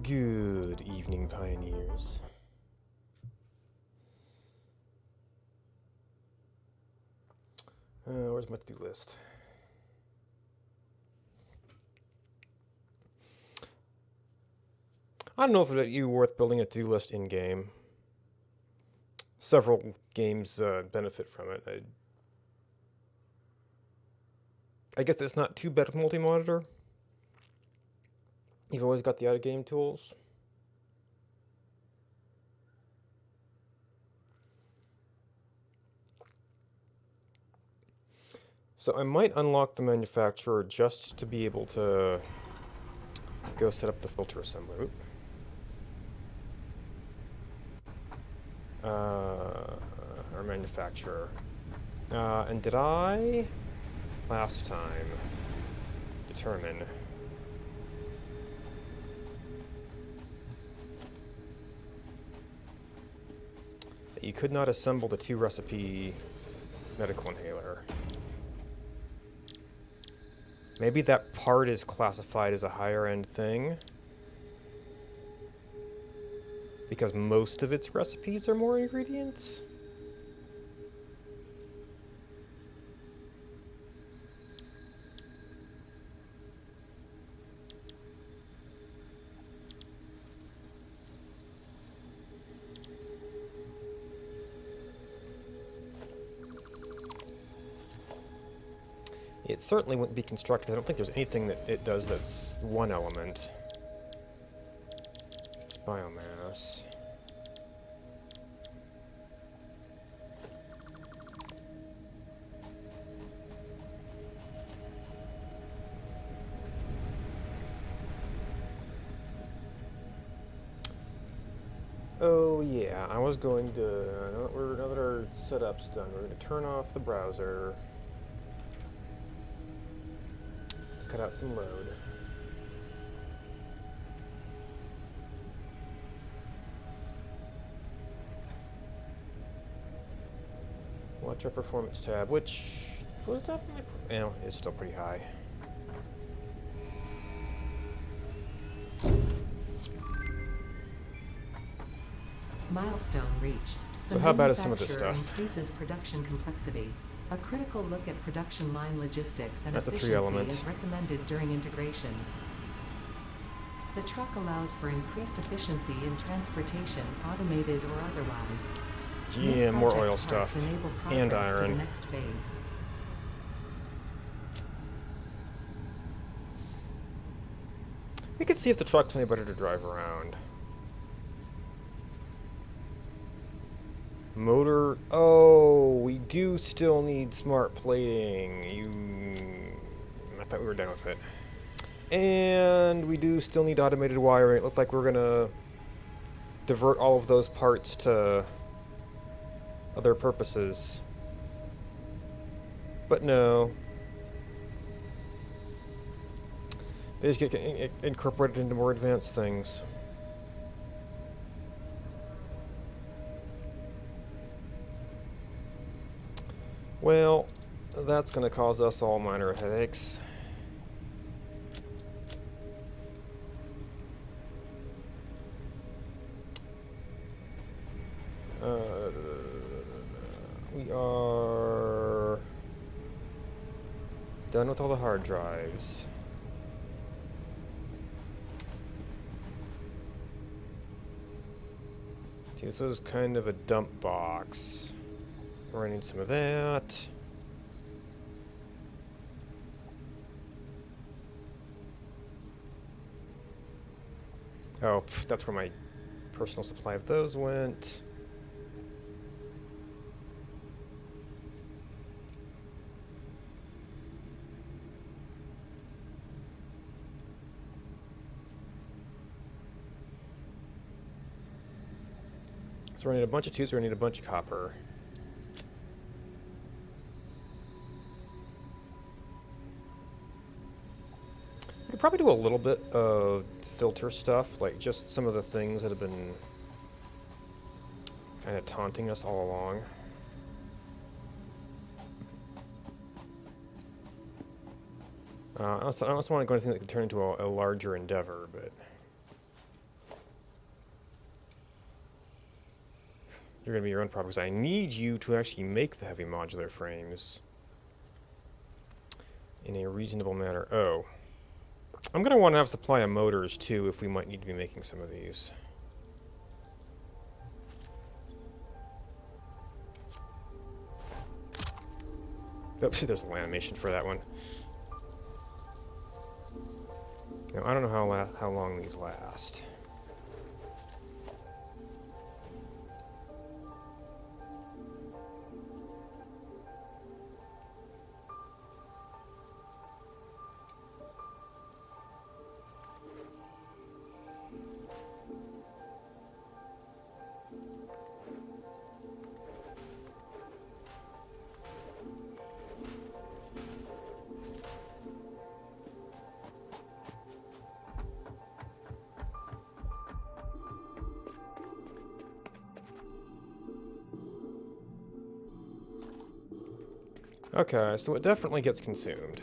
Good evening, pioneers. Where's my to-do list? I don't know if it would be worth building a to-do list in-game. Several games benefit from it. I guess it's not too bad with multi-monitor. You've always got the out-of-game tools. So I might unlock the manufacturer just to be able to go set up the filter assembly. Our manufacturer. And did I last time determine that you could not assemble the 2-recipe medical inhaler? Maybe that part is classified as a higher end thing because most of its recipes are more ingredients? It certainly wouldn't be constructed. I don't think there's anything that it does that's one element. It's biomass. Oh yeah, I was going to, now that our setup's done, we're going to turn off the browser. Cut out some load. Watch our performance tab, which was definitely, it's still pretty high. Milestone reached. So how bad is some of this stuff? Increases production complexity. A critical look at production line logistics and That's a efficiency 3 element. is recommended during integration. The truck allows for increased efficiency in transportation, automated or otherwise. Yeah, more Project oil parts stuff. enable And progress to the iron. next phase. We could see if the truck's any better to drive around. Motor. Oh, we do still need smart plating. I thought we were done with it. And we do still need automated wiring. It looked like we're gonna divert all of those parts to other purposes. But no. They just get incorporated into more advanced things. Well, that's going to cause us all minor headaches. We are done with all the hard drives. See, this was kind of a dump box. We're gonna need some of that. Oh, that's where my personal supply of those went. So we need a bunch of tubes, we need a bunch of copper. We could probably do a little bit of filter stuff, like just some of the things that have been kind of taunting us all along. I also want to go anything that could turn into a larger endeavor, but You're going to be your own problem, because I need you to actually make the heavy modular frames in a reasonable manner. Oh. I'm going to want to have supply of motors, too, if we might need to be making some of these. Oops, there's a animation for that one. Now, I don't know how long these last. Okay, so it definitely gets consumed.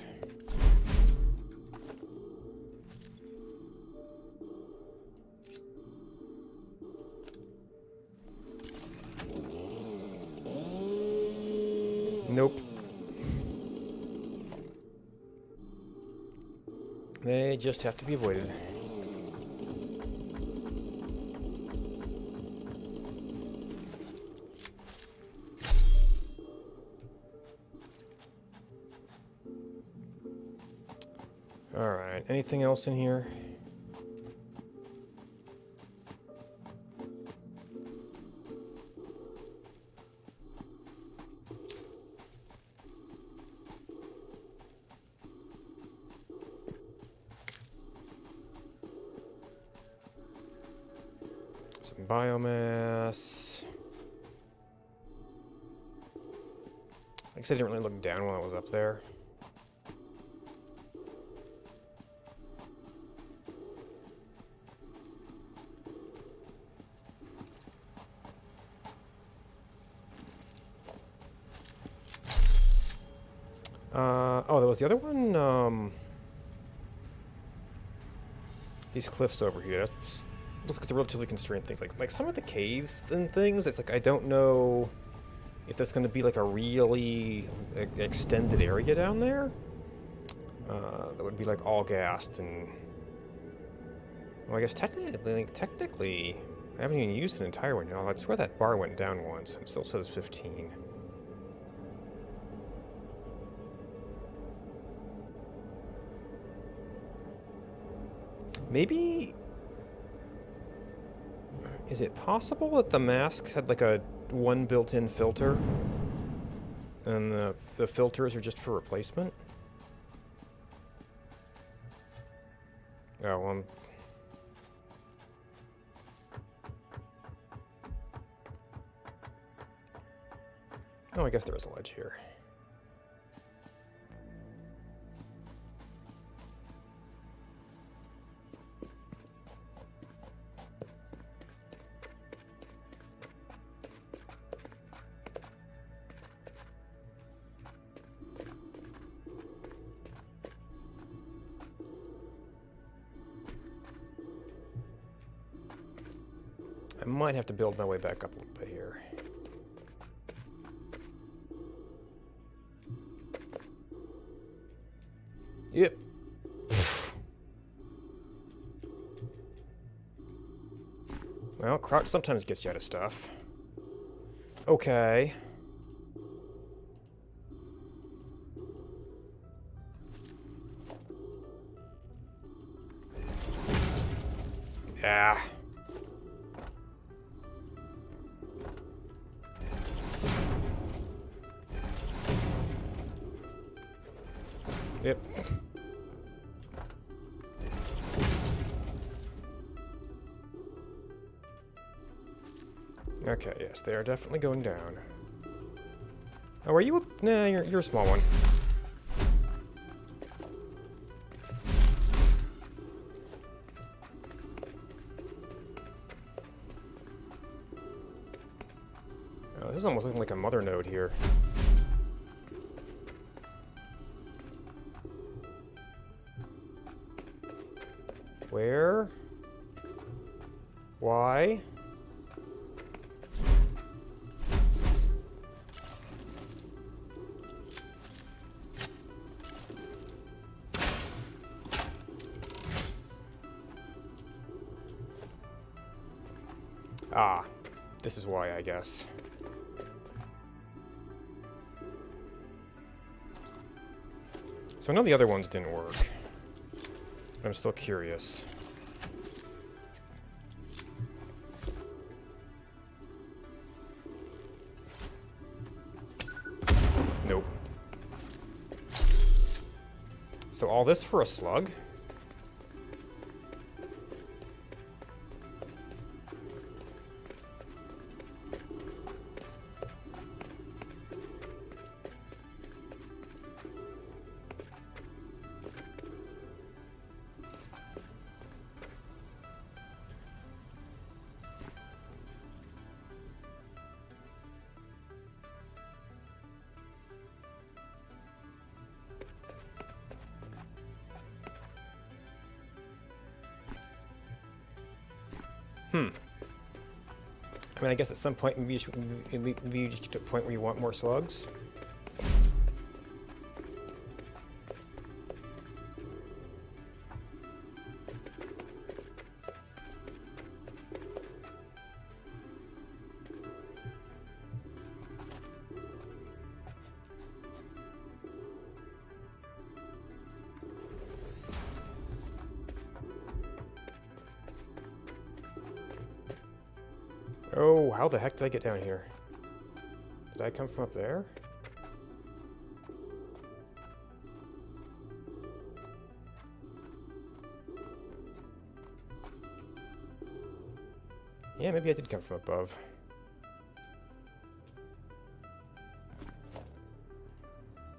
Nope. They just have to be avoided. Alright, anything else in here? Some biomass. I guess I didn't really look down while I was up there. Oh, there was the other one, these cliffs over here. That's looks like they're relatively constrained things. Like some of the caves and things, it's like I don't know if there's going to be like a really extended area down there. That would be like all gassed and... Well, I guess technically, I haven't even used an entire one now. I swear that bar went down once and it still says 15. Maybe... Is it possible that the mask had like a one built-in filter? And the filters are just for replacement? Oh, oh, I guess there is a ledge here. I might have to build my way back up a little bit here. Yep. Well, crouch sometimes gets you out of stuff. Okay. Yeah. Yep. Okay, yes, they are definitely going down. Oh, are you a... Nah, you're a small one. Oh, this is almost looking like a mother node here. Where? Why? Ah, this is why, I guess. So I know the other ones didn't work. But I'm still curious. Nope. So all this for a slug? I mean, I guess at some point maybe you just get to a point where you want more slugs. Oh, how the heck did I get down here? Did I come from up there? Yeah, maybe I did come from above.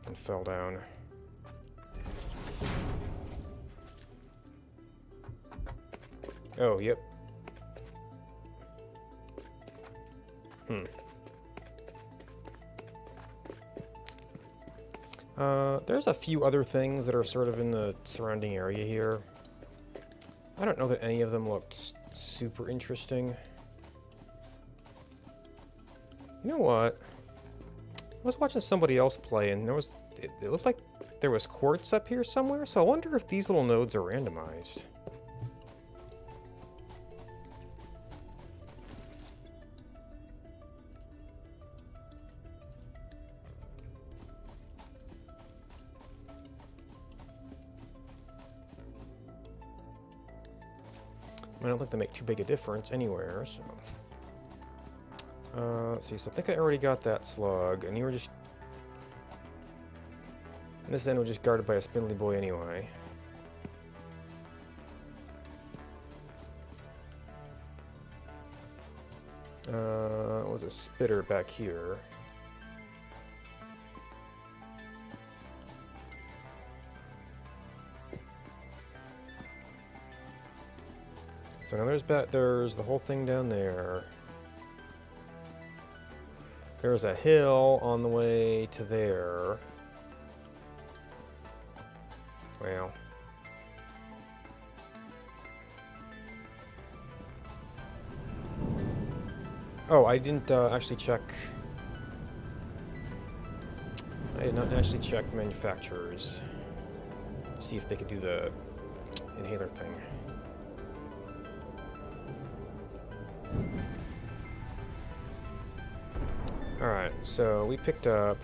And fell down. Oh, yep. There's a few other things that are sort of in the surrounding area here. I don't know that any of them looked super interesting. You know what? I was watching somebody else play, and it looked like there was quartz up here somewhere, so I wonder if these little nodes are randomized. I don't think they make too big a difference anywhere, so... let's see, so I think I already got that slug, and you were just... And this end was just guarded by a spindly boy anyway. Was a spitter back here. So now there's the whole thing down there. There's a hill on the way to there. Well. Oh, I didn't actually check. I did not actually check manufacturers to see if they could do the inhaler thing. Alright, so we picked up...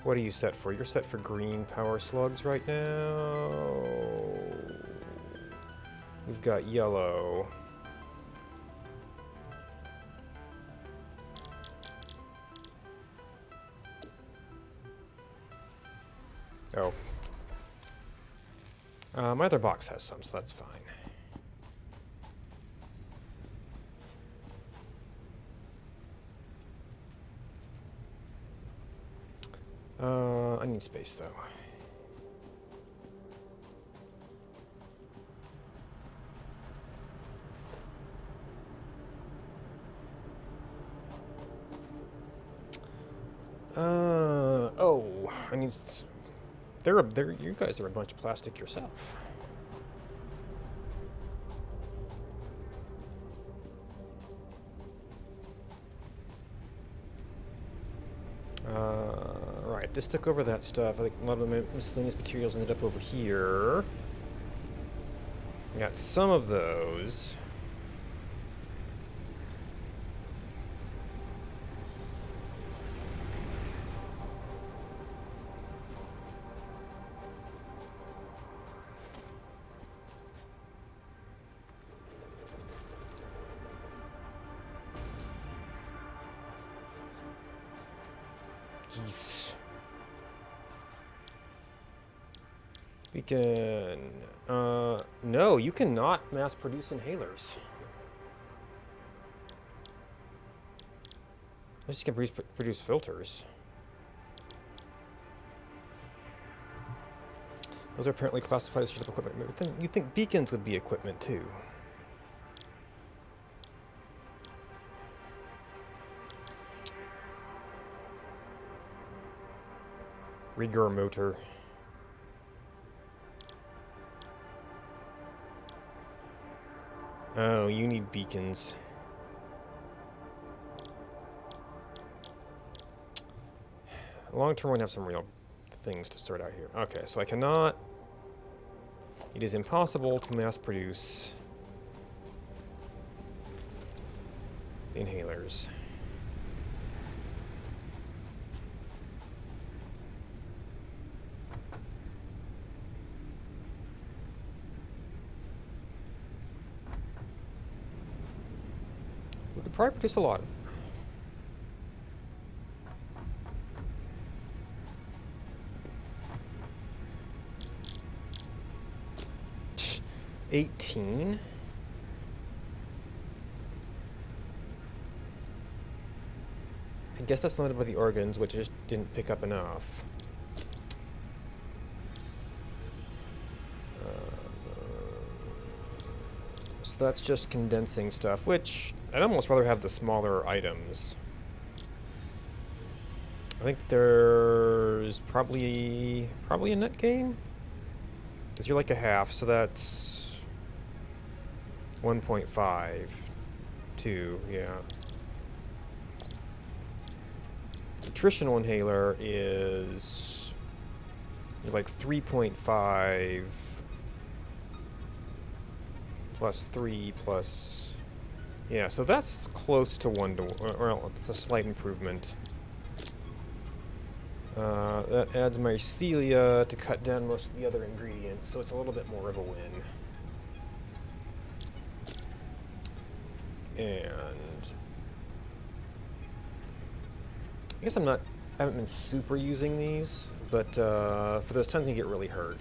What are you set for? You're set for green power slugs right now. We've got yellow. Oh. My other box has some, so that's fine. I need space, though. Oh, I need... you guys are a bunch of plastic yourself. Right, this took over that stuff. I think a lot of the miscellaneous materials ended up over here. We got some of those. Jeez. We can... no, you cannot mass produce inhalers. Unless you can produce filters. Those are apparently classified as straight-up equipment. But then you think beacons would be equipment too. Rigor motor. Oh, you need beacons. Long term, we're gonna have some real things to sort out here. Okay, so I cannot. It is impossible to mass produce inhalers. We could probably produce a lot. 18? I guess that's limited by the organs, which just didn't pick up enough. So that's just condensing stuff, which I'd almost rather have the smaller items. I think there's probably a net gain? Because you're like a half, so that's 1.5, 2, yeah. Nutritional inhaler is like 3.5 plus 3 plus, yeah, so that's close to 1 to 1, well, it's a slight improvement. That adds mycelia to cut down most of the other ingredients, so it's a little bit more of a win. And I guess I haven't been super using these, but for those times you get really hurt,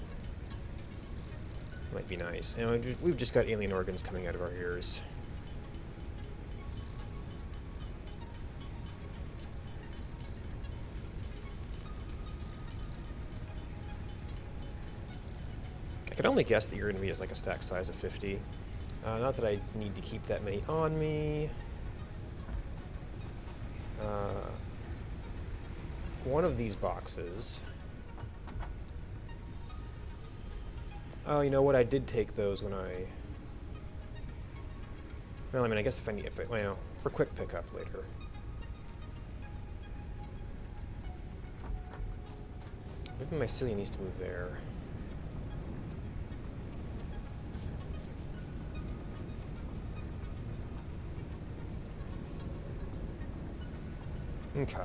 might be nice. And we've just got alien organs coming out of our ears. I could only guess that you're going to be as like a stack size of 50. Not that I need to keep that many on me. One of these boxes. Oh, you know what? I did take those when I. Well, I mean, I guess well, for quick pickup later. Maybe my mycelia needs to move there. Okay.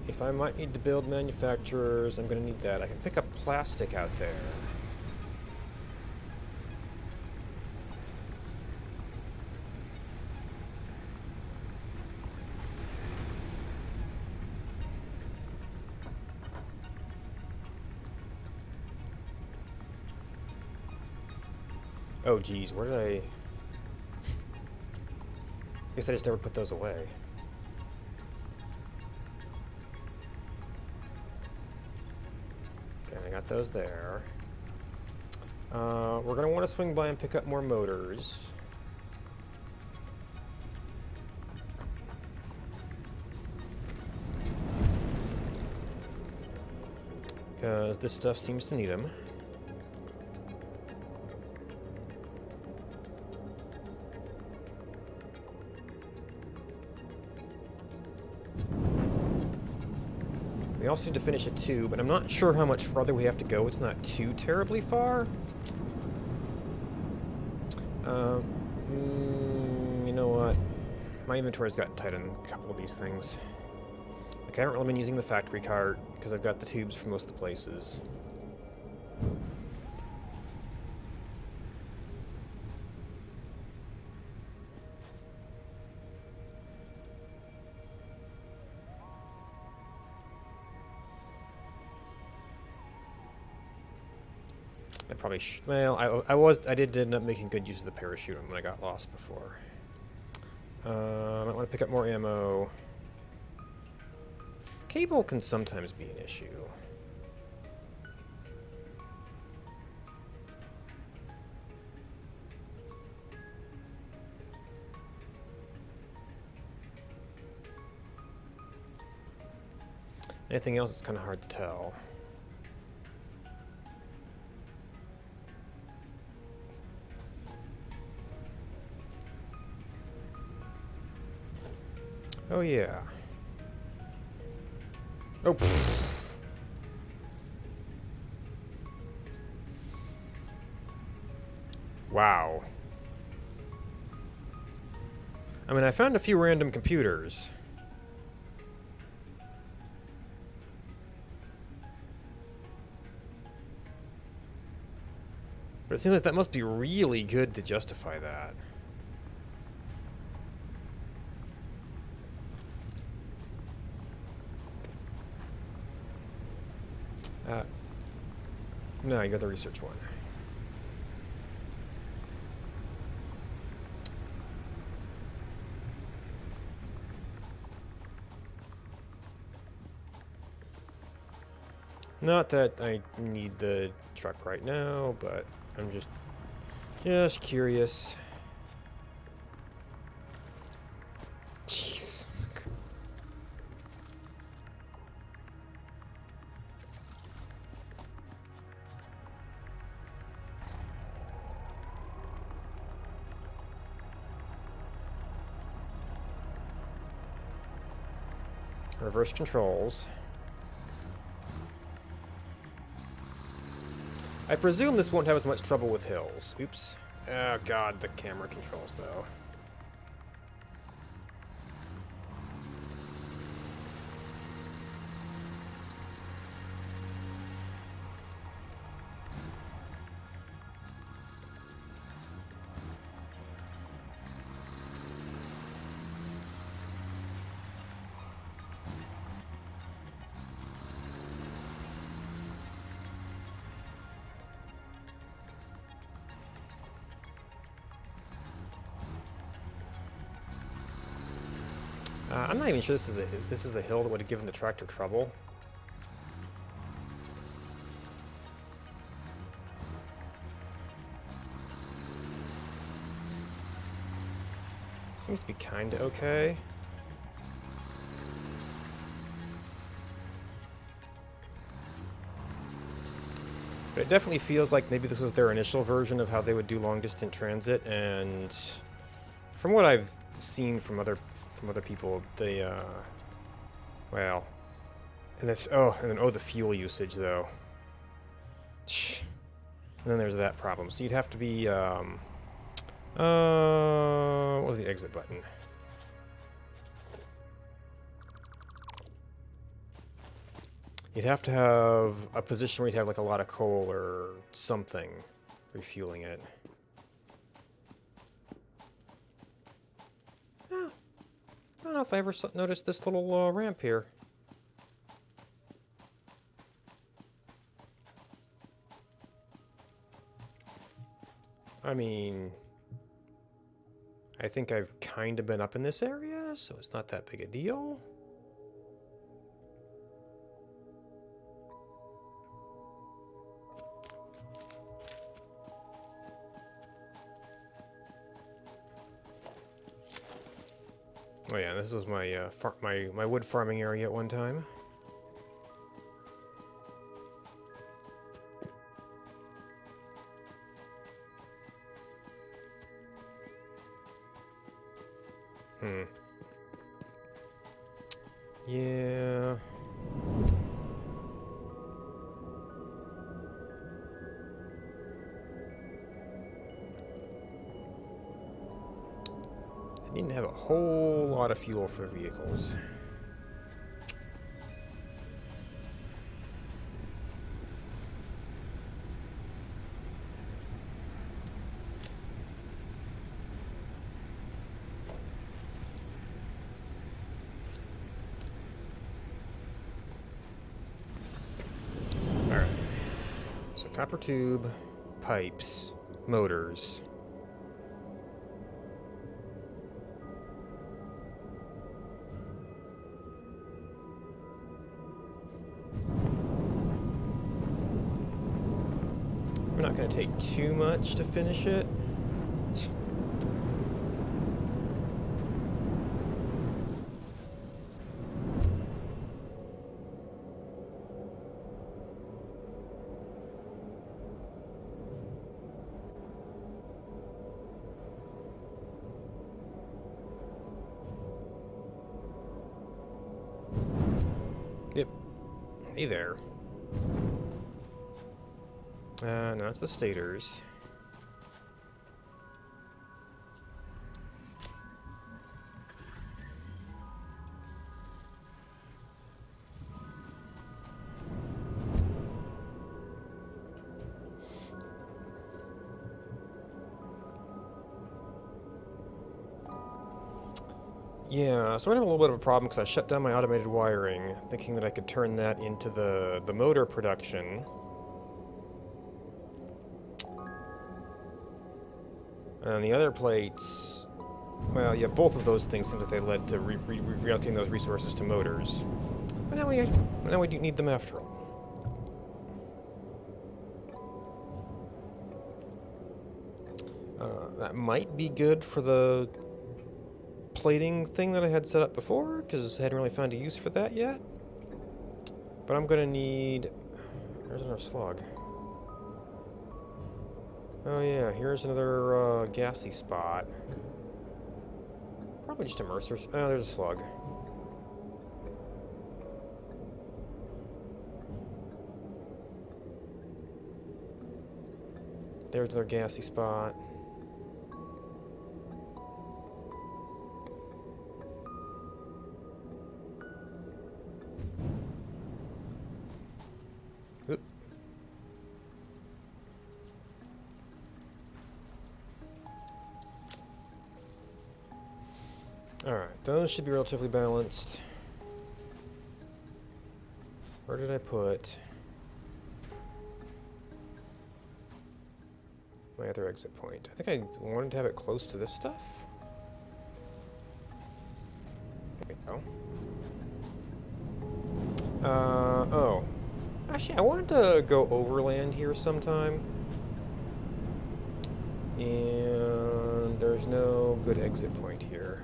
If I might need to build manufacturers, I'm going to need that. I can pick up plastic out there. Oh, geez, where did I guess I just never put those away. Okay, I got those there. We're going to want to swing by and pick up more motors. Because this stuff seems to need them. We also need to finish it too, but I'm not sure how much farther we have to go. It's not too terribly far. You know what? My inventory's gotten tight on a couple of these things. Like, I haven't really been using the factory cart, because I've got the tubes for most of the places. I probably well, I did end up making good use of the parachute when I got lost before. I might want to pick up more ammo. Cable can sometimes be an issue. Anything else, it's kind of hard to tell. Oh, yeah. Oh, pfft. Wow. I mean, I found a few random computers. But it seems like that must be really good to justify that. No, you got the research one. Not that I need the truck right now, but I'm just curious. Jeez. Reverse controls. I presume this won't have as much trouble with hills. Oops. Oh god, the camera controls though. I'm not even sure this is a hill that would have given the tractor trouble. Seems to be kinda okay. But it definitely feels like maybe this was their initial version of how they would do long-distance transit, and from what I've seen from other people, they well, and this and then the fuel usage though. And then there's that problem. So you'd have to be what was the exit button? You'd have to have a position where you'd have like a lot of coal or something refueling it. I don't know if I ever noticed this little ramp here. I mean, I think I've kind of been up in this area, so it's not that big a deal. Oh yeah, this is my my wood farming area at one time. Yeah. Need to have a whole lot of fuel for vehicles. Alright. So copper tube, pipes, motors. We're not going to take too much to finish it. Yep. Hey there. No, it's the stators. Yeah, so we're having a little bit of a problem because I shut down my automated wiring, thinking that I could turn that into the motor production. And the other plates, well, yeah, both of those things seem like they led to reallocating those resources to motors. But now we do need them after all. That might be good for the plating thing that I had set up before, because I hadn't really found a use for that yet. But I'm gonna need... There's another slug. Oh yeah, here's another gassy spot. Probably just a Mercer's... Oh, there's a slug. There's another gassy spot. Oop. Alright, those should be relatively balanced. Where did I put my other exit point? I think I wanted to have it close to this stuff. There we go. Oh. Actually, I wanted to go overland here sometime. And there's no good exit point here.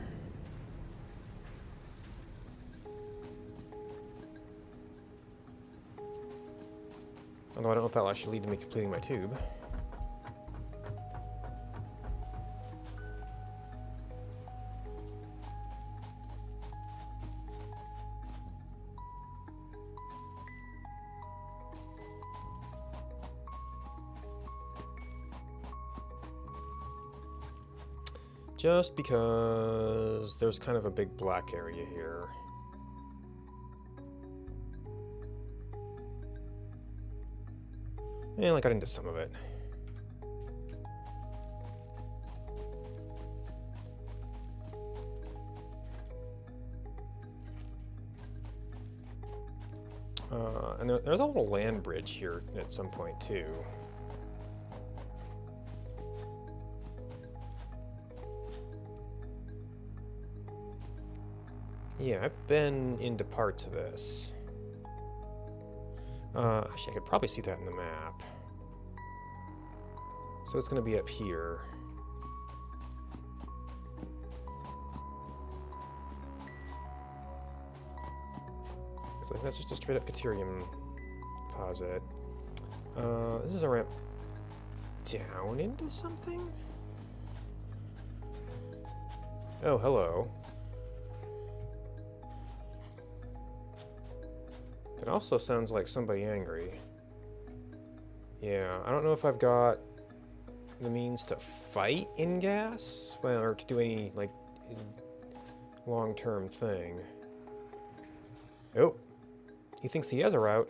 Although I don't know if that'll actually lead to me completing my tube. Just because there's kind of a big black area here. And I got into some of it. And there's a little land bridge here at some point too. Yeah, I've been into parts of this. Actually, I could probably see that in the map. So it's going to be up here. So that's just a straight up Caterium deposit. This is a ramp down into something? Oh, hello. It also sounds like somebody angry. Yeah, I don't know if I've got the means to fight in gas, well, or to do any, like, long-term thing. Oh, he thinks he has a route.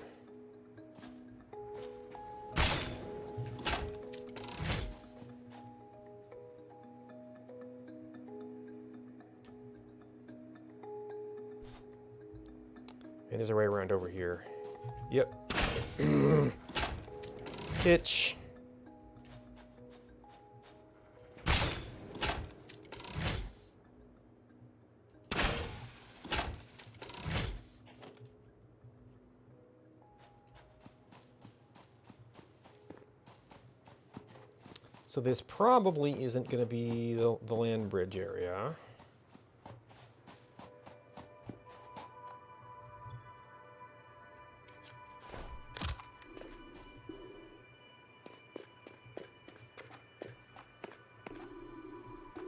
And there's a way around over here. Yep. Hitch. So this probably isn't going to be the land bridge area.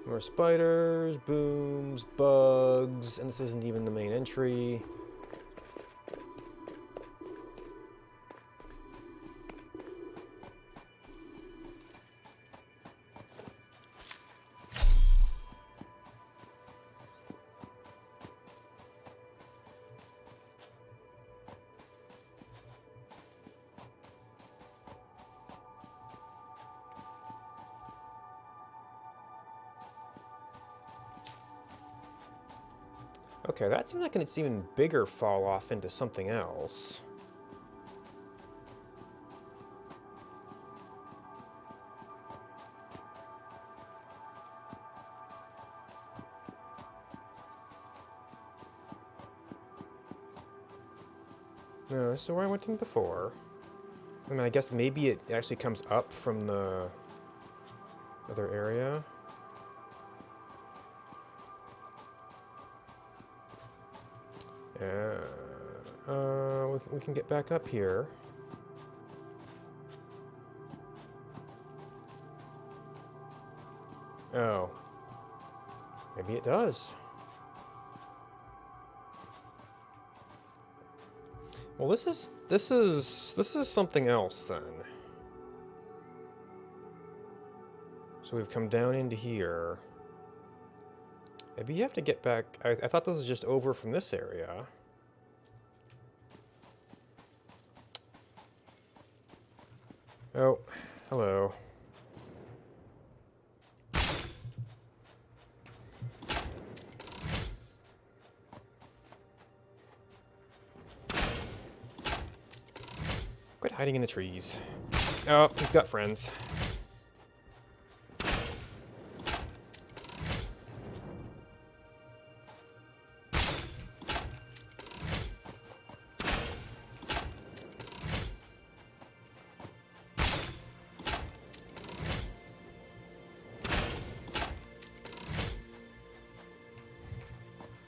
More spiders, booms, bugs, and this isn't even the main entry. Okay, that seems like it's even bigger fall off into something else. No, this is where I went in before. I mean, I guess maybe it actually comes up from the other area. We can get back up here. Oh. Maybe it does. Well, this is something else then. So we've come down into here. Maybe you have to get back. I thought this was just over from this area. Oh, hello. Quit hiding in the trees. Oh, he's got friends.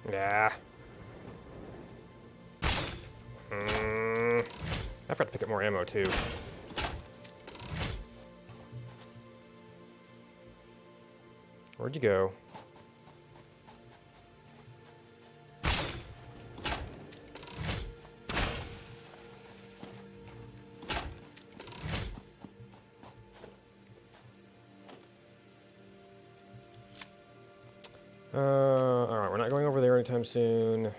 Yeah. I forgot to pick up more ammo too. Where'd you go? Alright, we're not going over there anytime soon.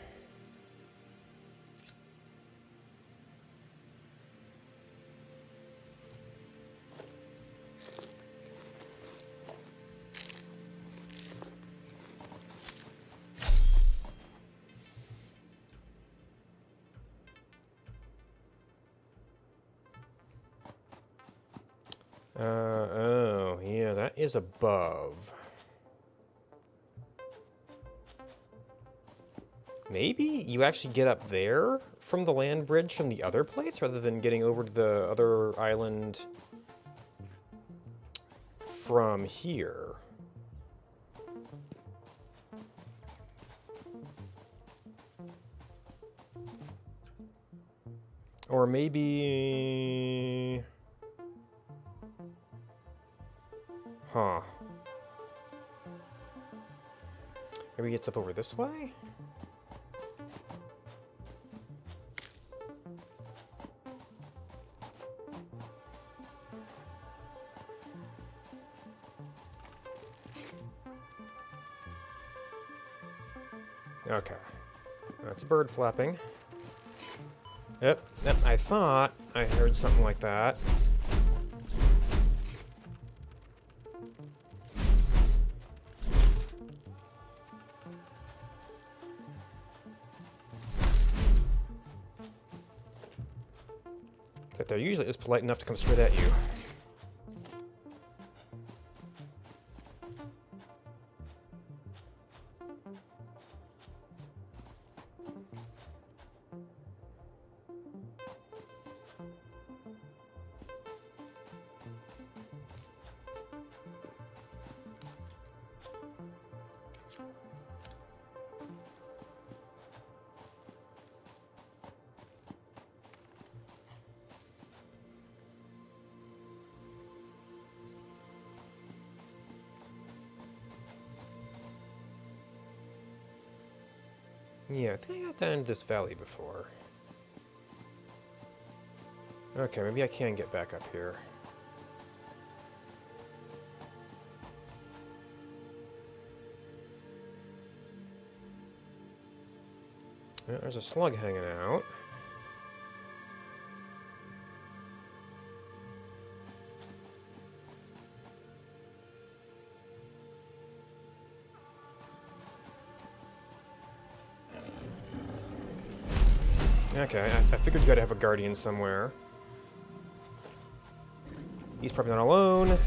Oh, yeah, that is above. Maybe you actually get up there from the land bridge from the other place rather than getting over to the other island from here. Or maybe... Huh. Maybe it's up over this way? Okay. That's a bird flapping. Yep, I thought I heard something like that. It's like they're usually just polite enough to come straight at you. Yeah, I think I got down to this valley before. Okay, maybe I can get back up here. Yeah, there's a slug hanging out. Okay, I figured you gotta have a guardian somewhere. He's probably not alone.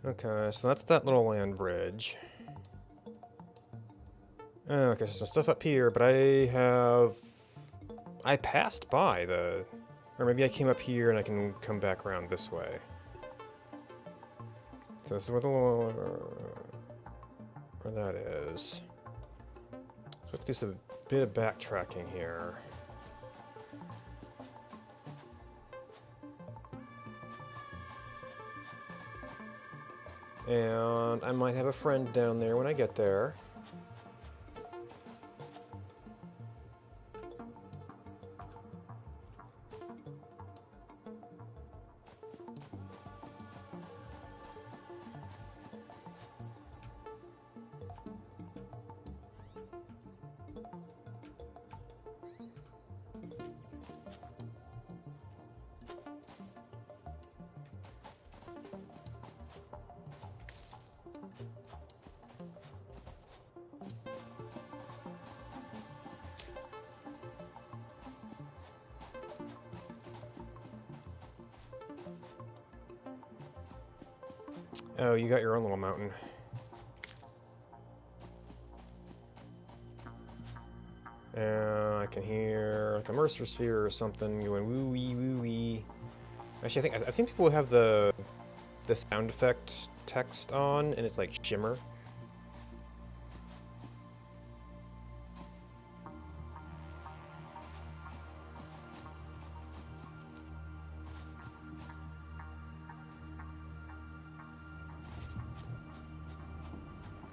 Okay, so that's that little land bridge. Okay, so some stuff up here, but I passed by the... Or maybe I came up here and I can come back around this way. So this is where the... Where that is. So let's do some bit of backtracking here. And I might have a friend down there when I get there. Oh, you got your own little mountain. And I can hear like a Mercer sphere or something going woo wee woo wee. Actually, I think I've seen people who have the sound effect text on, and it's like shimmer.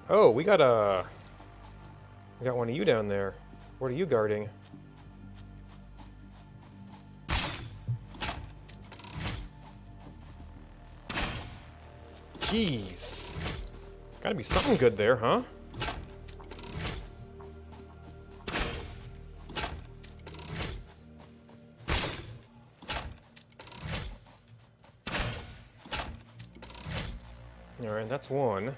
Oh, we got one of you down there. What are you guarding? Jeez. Gotta be something good there, huh? Alright, that's one.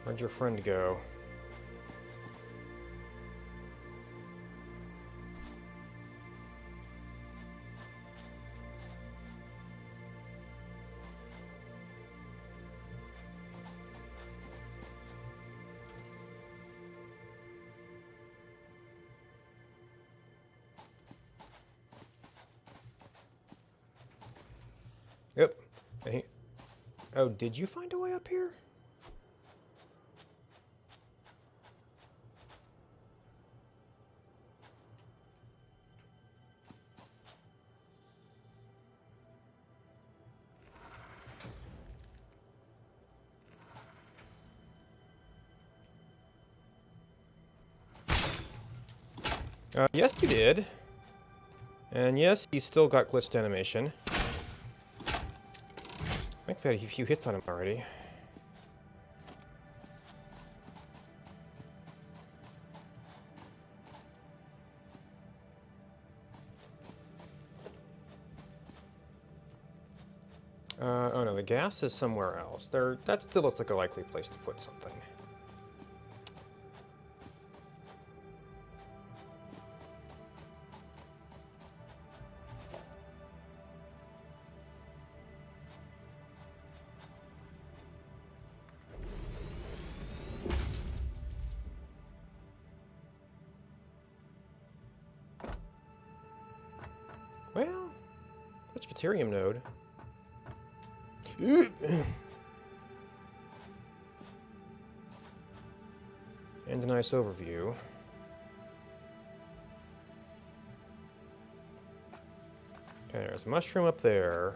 Where'd your friend go? Yep. Oh, did you find a way up here? Yes, you did. And yes, he's still got glitched animation. I think I've had a few hits on him already. Oh no, the gas is somewhere else. That still looks like a likely place to put something. Well, that's Deuterium node. And a nice overview. Okay, there's a mushroom up there.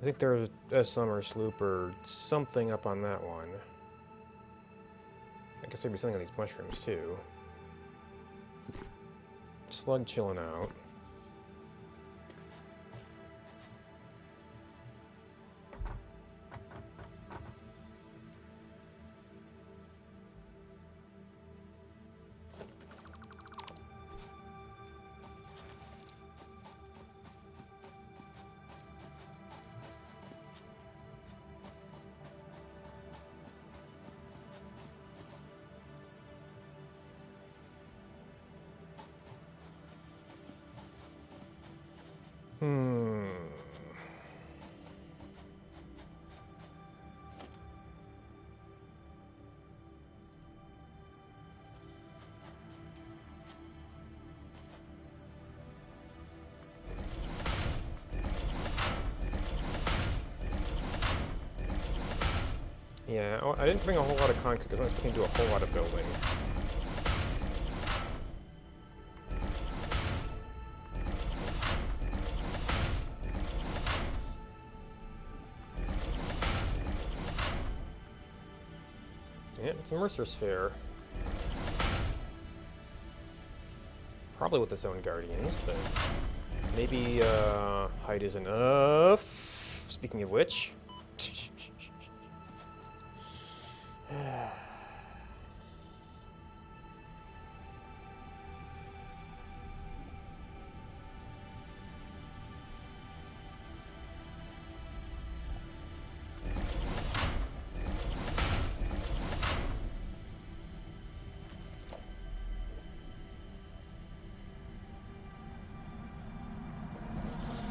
I think there's a summer sloop or something up on that one. I guess there'd be something on these mushrooms too. Slug chilling out. Hmm. Yeah, I didn't bring a whole lot of concrete because I was looking to do a whole lot of building. Yeah, it's a Mercer Sphere. Probably with its own guardians, but maybe height is enough. Speaking of which.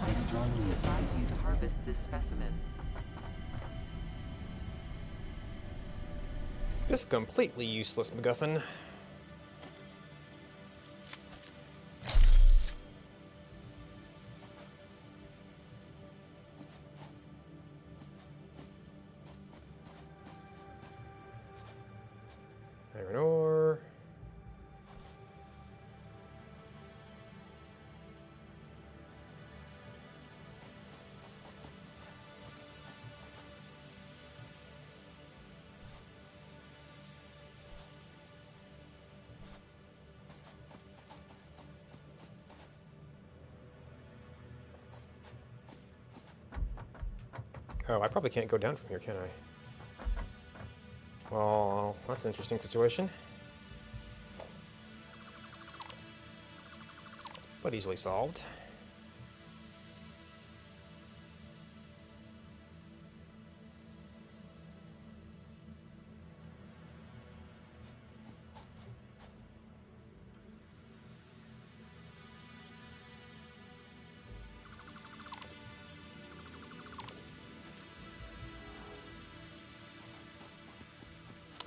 I strongly advise you to harvest this specimen. This completely useless MacGuffin. Iron ore. Oh, I probably can't go down from here, can I? Well, that's an interesting situation. But easily solved.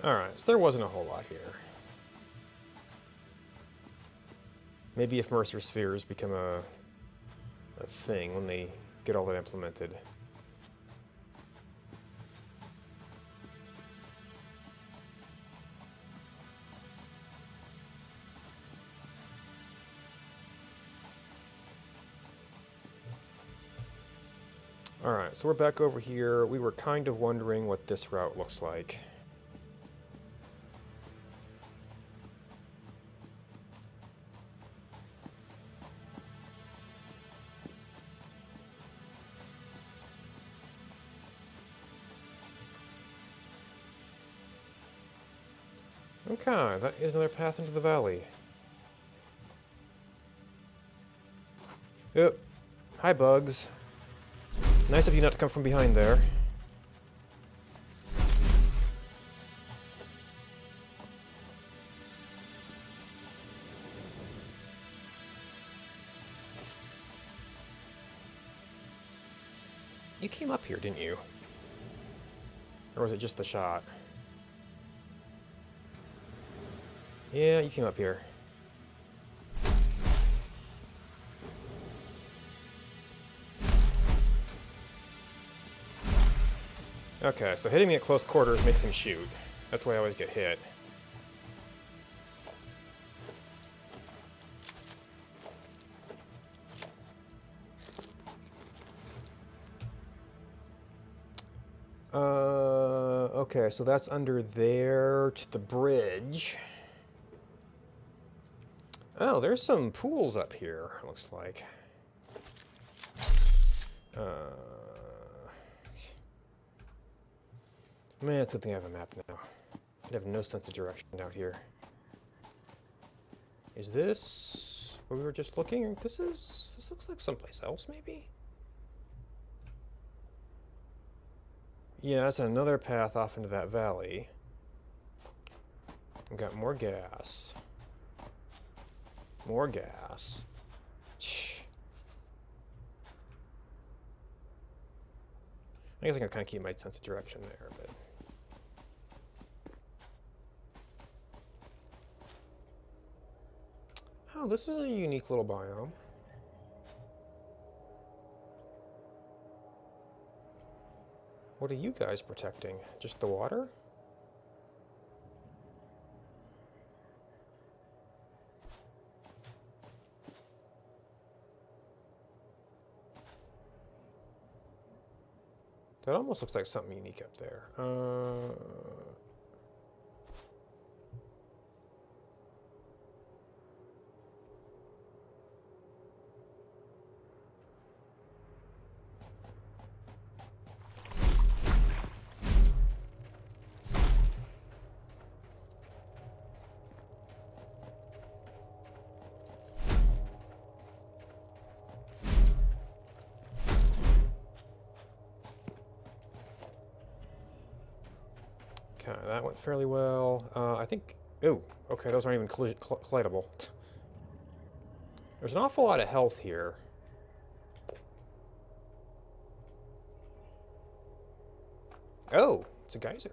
Alright, so there wasn't a whole lot here. Maybe if Mercer Spheres become a a thing when they get all that implemented. Alright, so we're back over here. We were kind of wondering what this route looks like. Okay, that is another path into the valley. Oh, hi bugs. Nice of you not to come from behind there. You came up here, didn't you? Or was it just the shot? Yeah, you came up here. Okay, so hitting me at close quarters makes him shoot. That's why I always get hit. Okay, so that's under there to the bridge. Oh, there's some pools up here, looks like. Man, it's a good thing I have a map now. I'd have no sense of direction out here. Is this where we were just looking? This looks like someplace else, maybe? Yeah, that's another path off into that valley. We've got more gas. More gas. I guess I can kind of keep my sense of direction there, but... Oh, this is a unique little biome. What are you guys protecting? Just the water? That almost looks like something unique up there. Okay, that went fairly well. I think... Oh, okay, those aren't even collidable. There's an awful lot of health here. Oh, it's a geyser.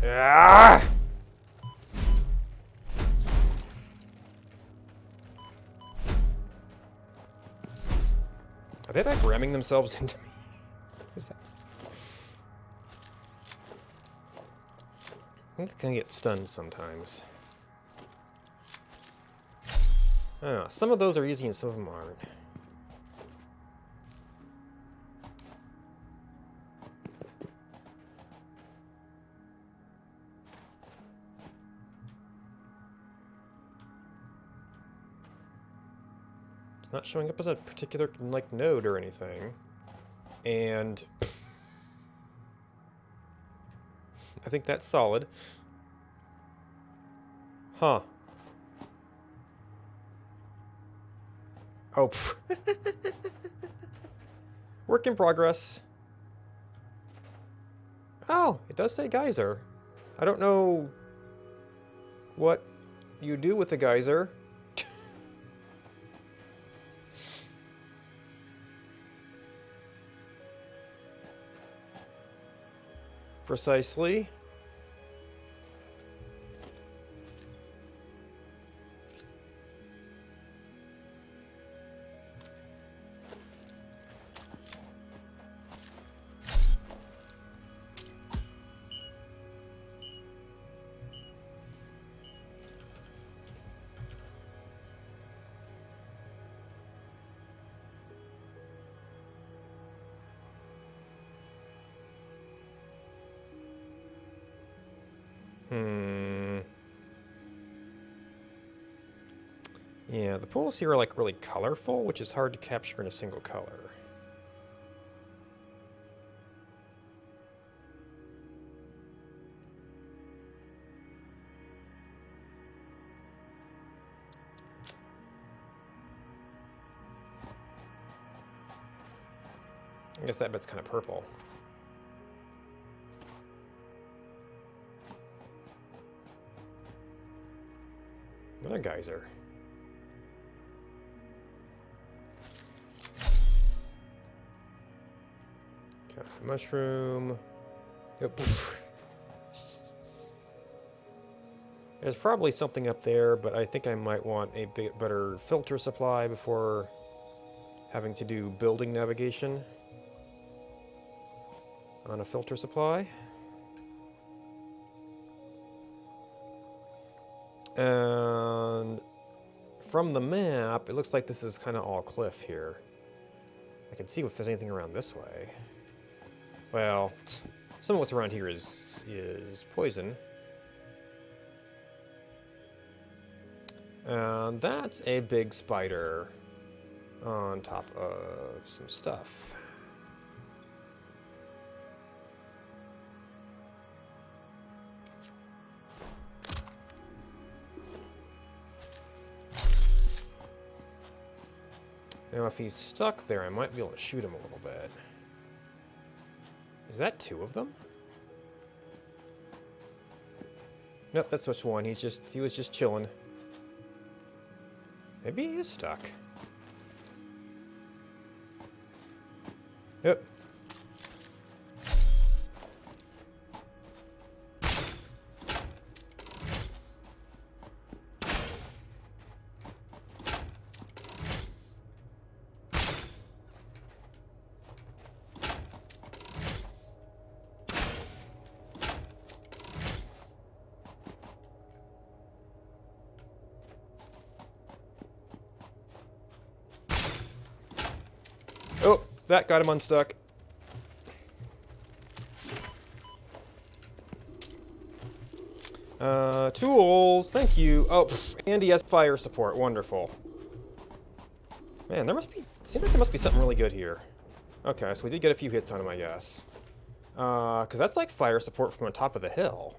Ah! Are they like ramming themselves into me? Is that... I think they can get stunned sometimes. I don't know. Some of those are easy and some of them aren't. Not showing up as a particular, like, node or anything. And... I think that's solid. Huh. Oh. Work in progress. Oh, it does say geyser. I don't know what you do with the geyser. Precisely. Yeah, the pools here are like really colorful, which is hard to capture in a single color. I guess that bit's kind of purple. Another geyser. Okay, mushroom. Yep. There's probably something up there, but I think I might want a bit better filter supply before having to do building navigation on a filter supply. And from the map, it looks like this is kind of all cliff here. I can see if there's anything around this way. Well, some of what's around here is poison. And that's a big spider on top of some stuff. Now, if he's stuck there, I might be able to shoot him a little bit. Is that two of them? Nope, that's just one. He was just chilling. Maybe he is stuck. Yep. Oh, that got him unstuck. Tools, thank you. Oh, and he has fire support. Wonderful. Man, seems like there must be something really good here. Okay, so we did get a few hits on him, I guess. Because that's like fire support from on top of the hill.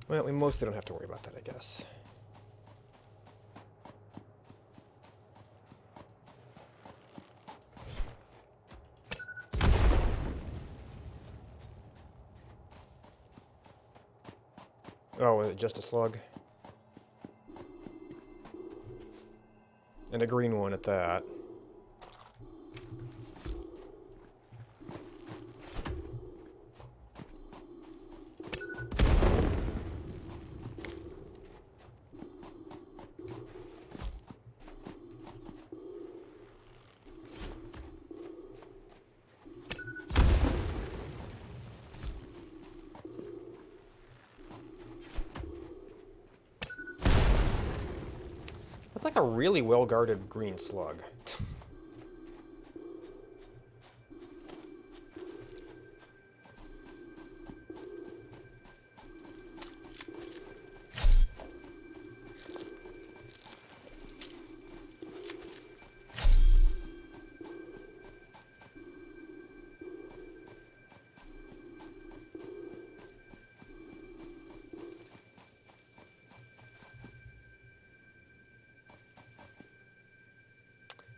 Well, we mostly don't have to worry about that, I guess. Oh, was it just a slug? And a green one at that. That's like a really well-guarded green slug.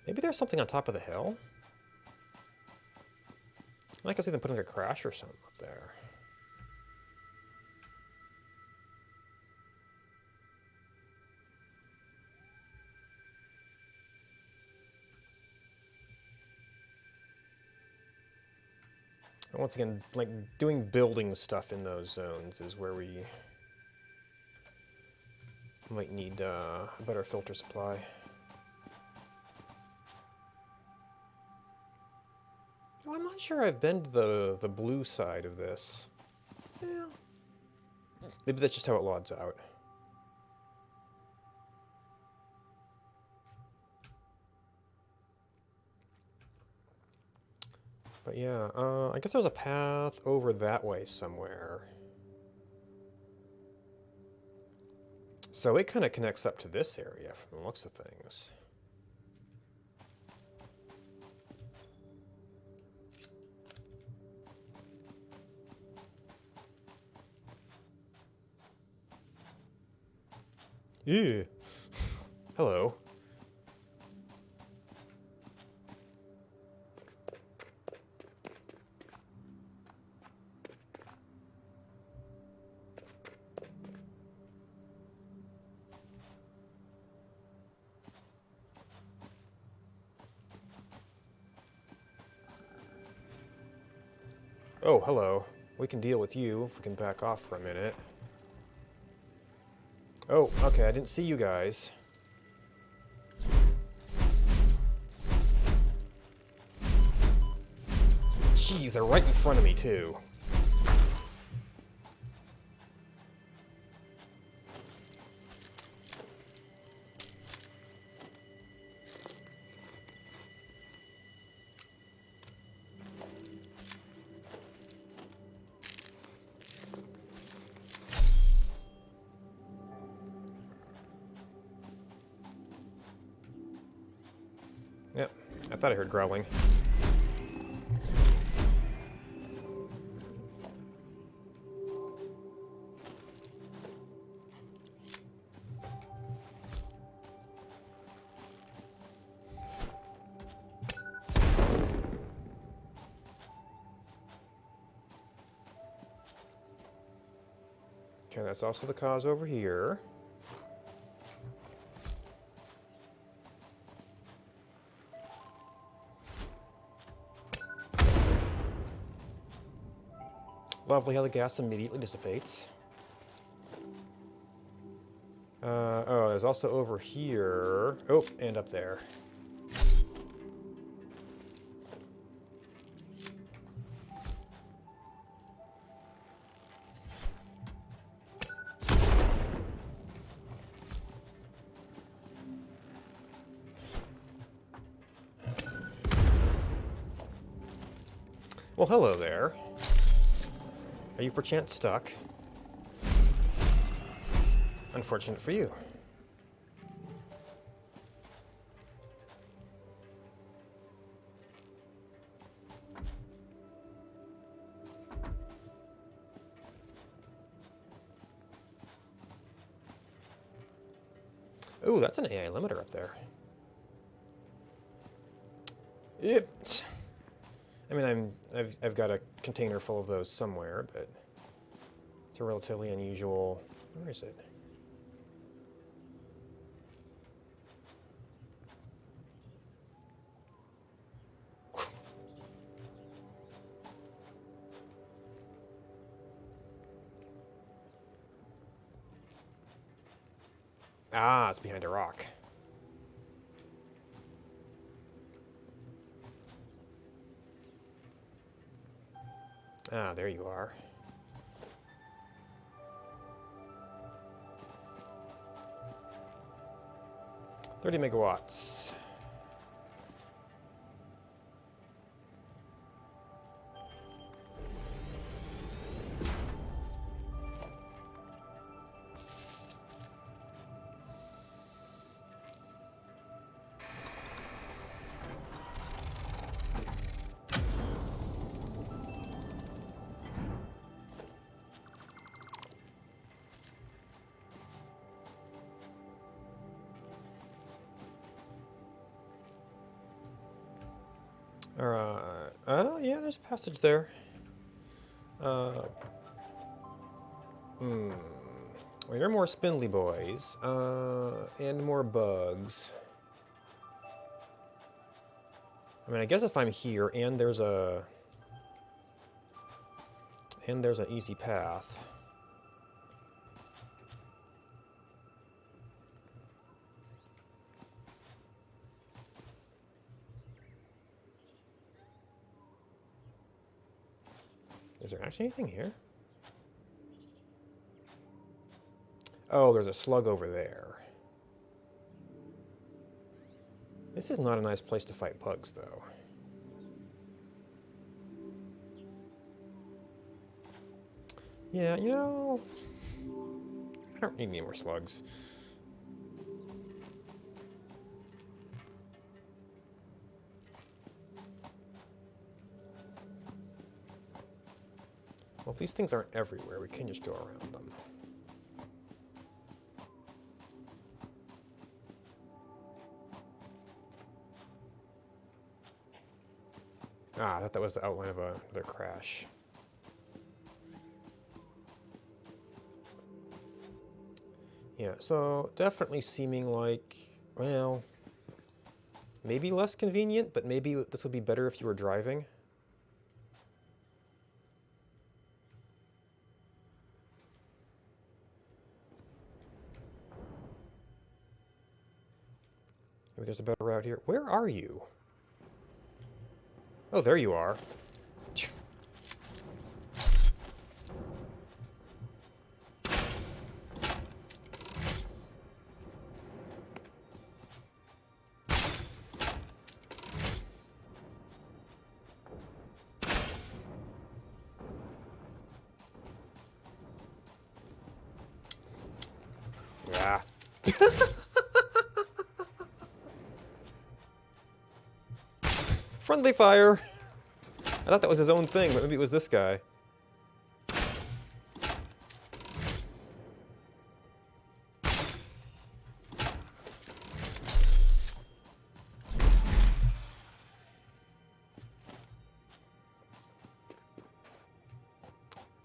Maybe there's something on top of the hill? I I could see them putting a crash or something up there. And once again, like, doing building stuff in those zones is where we might need a better filter supply. Oh, I'm not sure I've been to the blue side of this. Yeah. Maybe that's just how it loads out. But yeah, I guess there's a path over that way somewhere. So it kind of connects up to this area from the looks of things. Ew. Hello. Oh, hello. We can deal with you if we can back off for a minute. Oh, okay, I didn't see you guys. Jeez, they're right in front of me, too. Yep, I thought I heard growling. Okay, that's also the cause over here. Lovely how the gas immediately dissipates. Oh, there's also over here. Oh, and up there. Well, hello there. Are you perchance stuck? Unfortunate for you. Ooh, that's an AI limiter up there. Yep. I mean, I've got a container full of those somewhere, but it's a relatively unusual. Where is it? Ah, it's behind a rock. Ah, there you are. 30 megawatts. Alright. Yeah, there's a passage there. Well, you're more spindly boys. And more bugs. I mean, I guess if I'm here and there's a... And there's an easy path. Is there actually anything here? Oh, there's a slug over there. This is not a nice place to fight bugs, though. Yeah, you know... I don't need any more slugs. Well, if these things aren't everywhere, we can just go around them. Ah, I thought that was the outline of another crash. Yeah, so definitely seeming like, well, maybe less convenient, but maybe this would be better if you were driving. Maybe there's a better route here. Where are you? Oh, there you are. Yeah. Friendly fire! I thought that was his own thing, but maybe it was this guy.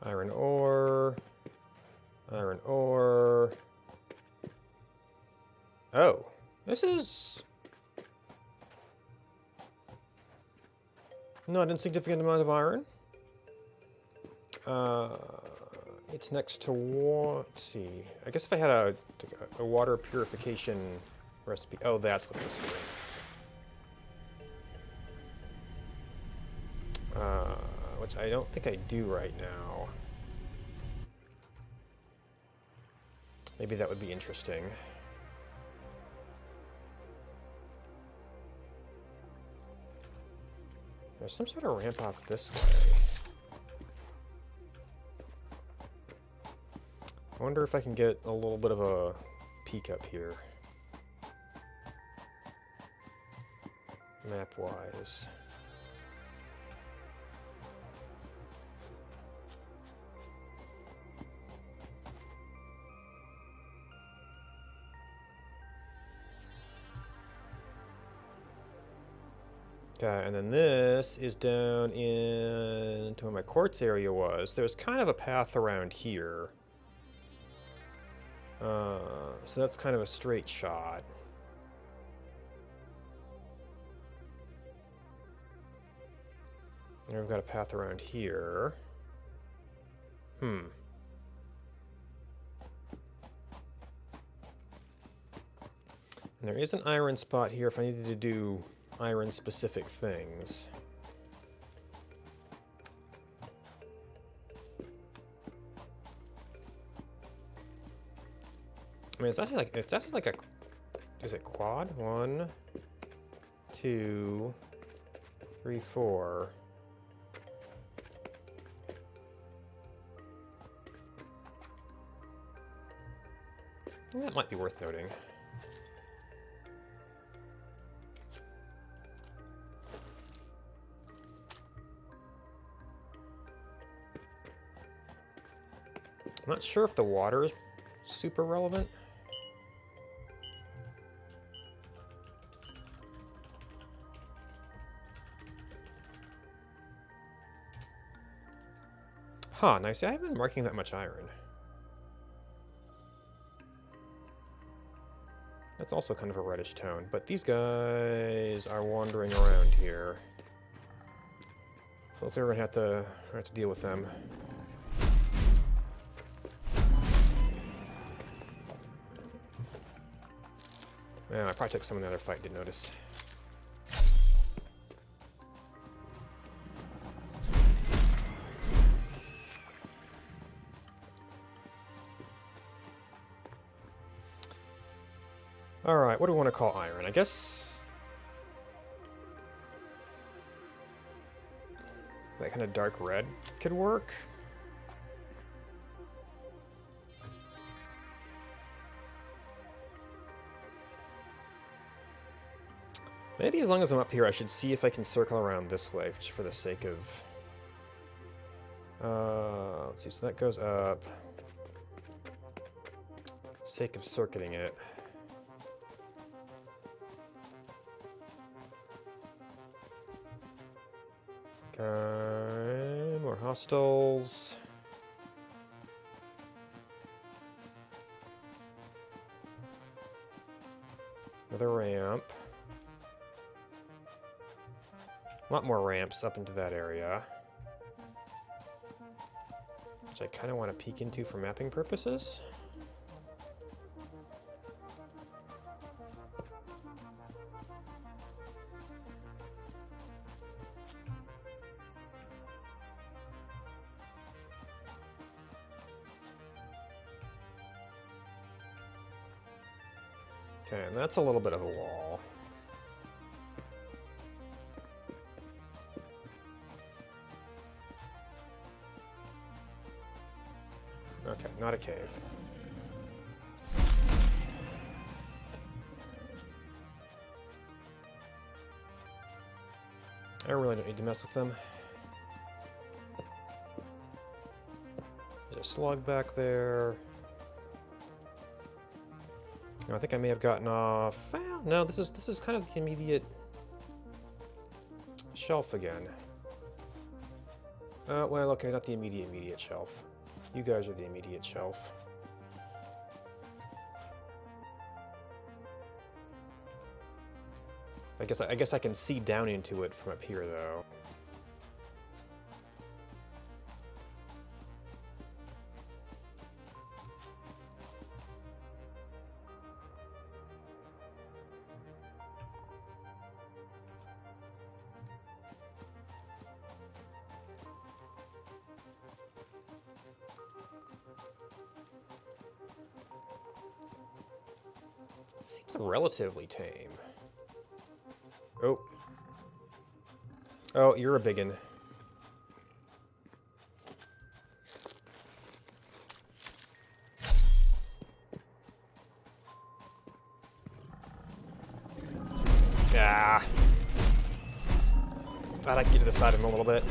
Iron ore. Iron ore. Oh, this is not an insignificant amount of iron. It's next to let's see. I guess if I had a water purification recipe. Oh, that's what it was here. Which I don't think I do right now. Maybe that would be interesting. There's some sort of ramp off this way. I wonder if I can get a little bit of a peek up here. Map-wise. Okay, and then this is down into where my quartz area was. There's kind of a path around here. So that's kind of a straight shot. And we've got a path around here. And there is an iron spot here if I needed to do iron-specific things. I mean, it's actually like a, is it quad? 1, 2, 3, 4. That might be worth noting. I'm not sure if the water is super relevant. Huh, nice. I haven't been marking that much iron. That's also kind of a reddish tone, but these guys are wandering around here. So we're gonna have to deal with them. Yeah, I probably took some in the other fight, didn't notice. Alright, what do we want to call iron? I guess that kind of dark red could work. Maybe as long as I'm up here, I should see if I can circle around this way, just for the sake of... let's see, so that goes up. Sake of circuiting it. Okay, more hostiles. Another ramp. A lot more ramps up into that area. Which I kind of want to peek into for mapping purposes. Okay, and that's a little bit of a wall. Okay, not a cave. I really don't need to mess with them. There's a slug back there. I think I may have gotten off. Well, no, this is kind of the immediate shelf again. Well, okay, not the immediate shelf. You guys are the immediate shelf. I guess I can see down into it from up here, though. Seems relatively tame. Oh. Oh, you're a biggin. Ah. Thought I could get to the side of him a little bit.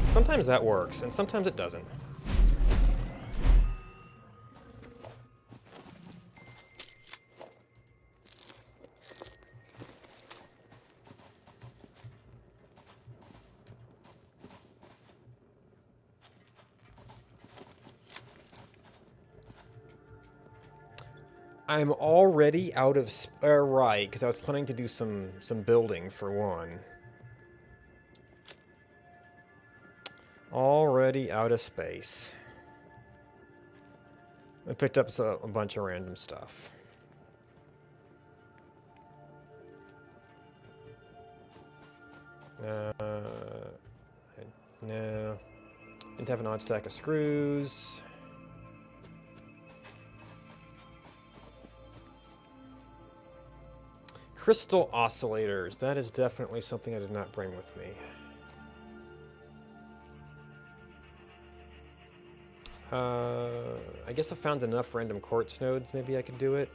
Sometimes that works, and sometimes it doesn't. I'm already out of right, because I was planning to do some building for one. Already out of space. I picked up a bunch of random stuff. No. Didn't have an odd stack of screws. Crystal oscillators. That is definitely something I did not bring with me. I guess I found enough random quartz nodes. Maybe I could do it.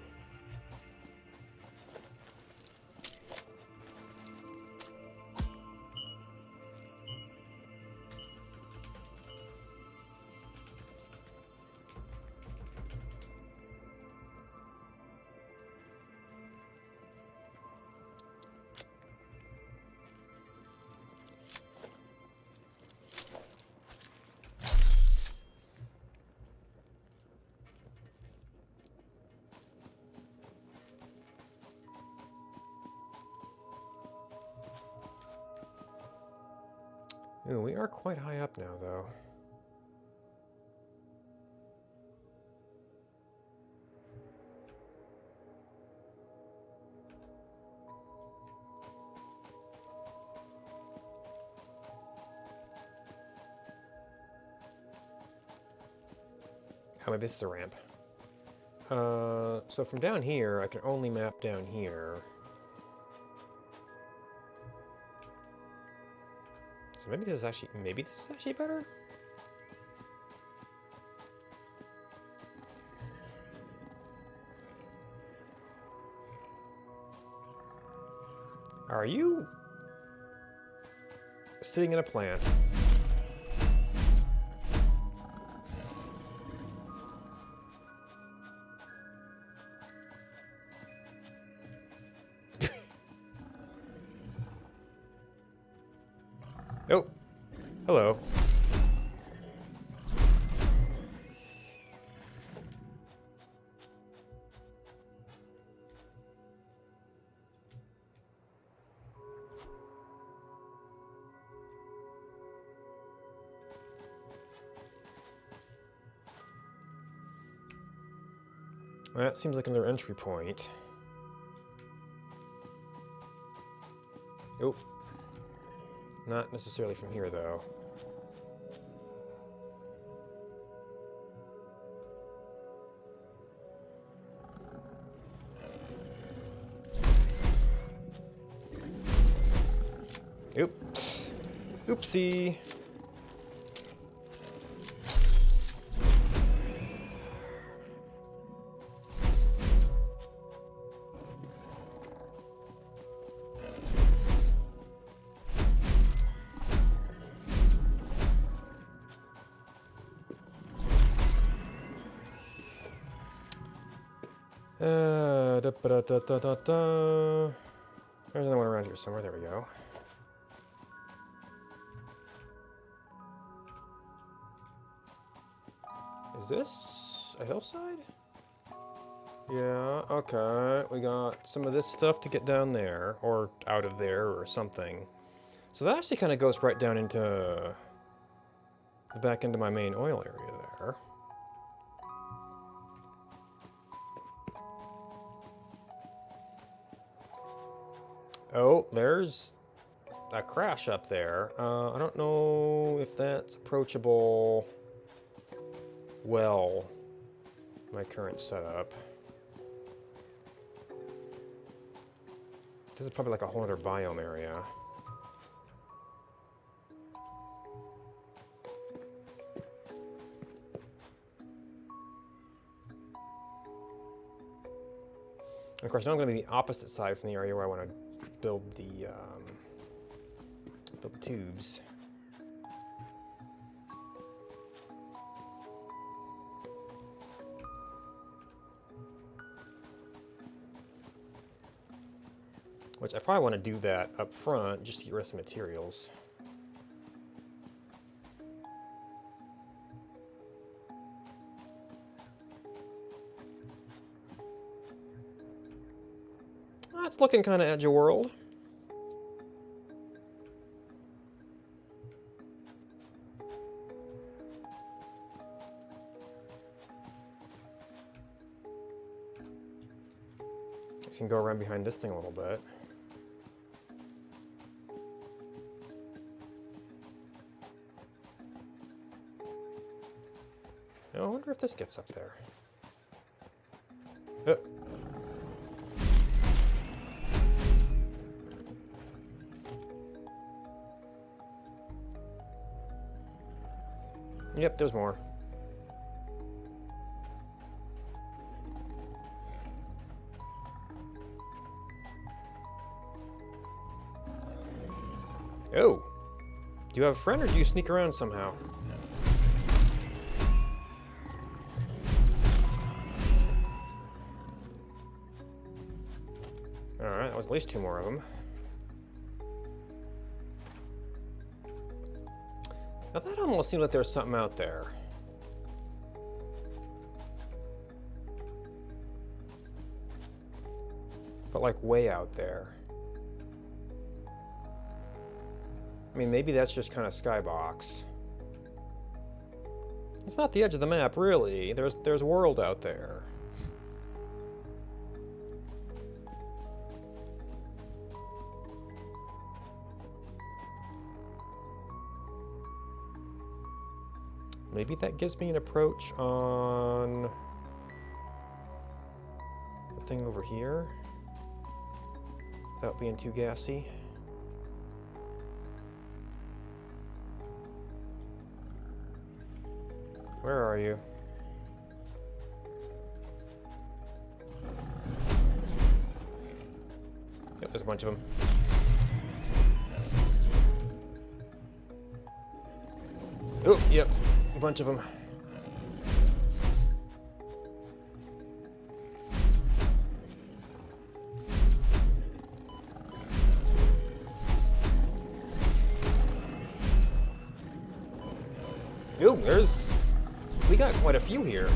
Ooh, we are quite high up now, though. Oh, maybe this is a ramp. So from down here, I can only map down here. So maybe this is actually better? Are you sitting in a plant? Oh, hello. That seems like another entry point. Oh. Not necessarily from here, though. Oops. Oopsie. Da-ba-da-da-da-da-da. There's another one around here somewhere. There we go. Is this a hillside? Yeah, okay. We got some of this stuff to get down there, or out of there, or something. So that actually kind of goes right down into the back into my main oil area there. Oh, there's a crash up there. I don't know if that's approachable well, my current setup. This is probably like a whole other biome area. And of course, now I'm going to be the opposite side from the area where I want to build the tubes. Which I probably want to do that up front just to get rid of some materials. That's looking kind of edge of world. I can go around behind this thing a little bit. I wonder if this gets up there. Yep, there's more. Oh! Do you have a friend or do you sneak around somehow? Alright, that was at least two more of them. Now that almost seemed like there was something out there. But like way out there. I mean, maybe that's just kind of skybox. It's not the edge of the map, really. There's a world out there. Maybe that gives me an approach on the thing over here without being too gassy. Where are you? Yep, there's a bunch of them. Oh, yep, a bunch of them. Ooh, we got quite a few here.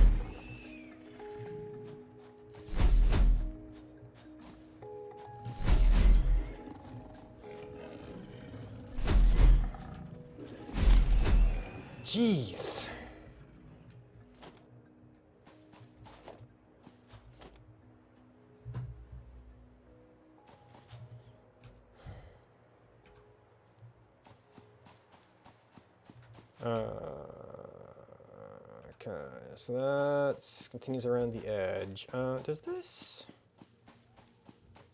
Jeez. Okay, so that continues around the edge. Does this?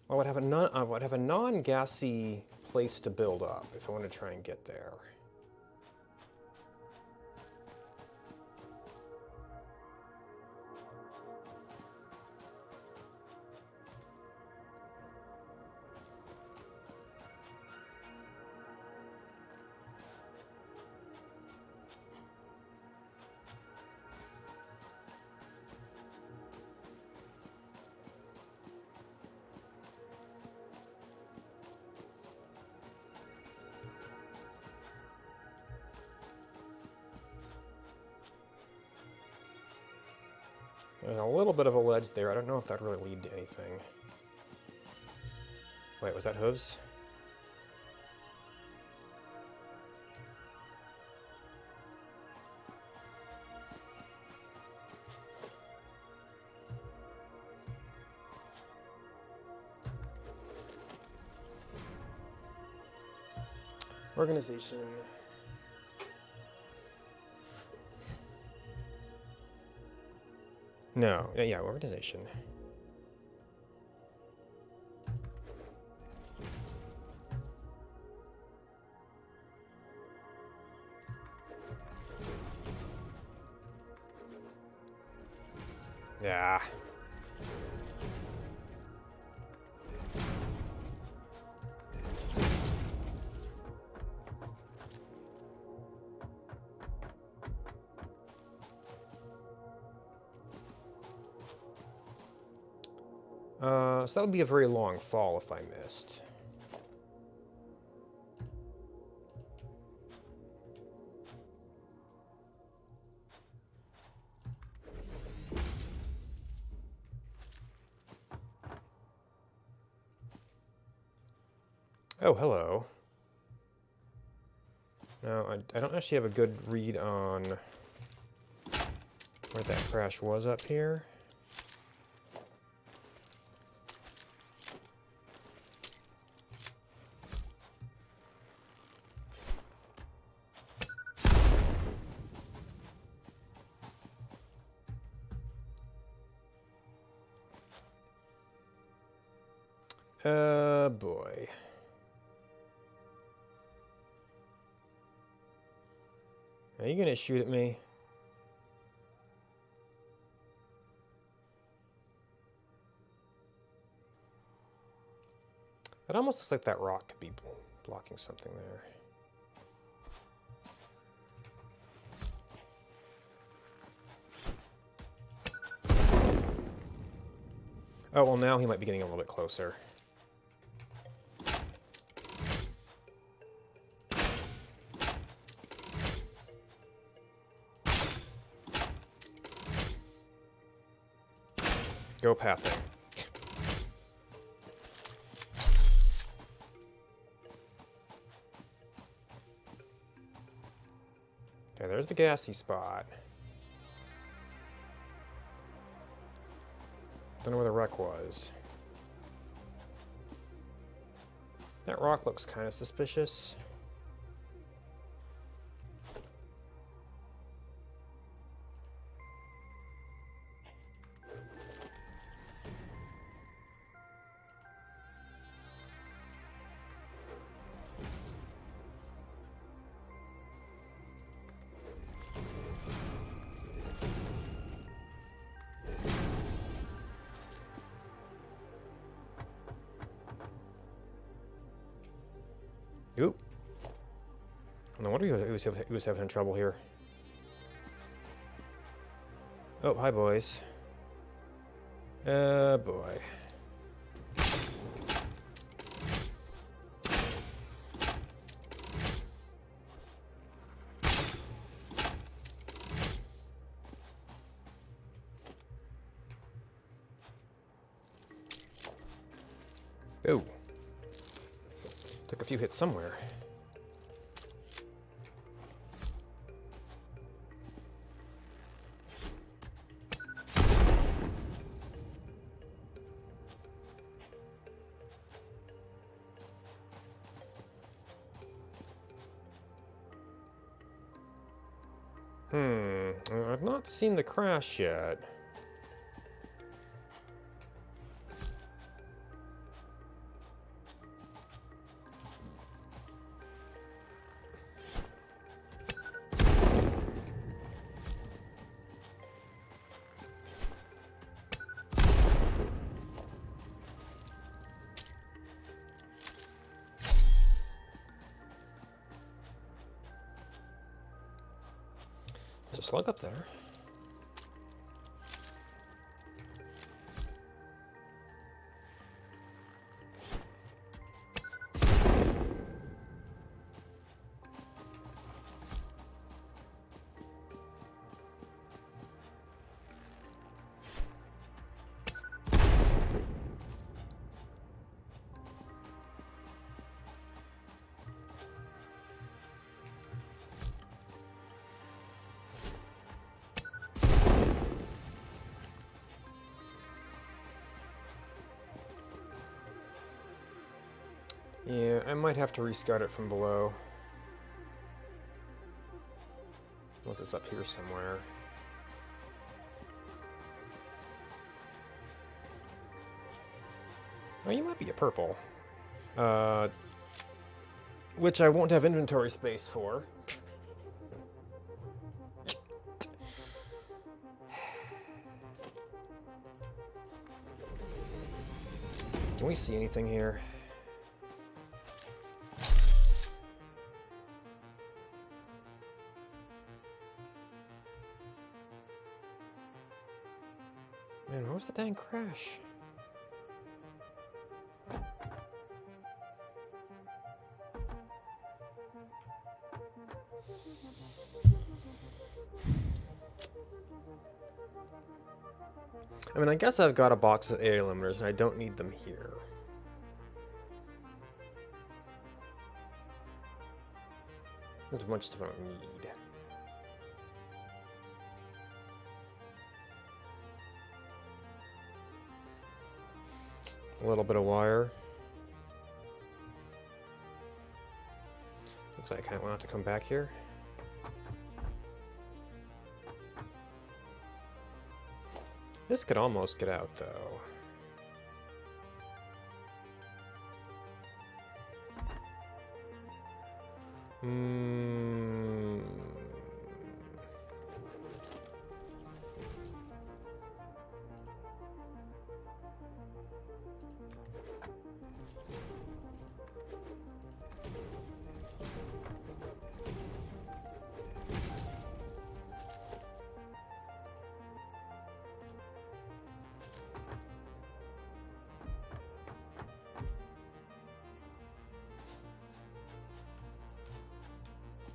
I would have a non-gassy place to build up if I want to try and get there. There's a little bit of a ledge there. I don't know if that really lead to anything. Wait, was that hooves? Organization. No, yeah, organization. Yeah. So that would be a very long fall if I missed. Oh, hello. No, I don't actually have a good read on where that crash was up here. Boy. Are you gonna shoot at me? It almost looks like that rock could be blocking something there. Oh, well, now he might be getting a little bit closer. Go pathing. Okay, there's the gassy spot. Don't know where the wreck was. That rock looks kind of suspicious. Oop. No wonder he was having trouble here. Oh, hi, boys. Boy. Oh. Took a few hits somewhere. I've not seen the crash yet. There's a slug up there. Yeah, I might have to rescout it from below. Unless it's up here somewhere. Oh, you might be a purple. Which I won't have inventory space for. Can we see anything here? Man, where was the dang crash? I mean, I guess I've got a box of air limiters and I don't need them here. There's a bunch of stuff I don't need. A little bit of wire. Looks like I kind of want to come back here. This could almost get out, though.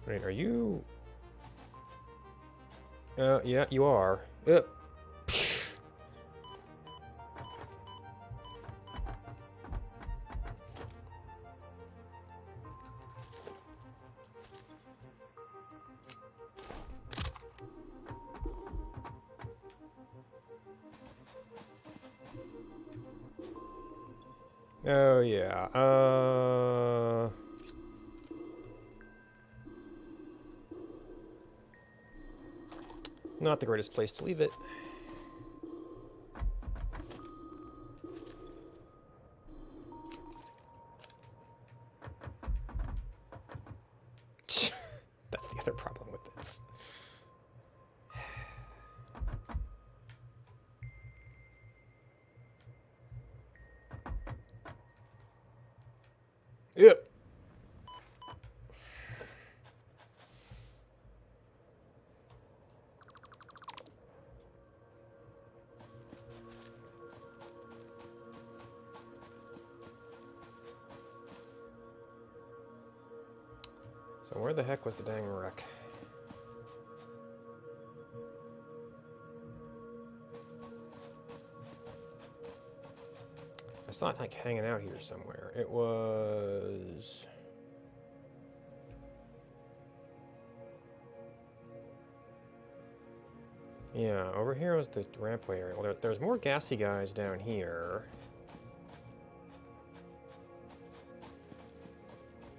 Wait, are you... yeah, you are. Oh, yeah. Not the greatest place to leave it. That's the other problem with this. Yep. So where the heck was the dang wreck? I saw it like hanging out here somewhere. It was... Yeah, over here was the rampway area. Well, there's more gassy guys down here.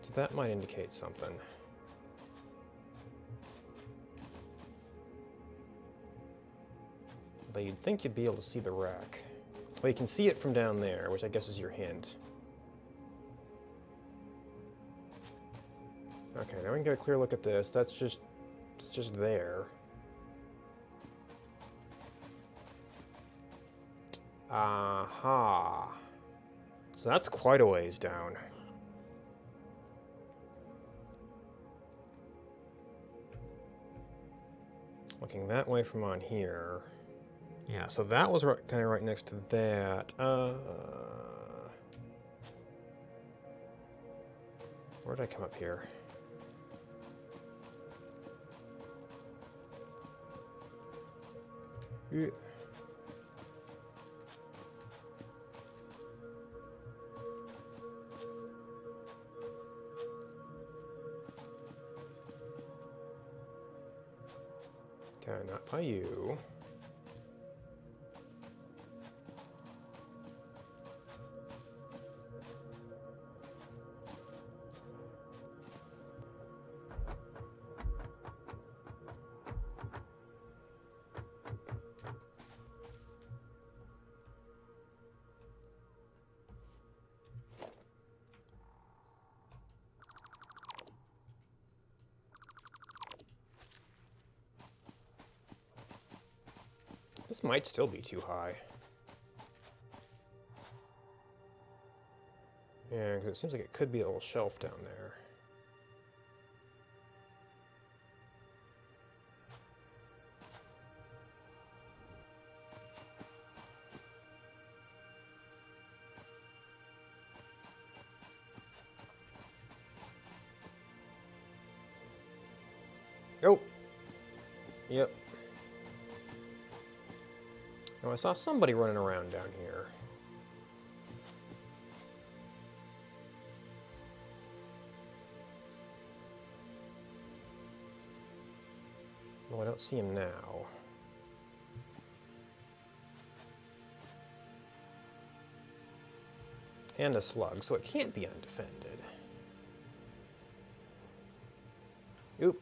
So that might indicate something. But you'd think you'd be able to see the wreck. Well, you can see it from down there, which I guess is your hint. Okay, now we can get a clear look at this. It's just there. Aha. So that's quite a ways down. Looking that way from on here. Yeah, so that was kind of right next to that. Where did I come up here? Yeah. Okay, not by you. This might still be too high. Yeah, because it seems like it could be a little shelf down there. Oh! Yep. Oh, I saw somebody running around down here. Well, I don't see him now. And a slug, so it can't be undefended. Oop.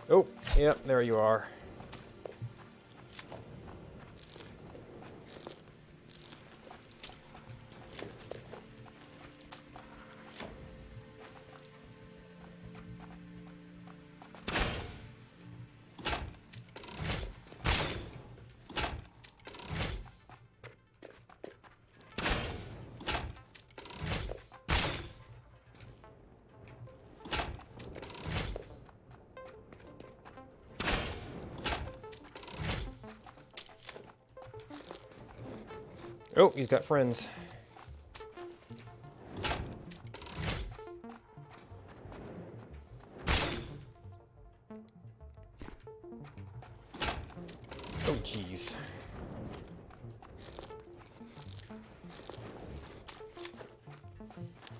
Oh, yep, there you are. Oh, he's got friends. Oh, jeez.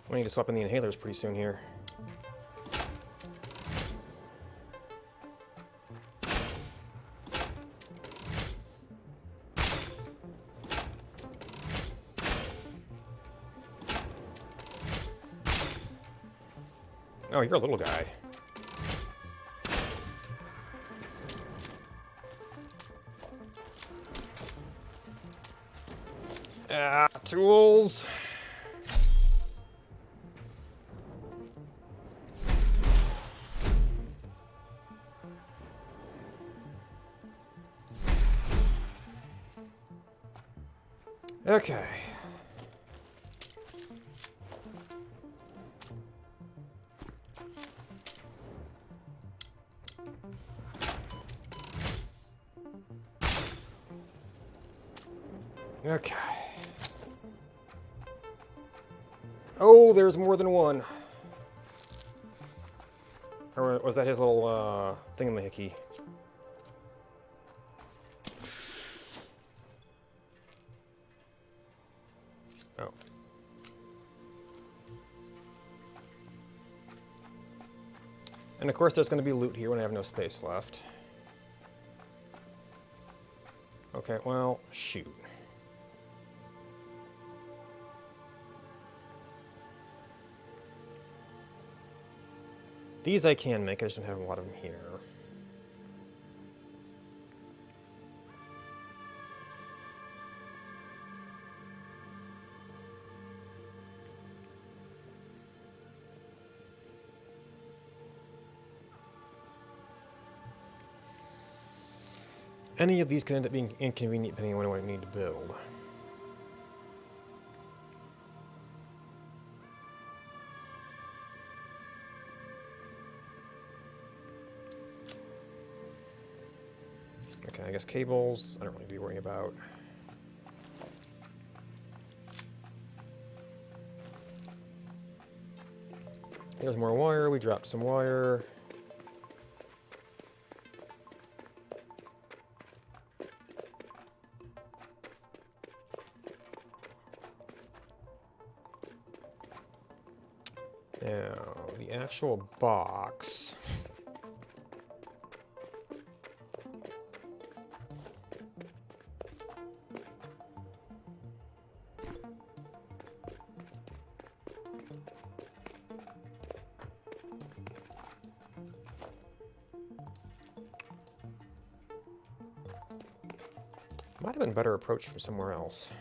We need to swap in the inhalers pretty soon here. Oh, you're a little guy. Ah, tools. Okay. Okay. Oh, there's more than one. Or was that his little thingamahickey? Oh. And of course there's going to be loot here when I have no space left. Okay, well, shoot. These I can make, I just don't have a lot of them here. Any of these can end up being inconvenient depending on what I need to build. Okay, I guess cables, I don't really need to be worrying about. There's more wire, we dropped some wire. Now, the actual box. Might have been a better approach from somewhere else.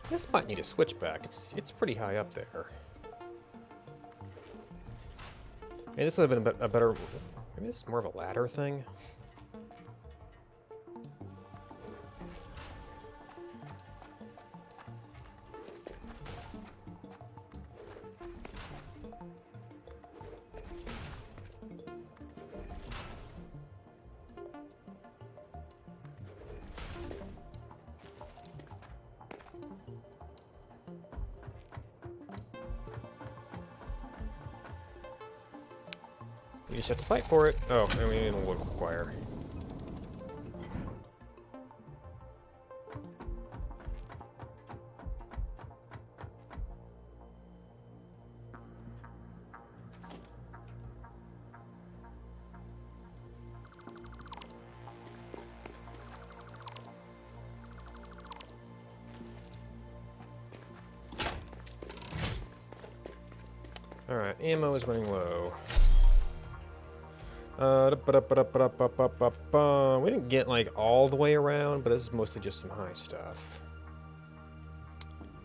This might need a switchback. It's pretty high up there. Maybe this would have been a better... Maybe this is more of a ladder thing? You just have to fight for it. Oh, and we need a wood wire. Alright, ammo is running low. We didn't get like all the way around, but this is mostly just some high stuff.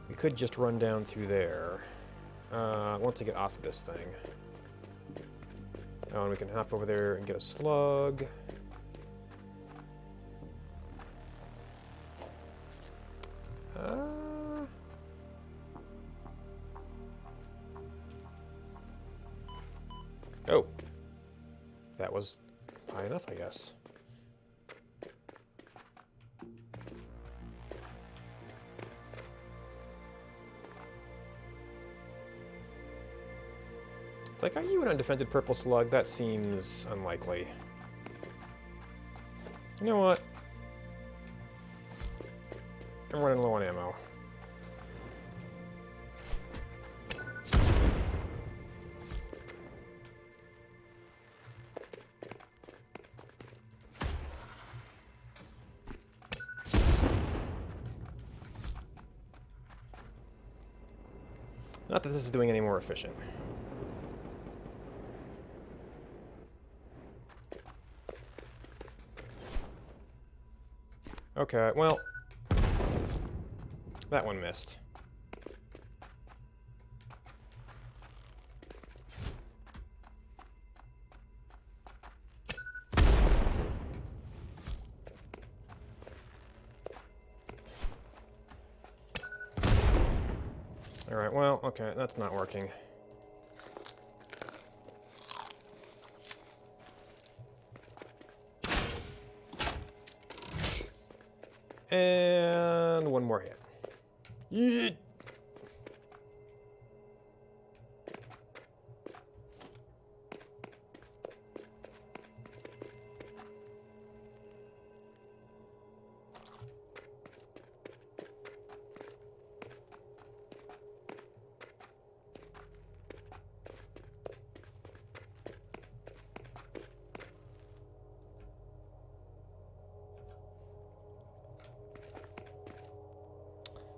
We could just run down through there once I get off of this thing. Oh, and we can hop over there and get a slug. Oh. That was high enough, I guess. It's like, are you an undefended purple slug? That seems unlikely. You know what? I'm running low on ammo. Not that this is doing any more efficient. Okay, well, that one missed. Alright, well, okay, that's not working. And one more hit. Yeet.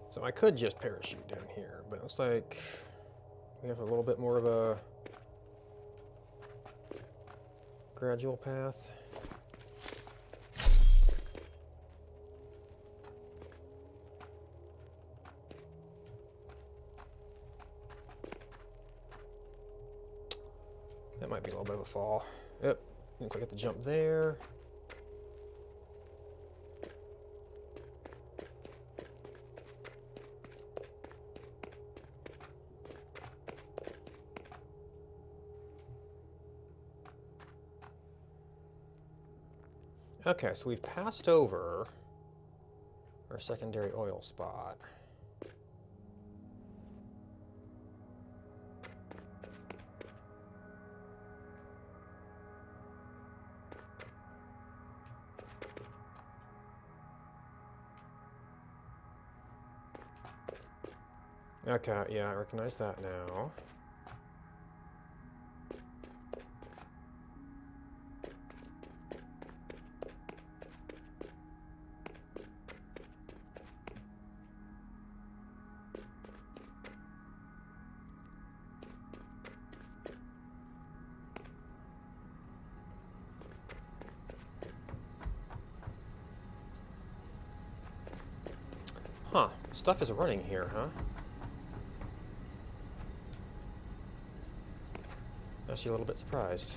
So I could just parachute down here, but it looks like we have a little bit more of a gradual path. That might be a little bit of a fall. Yep, looks like I get the jump there. Okay, so we've passed over our secondary oil spot. Okay, yeah, I recognize that now. Huh, stuff is running here, huh? Actually a little bit surprised.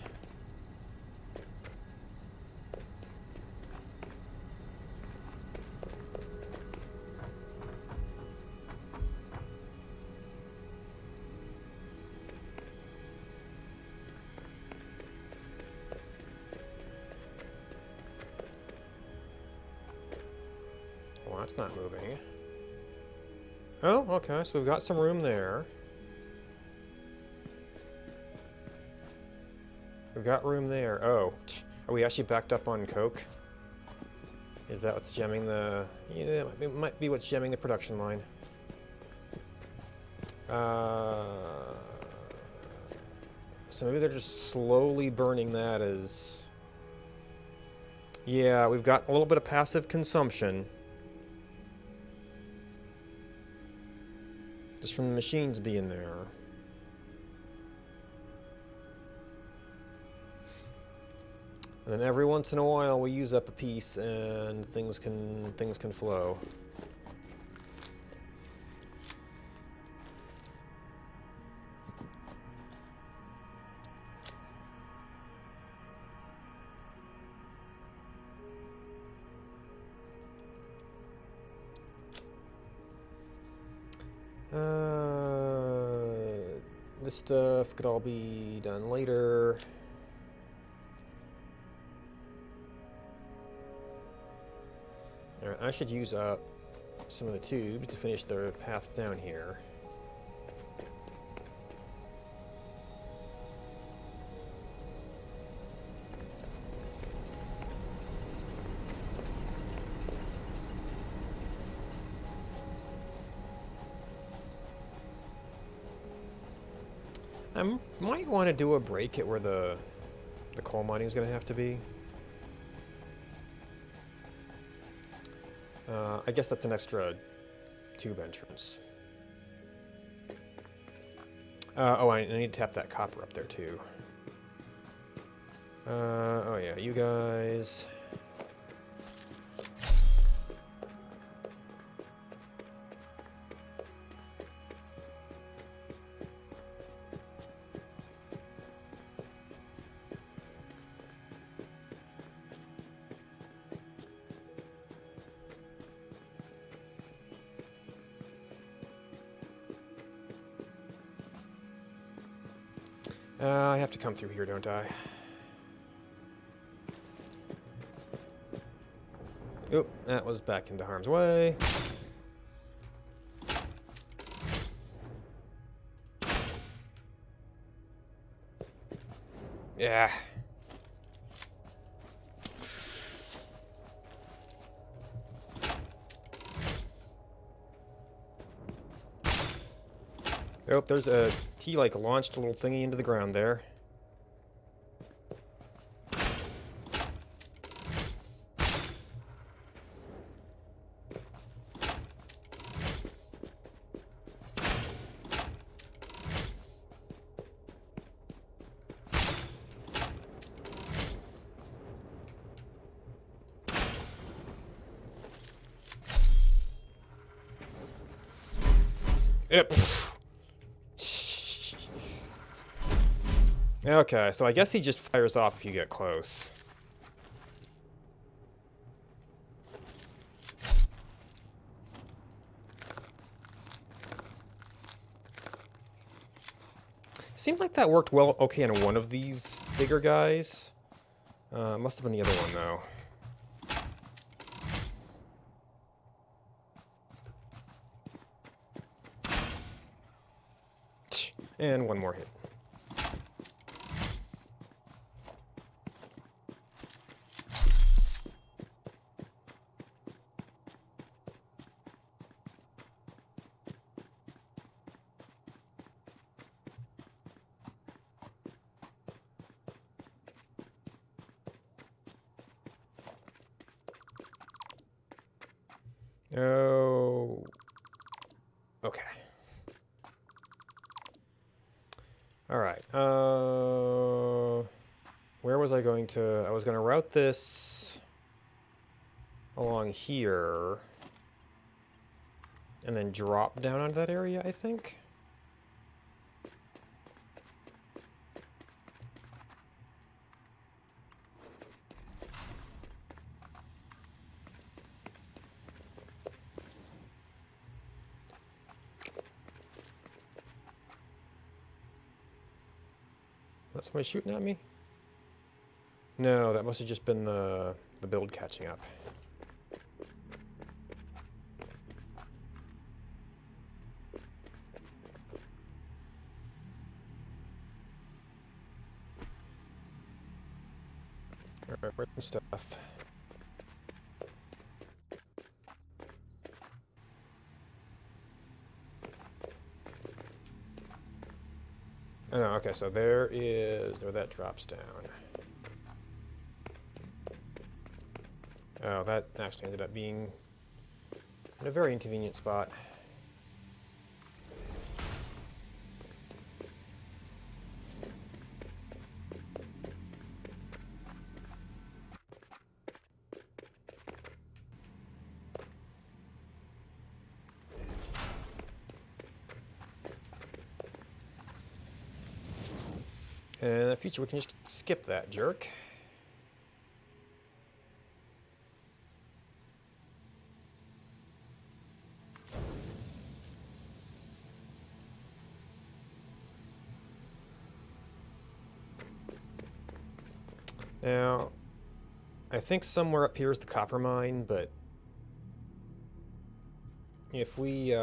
Well, that's not moving. Oh, okay, so we've got some room there. We've got room there. Oh, are we actually backed up on coke? Is that what's jamming the... Yeah, it might be what's jamming the production line. So maybe they're just slowly burning that as... Yeah, we've got a little bit of passive consumption. Just from the machines being there. And then every once in a while we use up a piece and things can flow. This stuff could all be done later. Alright, I should use up some of the tubes to finish the path down here. I might want to do a break at where the coal mining is going to have to be. I guess that's an extra tube entrance. Oh, I need to tap that copper up there too. Oh yeah, you guys. I have to come through here, don't I? Oop, that was back into harm's way. Yeah. Oh, there's a... He, like, launched a little thingy into the ground there. Yep. Okay, so I guess he just fires off if you get close. Seemed like that worked well okay on one of these bigger guys. Must have been the other one, though. And one more hit. Oh. Okay. All right. Where was I going to... I was going to route this along here and then drop down onto that area, I think. Was somebody shooting at me? No, that must have just been the build catching up. Alright, where's the stuff? Oh no, okay, so there that drops down. Oh, that actually ended up being in a very inconvenient spot. And in the future, we can just skip that jerk. Now, I think somewhere up here is the copper mine, but if we,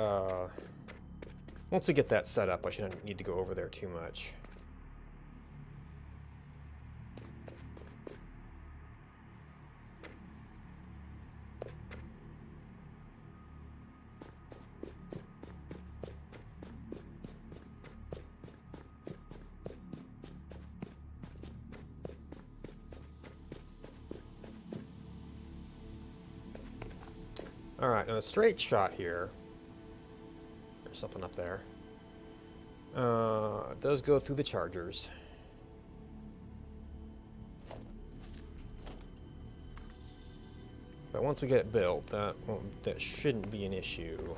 once we get that set up, I shouldn't need to go over there too much. Alright, now a straight shot here. There's something up there. It does go through the chargers. But once we get it built, that shouldn't be an issue.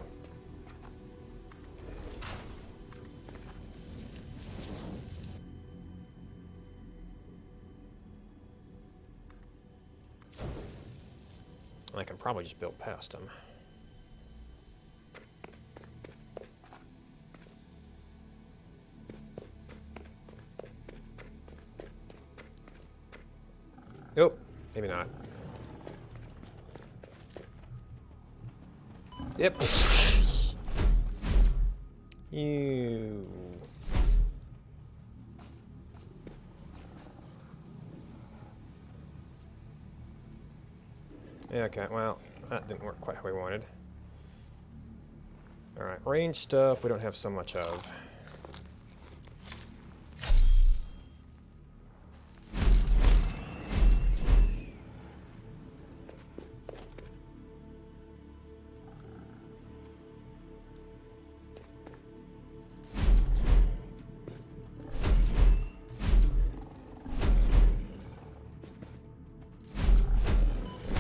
I can probably just build past them. Nope, maybe not. Yep. You. Yeah, okay, well, that didn't work quite how we wanted. Alright, range stuff we don't have so much of.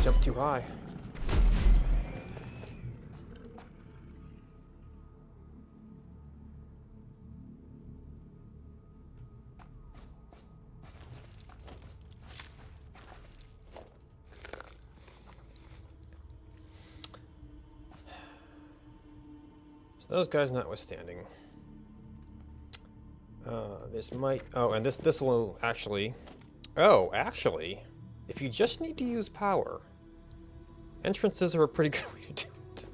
Jump too high. So those guys notwithstanding, this might. Oh, and this will actually. Oh, actually, if you just need to use power, entrances are a pretty good way to do it.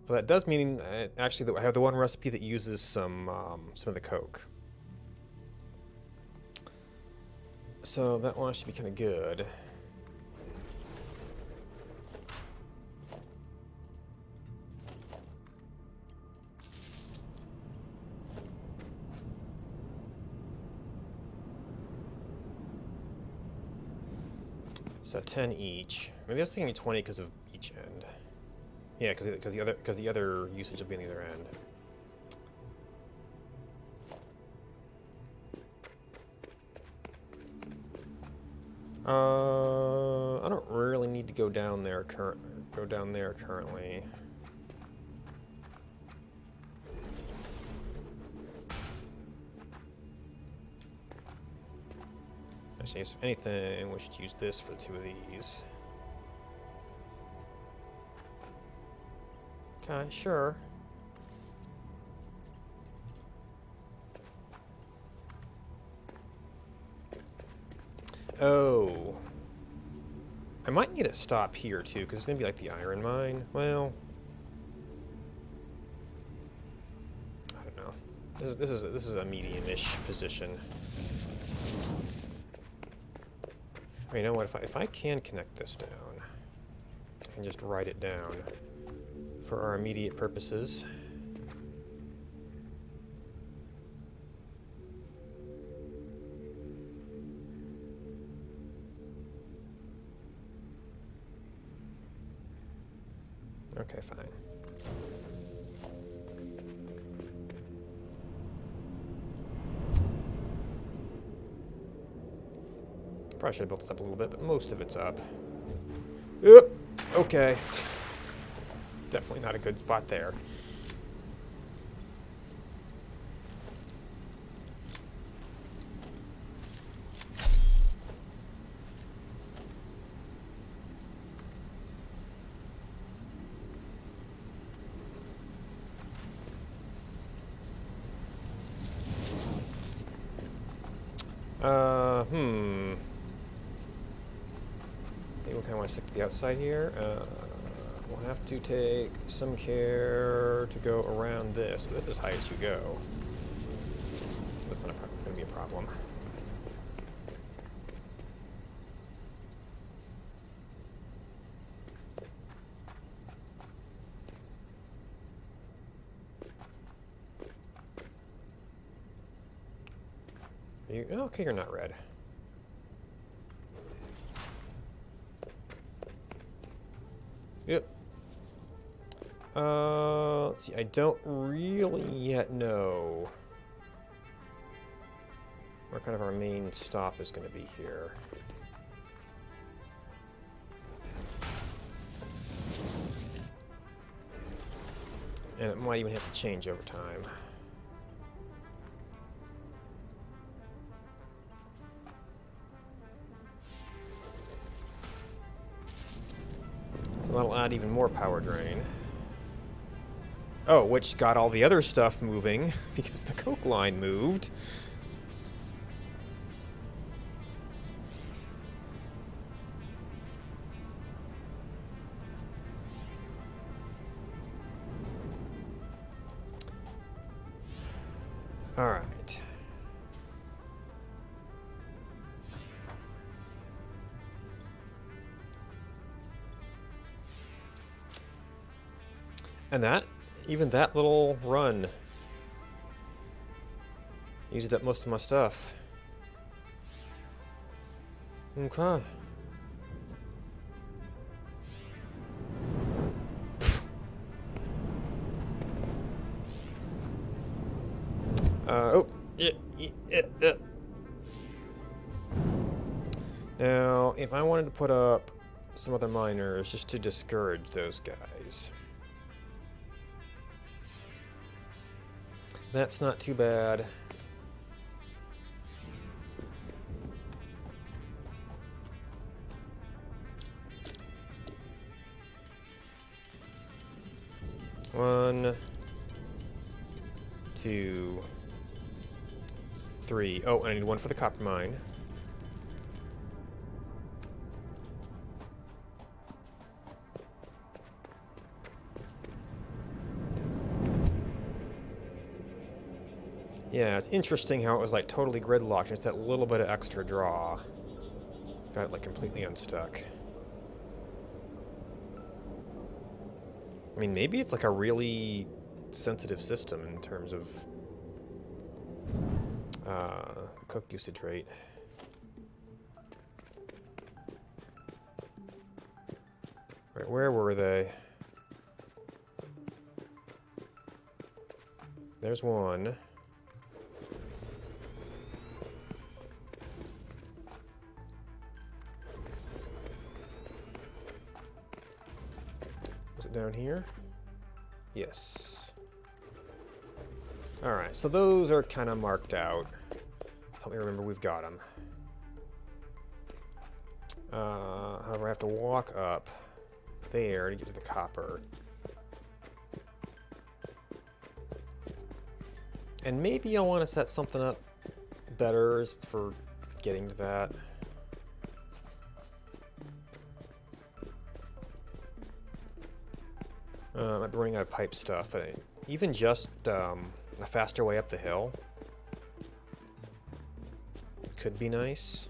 But that does mean actually that I have the one recipe that uses some of the coke. So that one should be kind of good. So 10 each. Maybe I was thinking 20 because of each end. Yeah, because the other usage will be on the other end. I don't really need to go down there currently. Actually, if anything, we should use this for 2 of these. Okay, sure. Oh. I might need to stop here, too, because it's going to be like the iron mine. Well, I don't know. This is a medium-ish position. You know what? If I can connect this down, I can just write it down for our immediate purposes. Okay, fine. Probably should have built this up a little bit, but most of it's up. Yep. Okay. Definitely not a good spot there. Maybe we'll kind of want to stick to the outside here. We'll have to take some care to go around this, but this is high as you go. That's not going to be a problem. Okay, you're not red. Yep. Let's see. I don't really yet know where kind of our main stop is going to be here. And it might even have to change over time. So that'll add even more power drain. Oh, which got all the other stuff moving because the coke line moved. All right. And even that little run used up most of my stuff. Okay. Oh, yeah. Now, if I wanted to put up some other miners just to discourage those guys, that's not too bad. One, two, three. Oh, and I need one for the copper mine. Yeah, it's interesting how it was like totally gridlocked. Just that little bit of extra draw got it like completely unstuck. I mean, maybe it's like a really sensitive system in terms of cook usage rate. Right, where were they? There's one. Was it down here? Yes. Alright, so those are kind of marked out. Help me remember we've got them. However, I have to walk up there to get to the copper. And maybe I'll want to set something up better for getting to that. I might be running out of pipe stuff, but even just a faster way up the hill could be nice.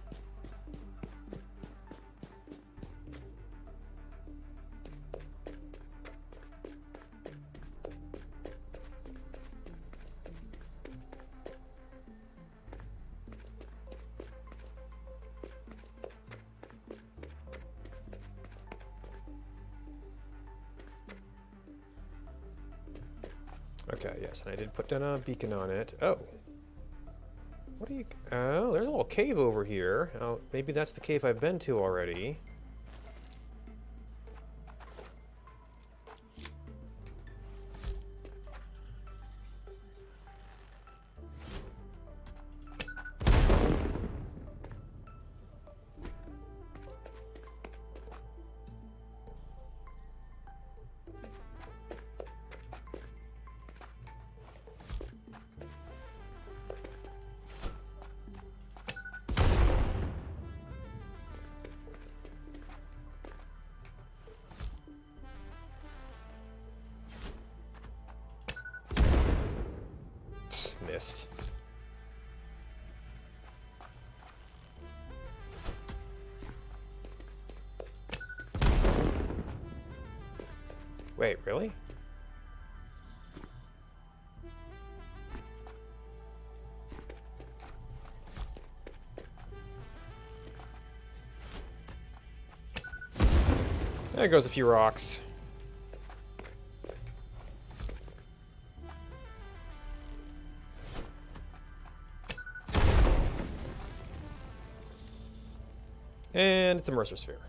Okay, yes, and I did put down a beacon on it. Oh. What are you... Oh, there's a little cave over here. Oh, maybe that's the cave I've been to already. Missed. Wait, really? There goes a few rocks. And it's a Mercer Sphere.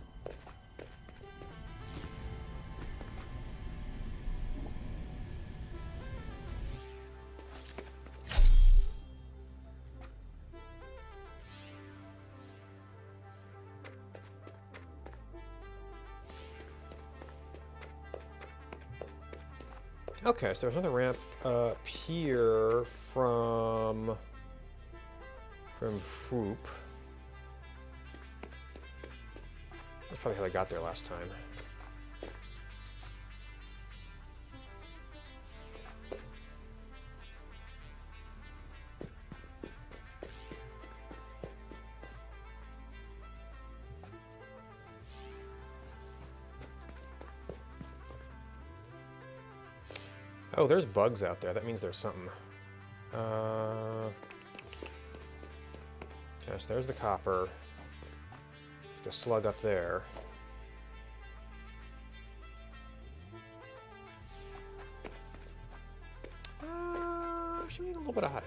Okay, so there's another ramp up here from Froop. That's probably how I got there last time. Oh, there's bugs out there. That means there's something. Yes, there's the copper. There's a slug up there. Should we need a little bit of height?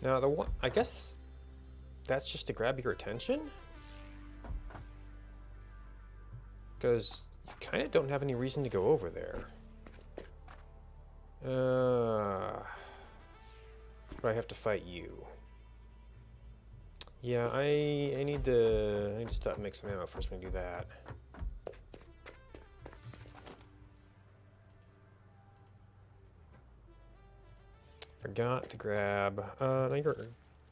Now, the one, I guess that's just to grab your attention? Because you kind of don't have any reason to go over there. But I have to fight you. Yeah, I need to stop and make some ammo first when I do that. Forgot to grab.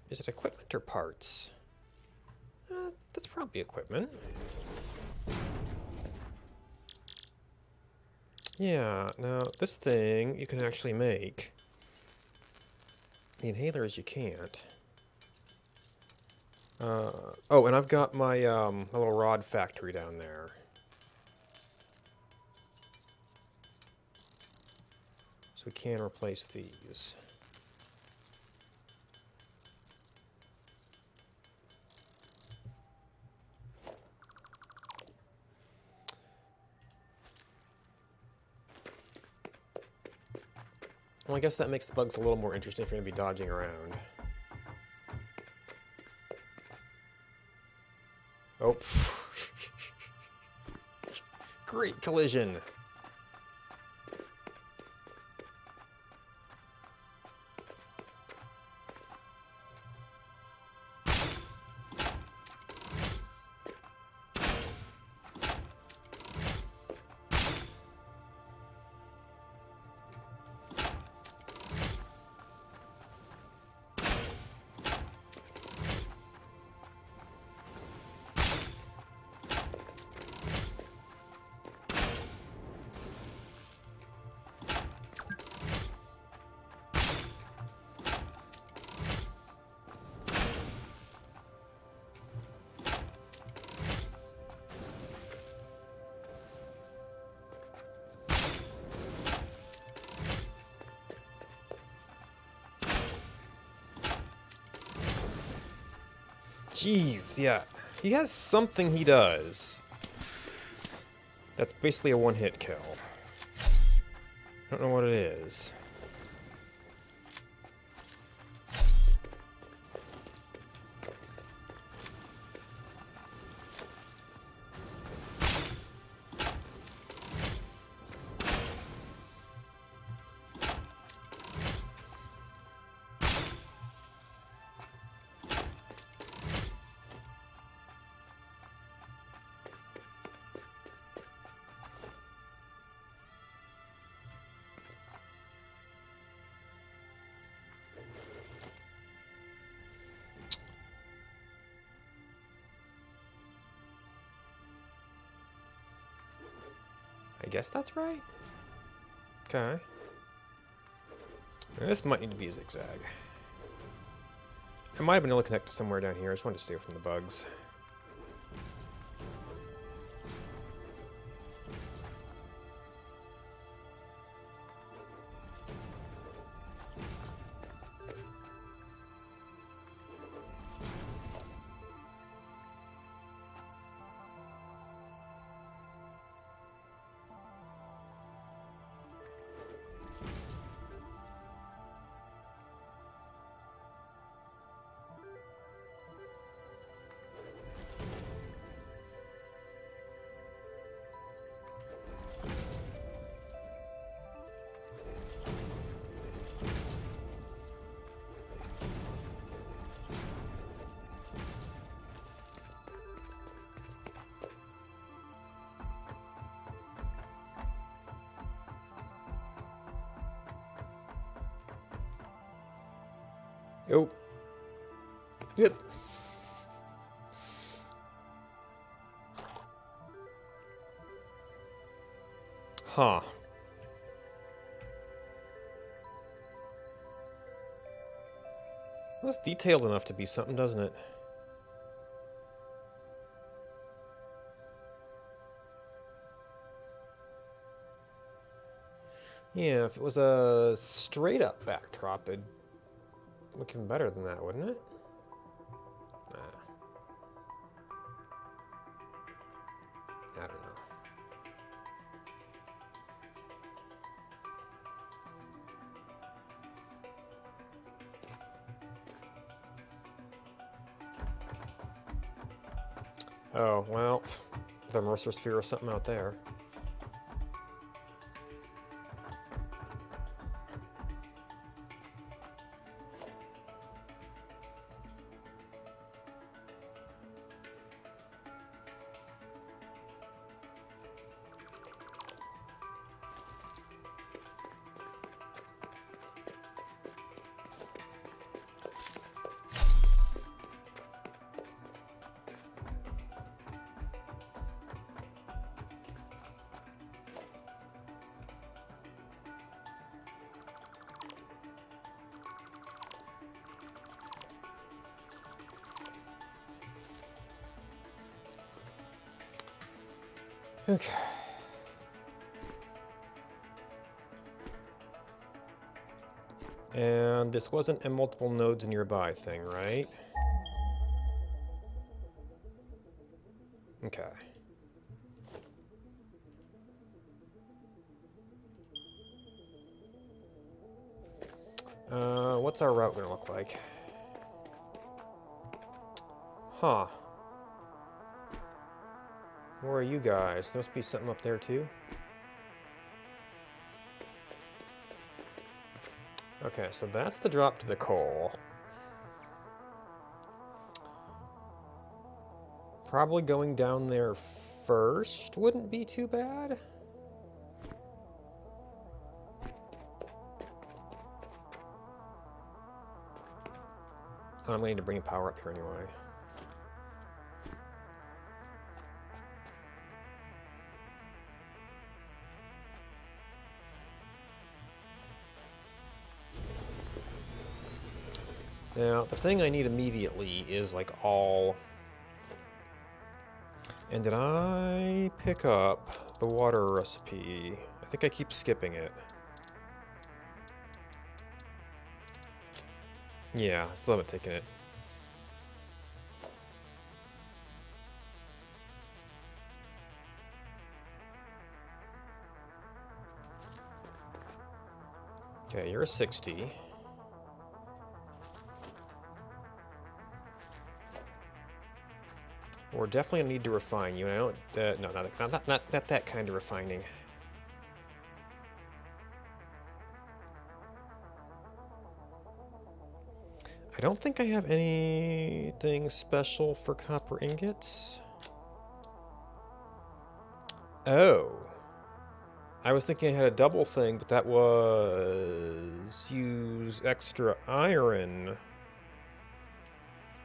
Is it equipment or parts? That's probably equipment. Yeah. Now this thing you can actually make. The inhalers you can't. Oh, and I've got my my little rod factory down there. So we can replace these. Well, I guess that makes the bugs a little more interesting if you're going to be dodging around. Oh. Great collision. Jeez, yeah. He has something he does. That's basically a one-hit kill. I don't know what it is. guess that's right. Okay. This might need to be a zigzag. I might have been able to connect to somewhere down here. I just wanted to stay away from the bugs. Oh. Yep. Huh. Well, it's detailed enough to be something, doesn't it? Yeah, if it was a straight-up backdrop, it'd look even better than that, wouldn't it? Nah. I don't know. Oh, well, the Mercer Sphere or something out there. Okay. And this wasn't a multiple nodes nearby thing, right? Okay. What's our route gonna look like? Huh. Where are you guys? There must be something up there too. Okay, so that's the drop to the coal. Probably going down there first wouldn't be too bad. I'm going to need to bring power up here anyway. Now, the thing I need immediately is like all... And did I pick up the water recipe? I think I keep skipping it. Yeah, I still haven't taken it. Okay, you're a 60. We're definitely gonna need to refine you, and I don't. No, not that kind of refining. I don't think I have anything special for copper ingots. Oh. I was thinking I had a double thing, but that was use extra iron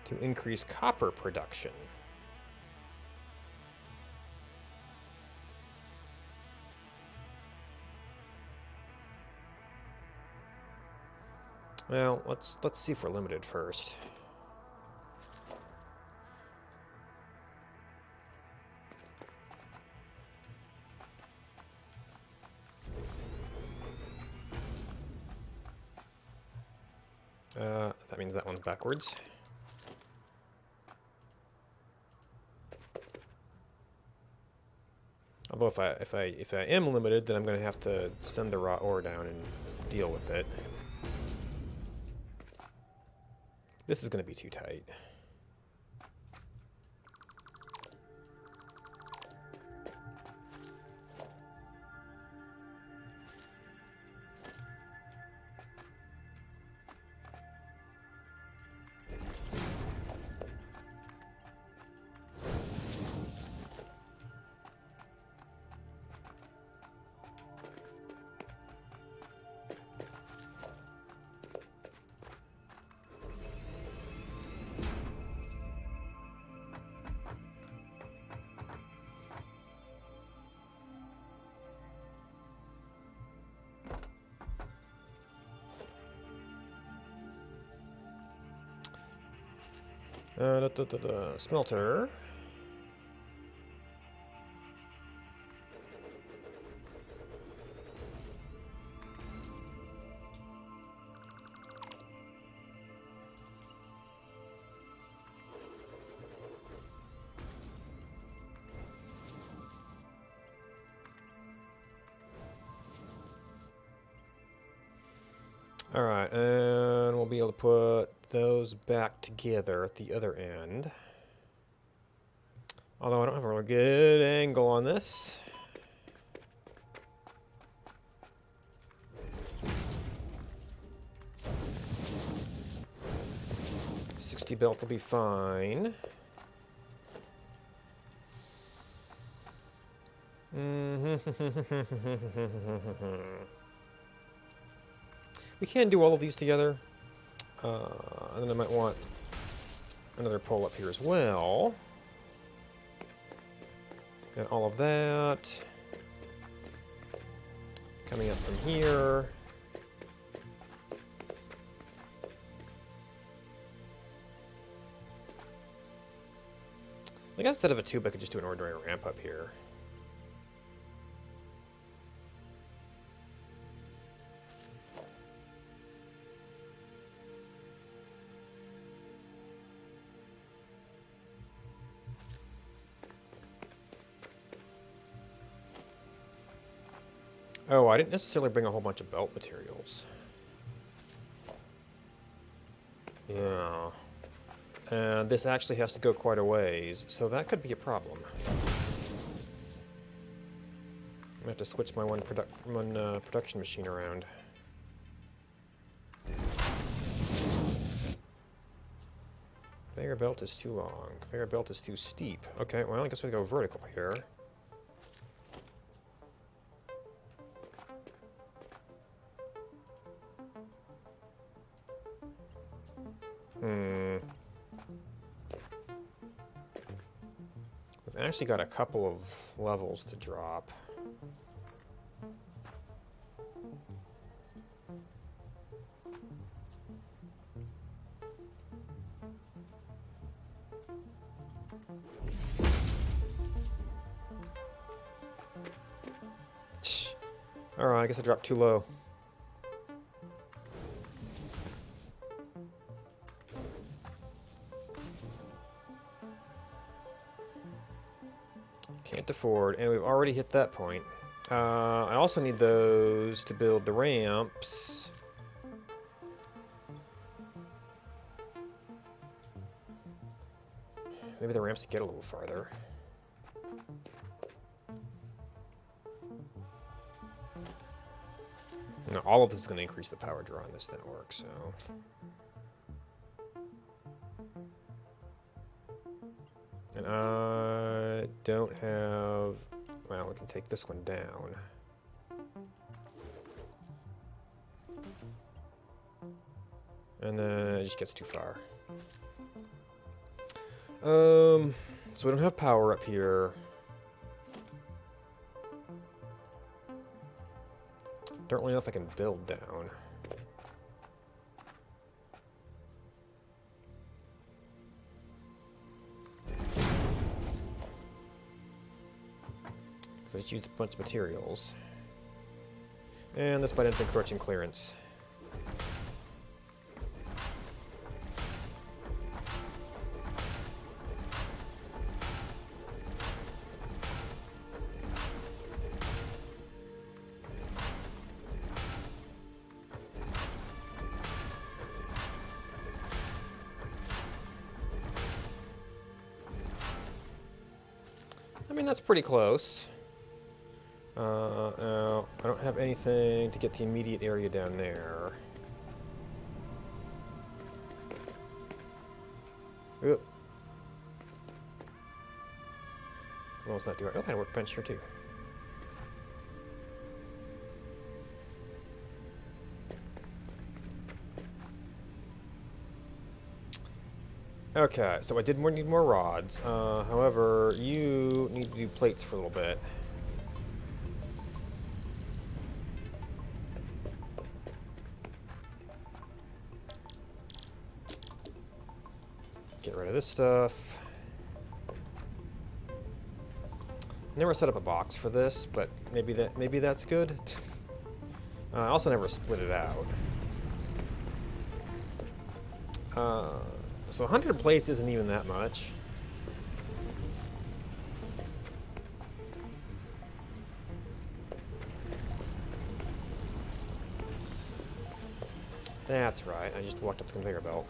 to increase copper production. Well, let's see if we're limited first. That means that one's backwards. Although if I am limited, then I'm going to have to send the raw ore down and deal with it. This is going to be too tight. Smelter. Alright, and we'll be able to put those back together at the other end. Although I don't have a really good angle on this. $60 belt will be fine. We can do all of these together. And then I might want another pole up here as well. And all of that. Coming up from here. I guess instead of a tube, I could just do an ordinary ramp up here. Oh, I didn't necessarily bring a whole bunch of belt materials. Yeah. And this actually has to go quite a ways, so that could be a problem. I have to switch my one production machine around. Conveyor belt is too long. Conveyor belt is too steep. Okay, well, I guess we go vertical here. We've actually got a couple of levels to drop. Alright, I guess I dropped too low. Can't afford, and we've already hit that point. I also need those to build the ramps. Maybe the ramps get a little farther. No, all of this is going to increase the power draw on this network, so... And I don't have... Well, we can take this one down. And then it just gets too far. So we don't have power up here. Don't really know if I can build down. Because I just used a bunch of materials. And this might end up encroaching clearance. I mean, that's pretty close. Now, I don't have anything to get the immediate area down there. Oop. Well, it's not doing. Oh, I had a workbench here too. Okay, so I did need more rods. However, you need to do plates for a little bit. Get rid of this stuff. Never set up a box for this, but maybe that's good. I also never split it out. So 100 plates isn't even that much. That's right, I just walked up the conveyor belt.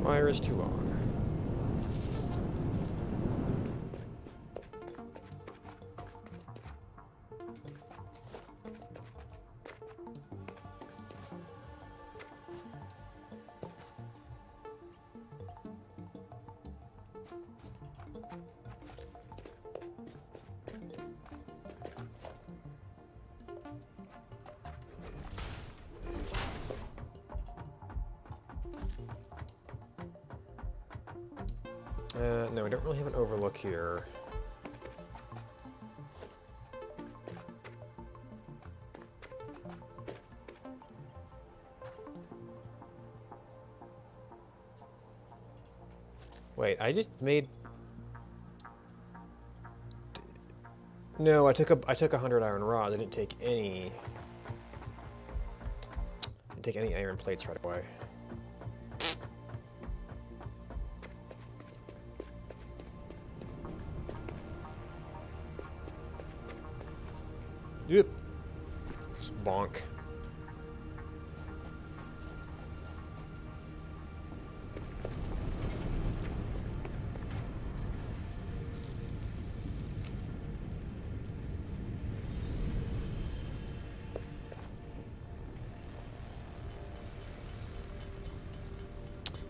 Wire is too long. No, we don't really have an overlook here. Wait, I just made... No, I took 100 iron rods. I didn't take any... iron plates right away. Yep. Bonk.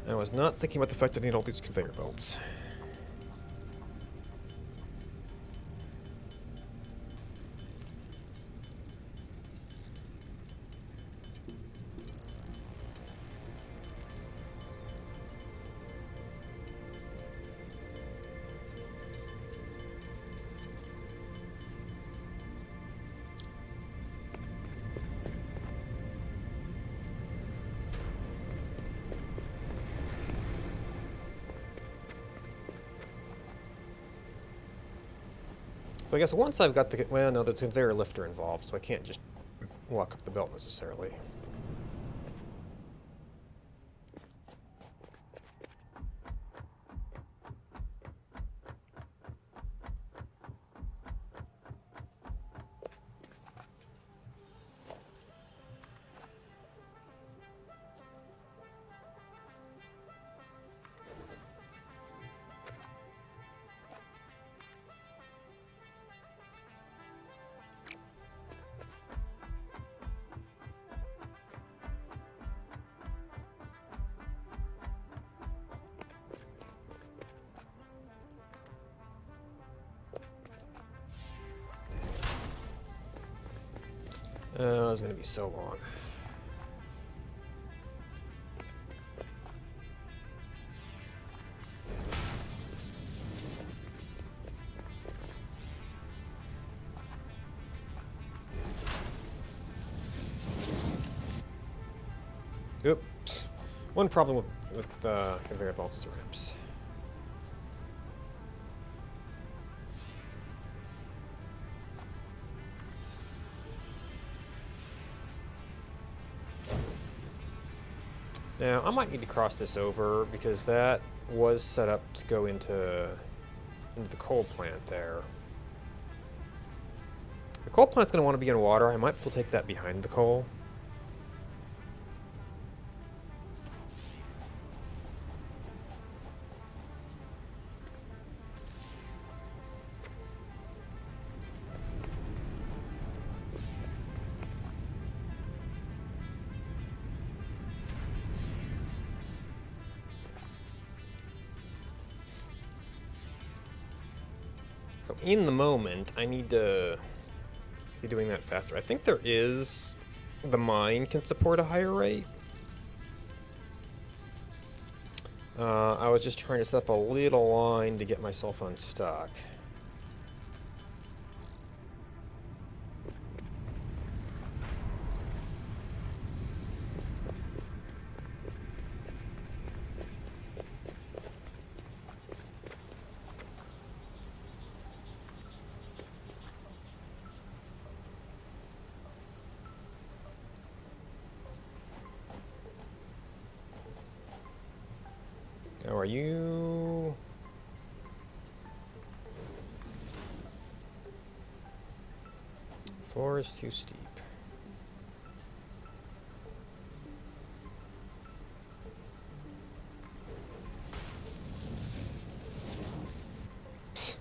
I was not thinking about the fact that I need all these conveyor belts. So I guess once I've got the... Well, no, there's a conveyor lifter involved, so I can't just walk up the belt necessarily. It's going to be so long. Oops. One problem with conveyor belts is ramps. Now, I might need to cross this over because that was set up to go into the coal plant there. The coal plant's going to want to be in water. I might still take that behind the coal. So in the moment, I need to be doing that faster. I think there is... The mine can support a higher rate. I was just trying to set up a little line to get myself unstuck. How are you? Floor is too steep. Psst.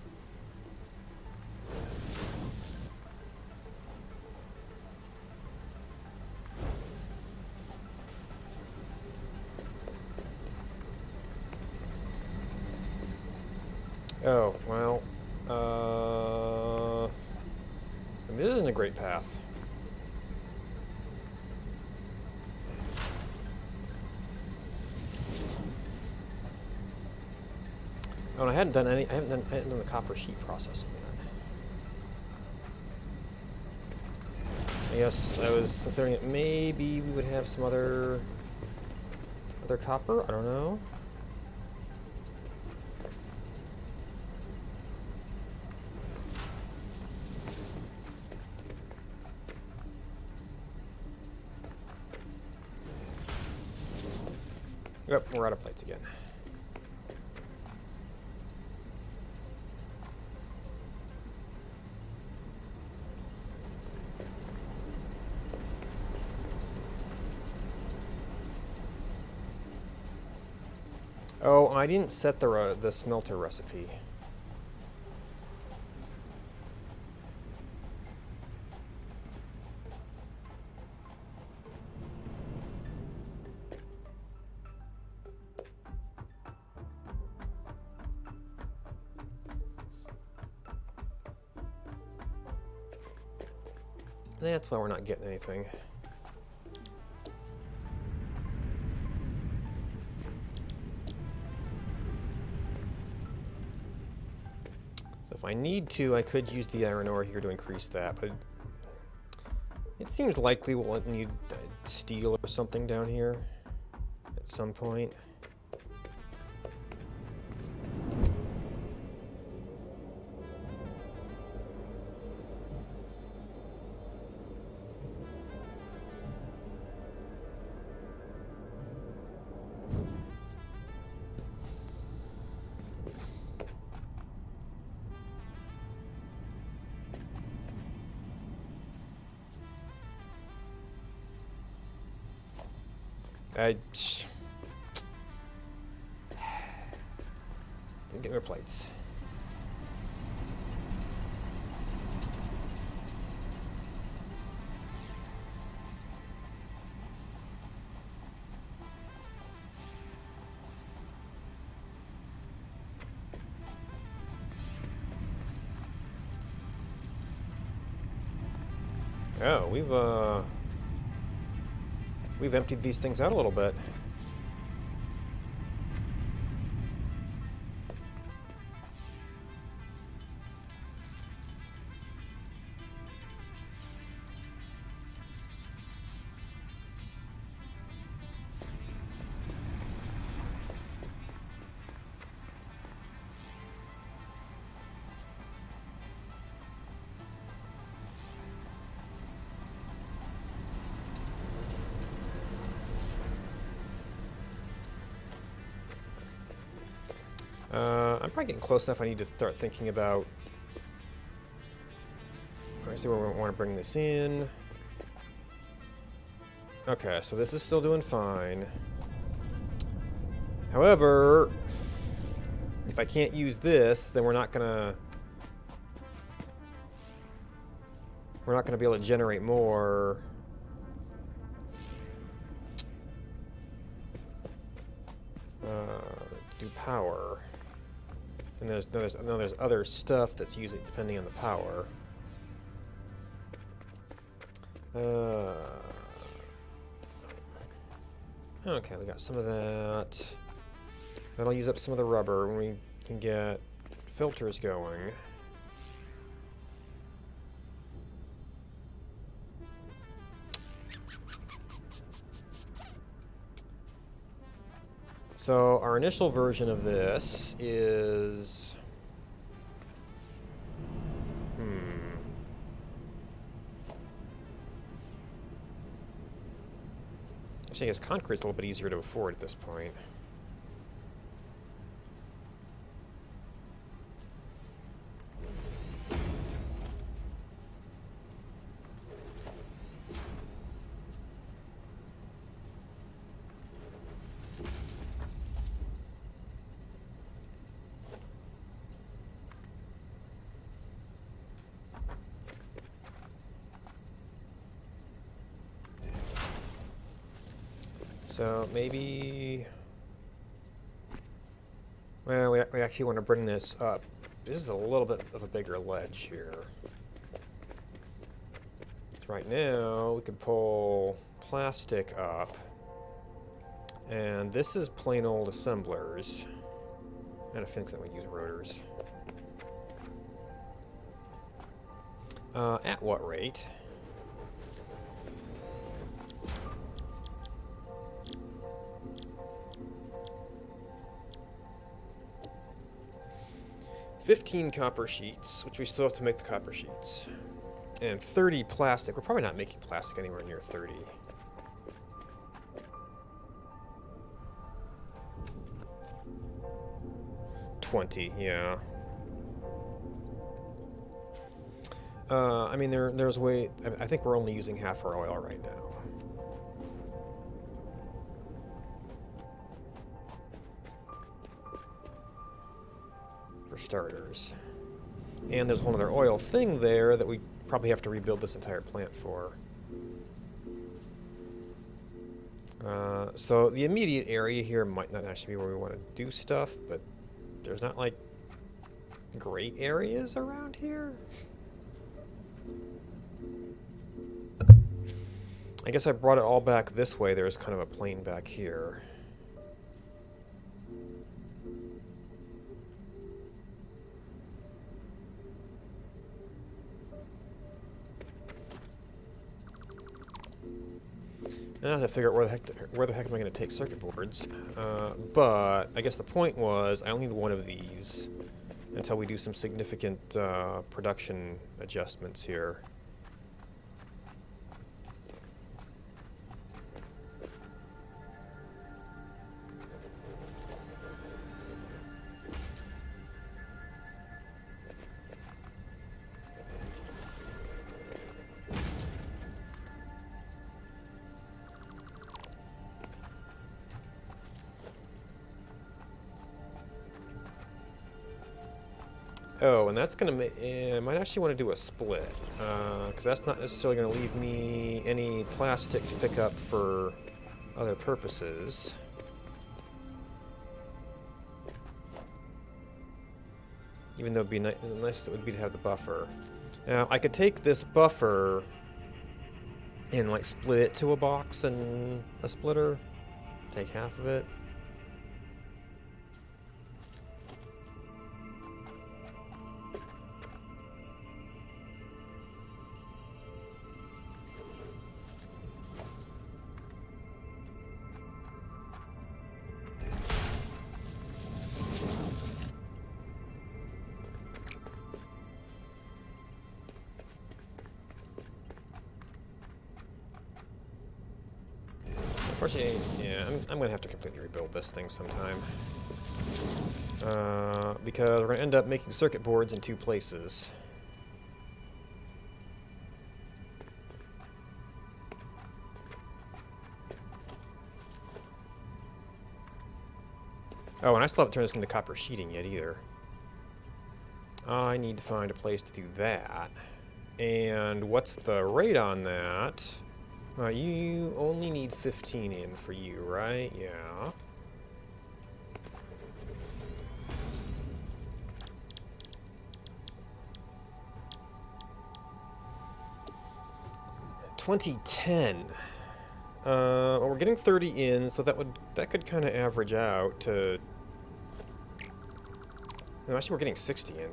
Oh, well, this isn't a great path. Oh, and I hadn't done any. I haven't done the copper sheet processing yet. I guess I was considering it. Maybe we would have some other copper. I don't know. Yep, we're out of plates again. Oh, I didn't set the smelter recipe. That's why we're not getting anything. So if I need to, I could use the iron ore here to increase that, but it seems likely we'll need steel or something down here at some point. Didn't get more plates. Oh, we've emptied these things out a little bit. I'm probably getting close enough. I need to start thinking about. Let's see where we want to bring this in. Okay, so this is still doing fine. However, if I can't use this, then we're not gonna be able to generate more. Do power, and there's other stuff that's using depending on the power. Okay, we got some of that. That'll use up some of the rubber when we can get filters going. So our initial version of this is... Actually, I guess concrete's a little bit easier to afford at this point. So maybe... Well, we actually want to bring this up. This is a little bit of a bigger ledge here. So right now, we could pull plastic up. And this is plain old assemblers. And I think that we use rotors. At what rate? $15 copper sheets, which we still have to make the copper sheets. And 30 plastic. We're probably not making plastic anywhere near 30. $20, yeah. I mean, there's way... I think we're only using half our oil right now. For starters. And there's a whole other oil thing there that we probably have to rebuild this entire plant for. So the immediate area here might not actually be where we want to do stuff, but there's not like great areas around here. I guess I brought it all back this way. There's kind of a plain back here. And I have to figure out where the heck am I going to take circuit boards. But I guess the point was I only need one of these until we do some significant production adjustments here. Oh, and that's going to... I might actually want to do a split, because that's not necessarily going to leave me any plastic to pick up for other purposes. Even though it'd be nice it would be to have the buffer. Now, I could take this buffer and, like, split it to a box and a splitter. Take half of it. Unfortunately, yeah, I'm going to have to completely rebuild this thing sometime. Because we're going to end up making circuit boards in 2 places. Oh, and I still haven't turned this into copper sheeting yet either. I need to find a place to do that. And what's the rate on that? You only need 15 in for you, right? Yeah. $20.10. Well, we're getting 30 in, so that could kind of average out to. No, actually, we're getting 60 in.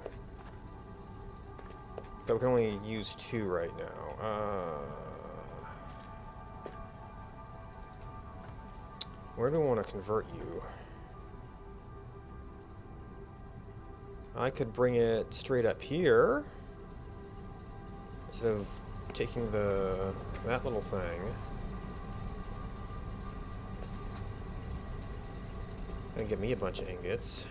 But we can only use 2 right now. Where do we want to convert you? I could bring it straight up here instead of taking that little thing. And get me a bunch of ingots.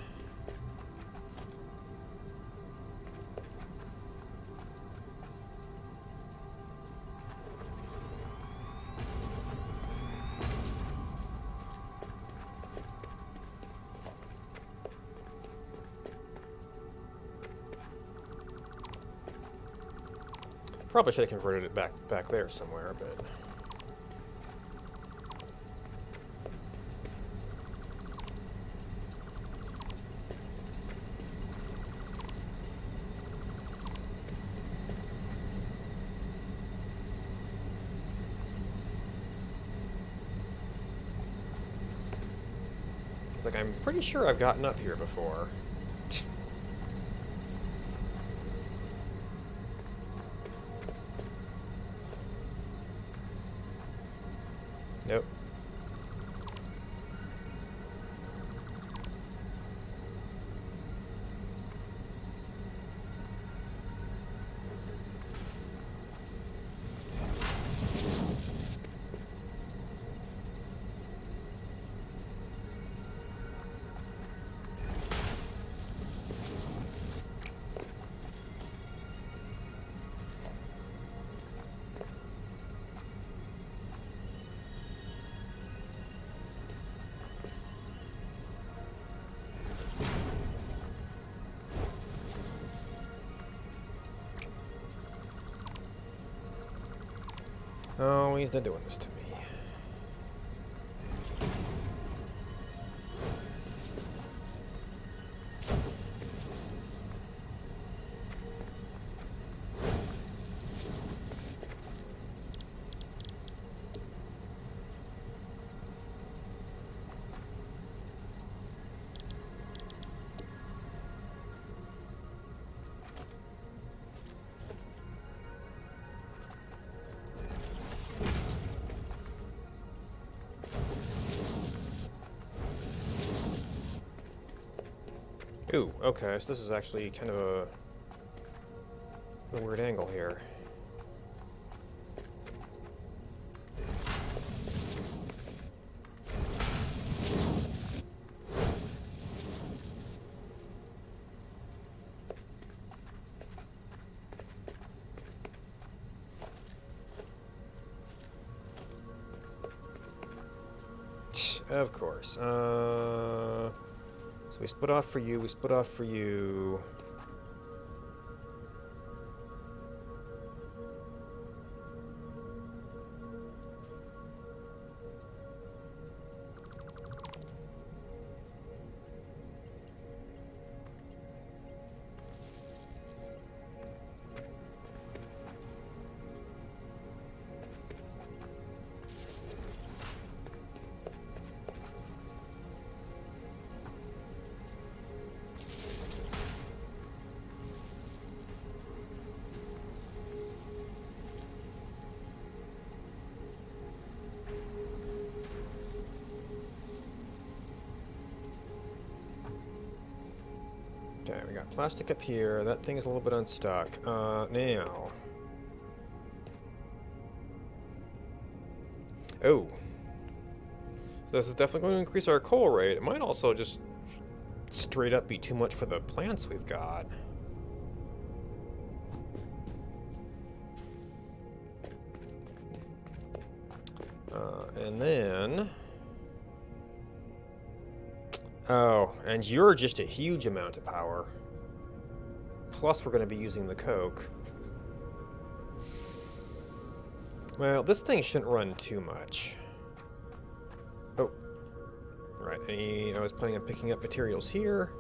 Probably should have converted it back there somewhere, but. It's like, I'm pretty sure I've gotten up here before. Nope. Oh, he's not doing this to me. Ooh, okay, so this is actually kind of a weird angle here. Of course. So we split off for you, we split off for you. Okay, we got plastic up here. That thing is a little bit unstuck. Now. Oh. So this is definitely going to increase our coal rate. It might also just straight up be too much for the plants we've got. And then... Oh, and you're just a huge amount of power. Plus we're going to be using the coke. Well, this thing shouldn't run too much. Oh. Right, I was planning on picking up materials here.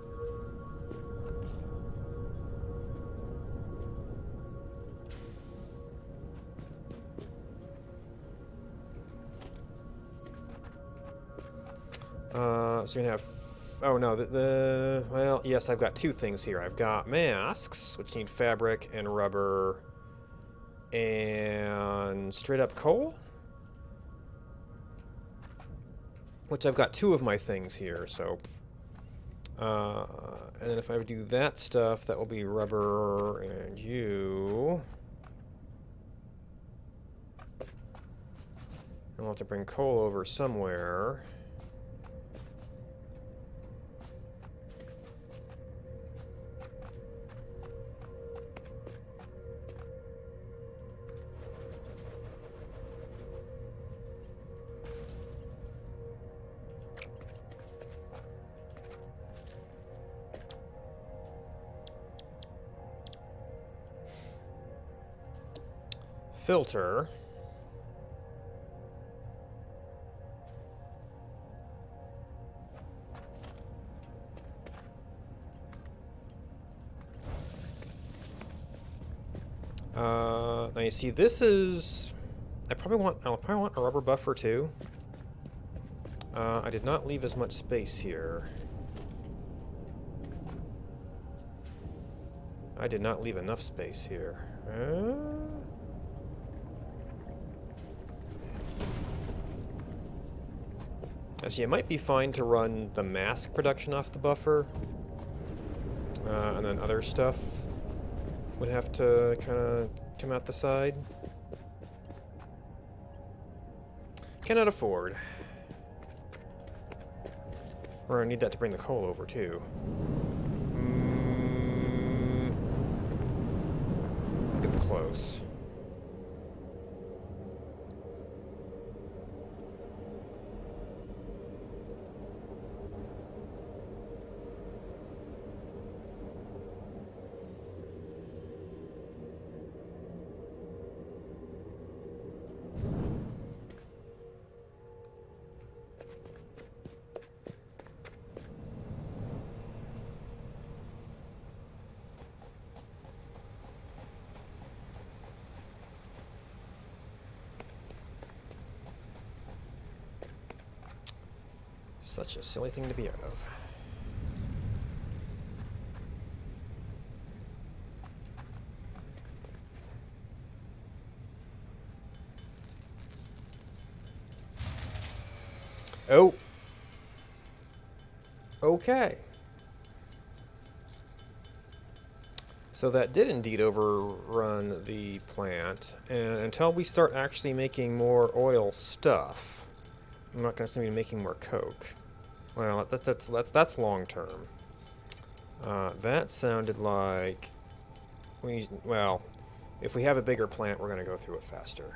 So you're gonna have... Oh no, well, yes, I've got two things here. I've got masks, which need fabric and rubber and straight up coal. Which I've got two of my things here, so... and then if I would do that stuff, that will be rubber and you... I'll have to bring coal over somewhere. Filter. Now you see, this is... I'll probably want a rubber buffer too. I did not leave as much space here. I did not leave enough space here. Actually, it might be fine to run the mask production off the buffer. And then other stuff would have to kind of come out the side. Cannot afford. We're gonna need that to bring the coal over, too. I think it's close. Such a silly thing to be out of. Oh. Okay. So that did indeed overrun the plant, and until we start actually making more oil stuff, I'm not going to be making more coke. Well, that's long term. That sounded like well, if we have a bigger plant, we're going to go through it faster.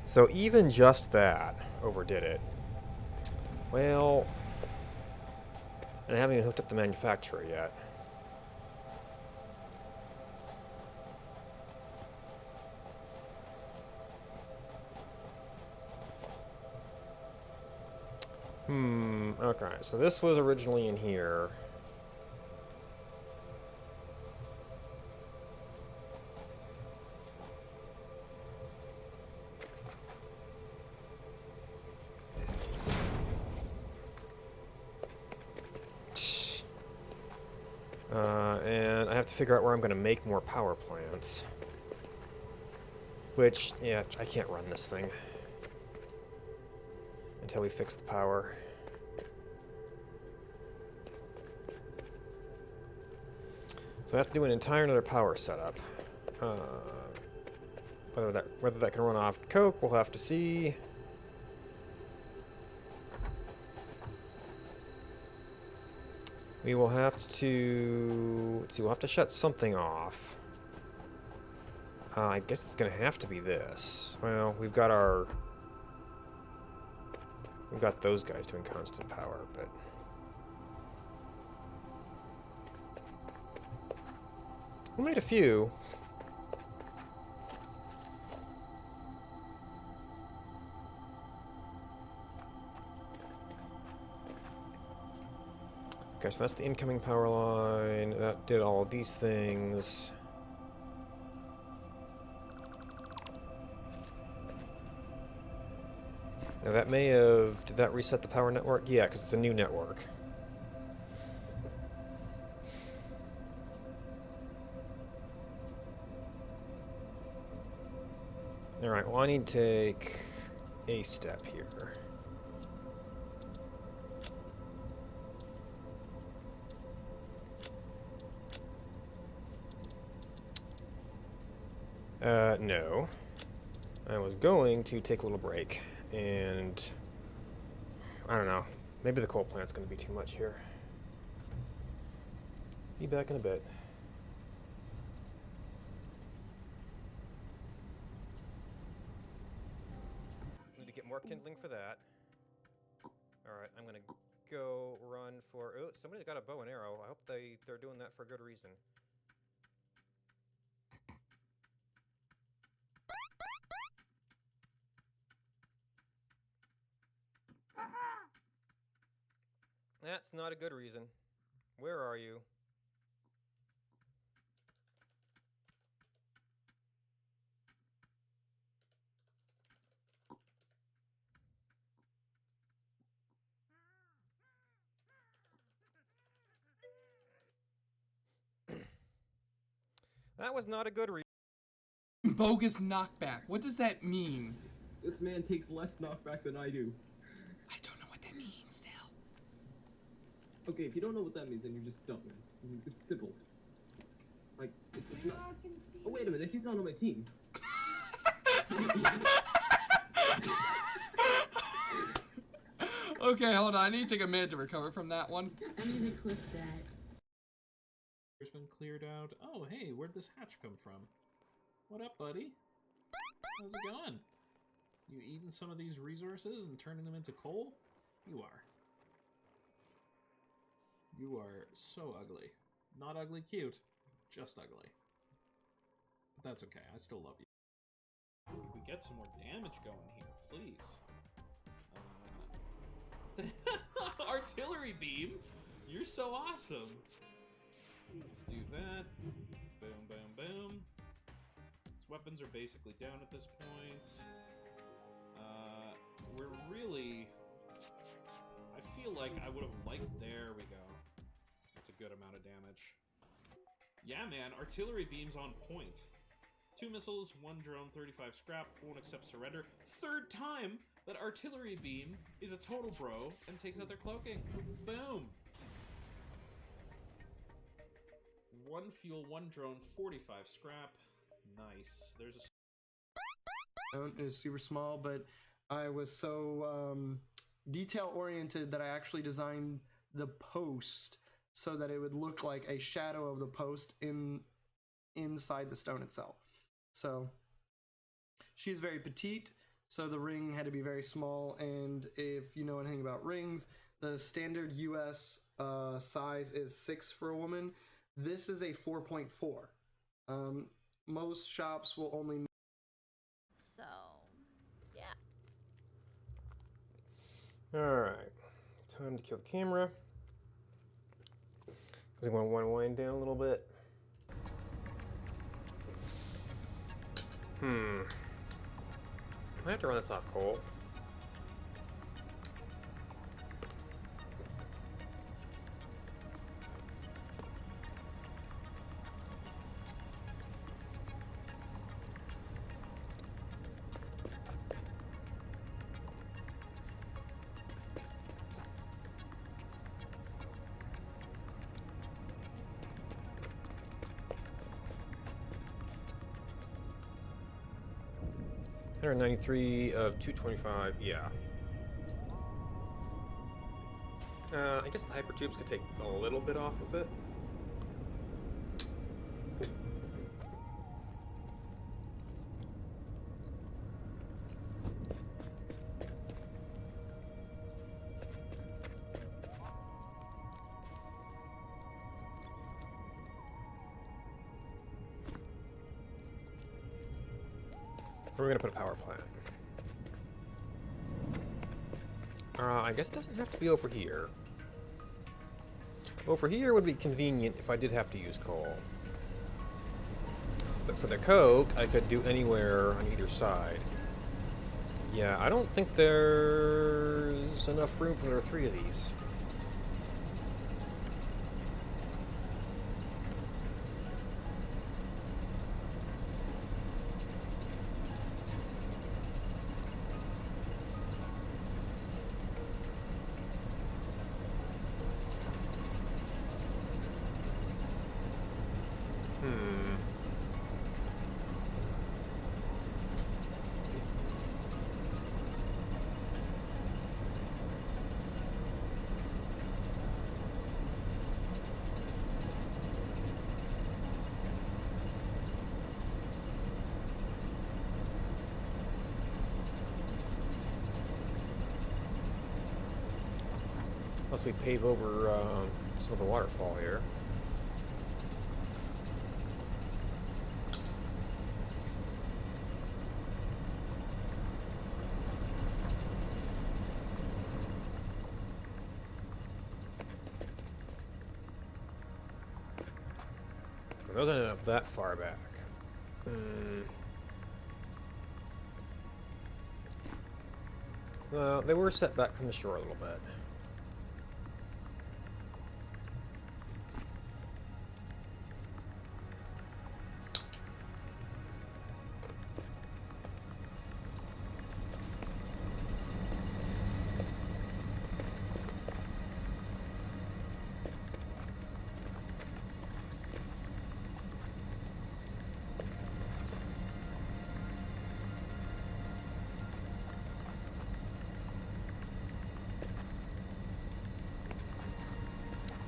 So even just that overdid it. Well, and I haven't even hooked up the manufacturer yet. Okay, so this was originally in here. And I have to figure out where I'm going to make more power plants. Which, yeah, I can't run this thing until we fix the power. So I have to do an entire another power setup. Whether that can run off coke, we'll have to see. We will have to... Let's see, we'll have to shut something off. I guess it's gonna have to be this. Well, we've got those guys doing constant power, but... We made a few. Okay, so that's the incoming power line. That did all of these things. Now that may have... Did that reset the power network? Yeah, because it's a new network. Alright, well I need to take a step here. No. I was going to take a little break, and I don't know. Maybe the coal plant's going to be too much here. Be back in a bit. Need to get more kindling for that. Alright, I'm going to go run for... Oh, somebody's got a bow and arrow. I hope they're doing that for a good reason. That's not a good reason. Where are you? That was not a good reason. Bogus knockback. What does that mean? This man takes less knockback than I do. I don't know what that means, Dale. Okay, if you don't know what that means, then you're just dumb, man. It's simple. Like, it's not... Oh, wait a minute, he's not on my team. Okay, hold on. I need to take a minute to recover from that one. I'm gonna clip that. There's been cleared out. Oh, hey, where'd this hatch come from? What up, buddy? How's it going? You eating some of these resources and turning them into coal? You are. You are so ugly. Not ugly cute, just ugly. But that's okay, I still love you. Can we get some more damage going here, please? Artillery beam? You're so awesome! Let's do that. Boom, boom, boom. His weapons are basically down at this point. We're really... I feel like I would have liked... There we go. That's a good amount of damage. Yeah, man, artillery beam's on point. 2 missiles, 1 drone, 35 scrap, won't accept surrender. Third time that artillery beam is a total bro and takes out their cloaking. Boom! 1 fuel, 1 drone, 45 scrap. Nice. There's a... It was super small, but I was so detail-oriented that I actually designed the post so that it would look like a shadow of the post inside the stone itself. So she's very petite, so the ring had to be very small, and if you know anything about rings, the standard US size is 6 for a woman. This is a 4.4. Most shops will only... So, yeah. Alright. Time to kill the camera. Because we want to wind down a little bit. I have to run this off coal. 193 of 225, yeah. I guess the hypertubes could take a little bit off of it. We're gonna put a power plant. I guess it doesn't have to be over here. Over here would be convenient if I did have to use coal. But for the coke, I could do anywhere on either side. Yeah, I don't think there's enough room for another 3 of these. Unless we pave over some of the waterfall here. Those ended up that far back. Well, they were set back from the shore a little bit.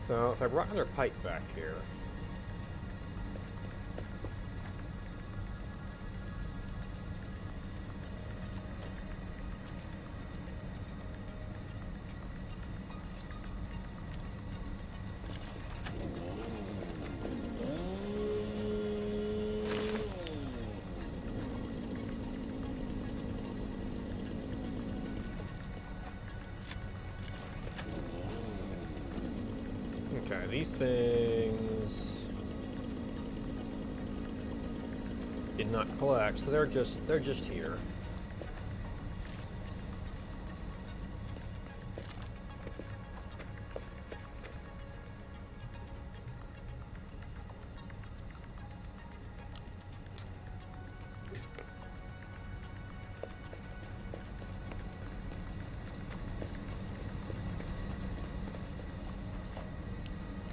So if I brought another pipe back here, okay, these things did not collect, so they're just here.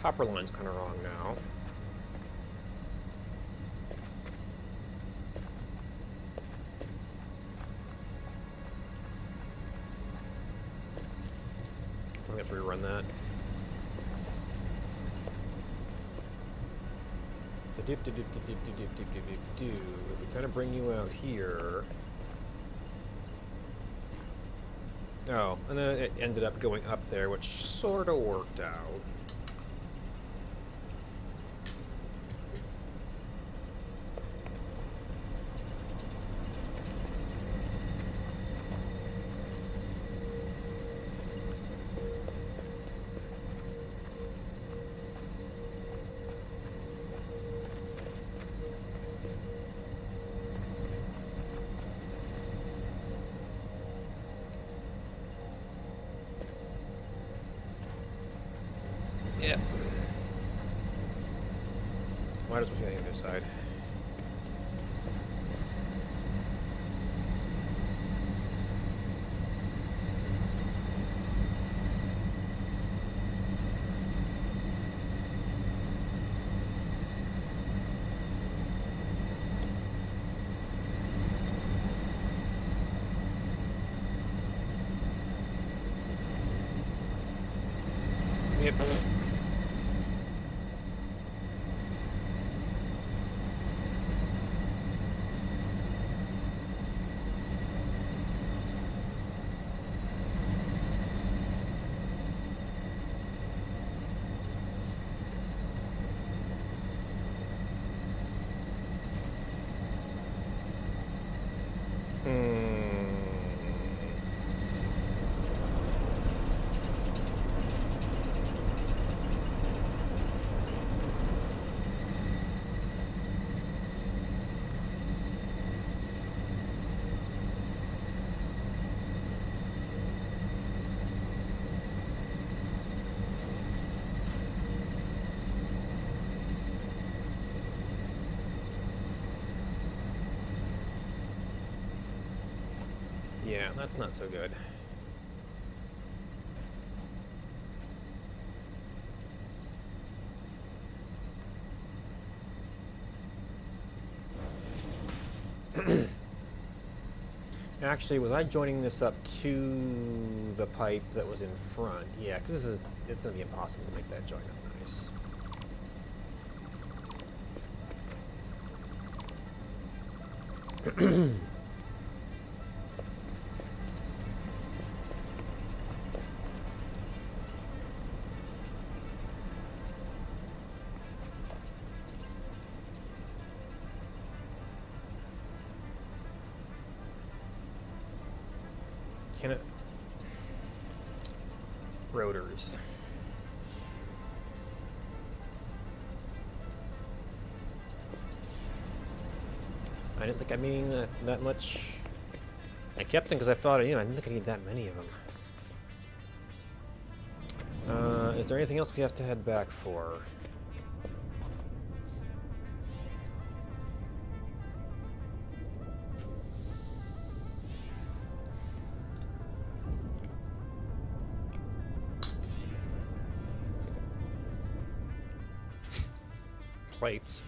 Copper line's kind of wrong now. I'm gonna have to rerun that. If we kind of bring you out here. Oh, and then it ended up going up there, which sort of worked out. Yep. Might as well be on this side. Yep. Yeah, that's not so good. Actually, was I joining this up to the pipe that was in front? Yeah, because it's going to be impossible to make that join up nice. Can it? Rotors. I didn't think I mean that much. I kept them because I thought, you know, I didn't think I need that many of them. Is there anything else we have to head back for? Plates.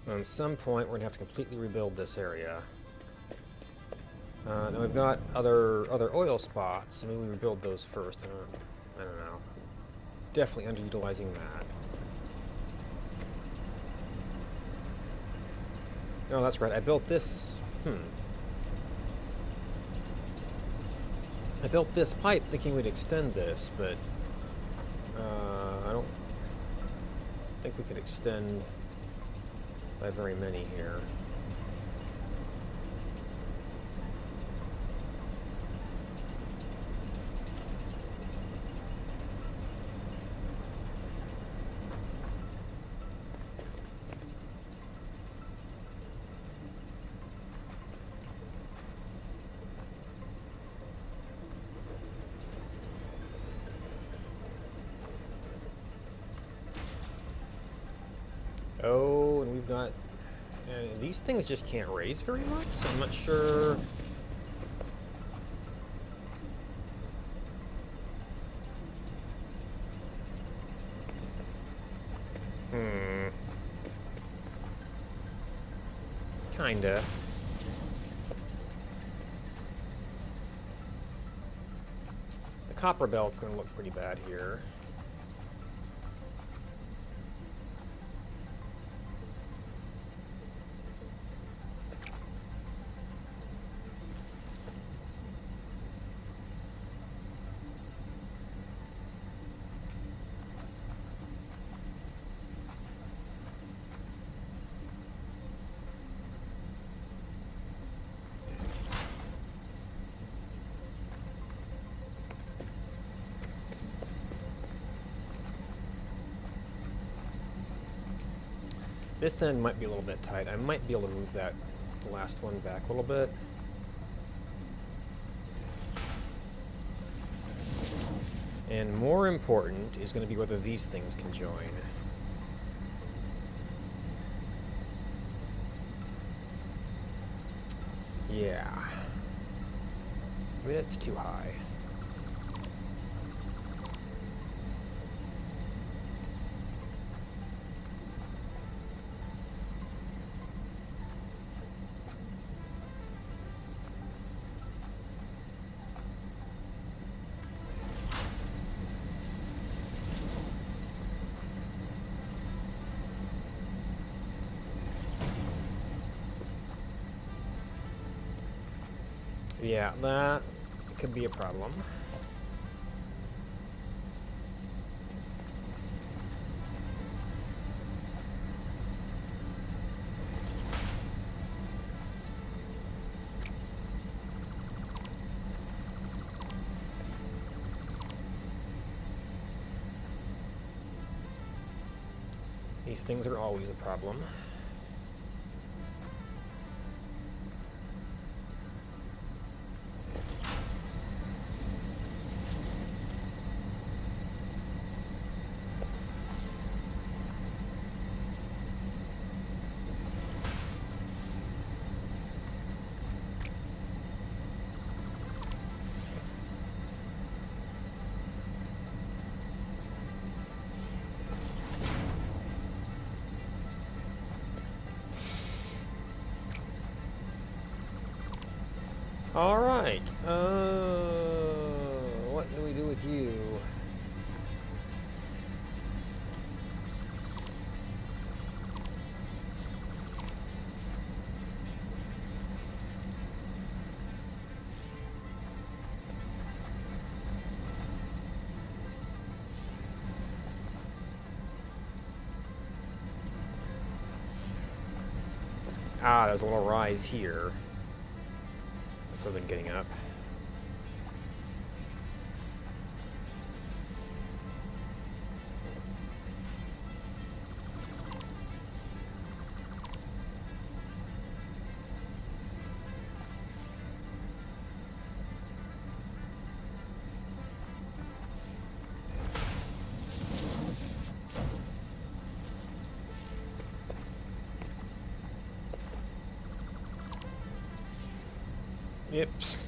At some point, we're gonna have to completely rebuild this area. Now we've got other oil spots. Maybe we rebuild those first. I don't know. Definitely underutilizing that. Oh, that's right. I built this. I built this pipe thinking we'd extend this, but I don't think we could extend by very many here. Oh, and we've got... And these things just can't raise very much, so I'm not sure... Kinda. The copper belt's gonna look pretty bad here. This end might be a little bit tight. I might be able to move that last one back a little bit. And more important is going to be whether these things can join. Yeah. Maybe that's too high. Yeah, that could be a problem. These things are always a problem. All right. What do we do with you? Ah, there's a little rise here. That's what I've been getting up. Yips.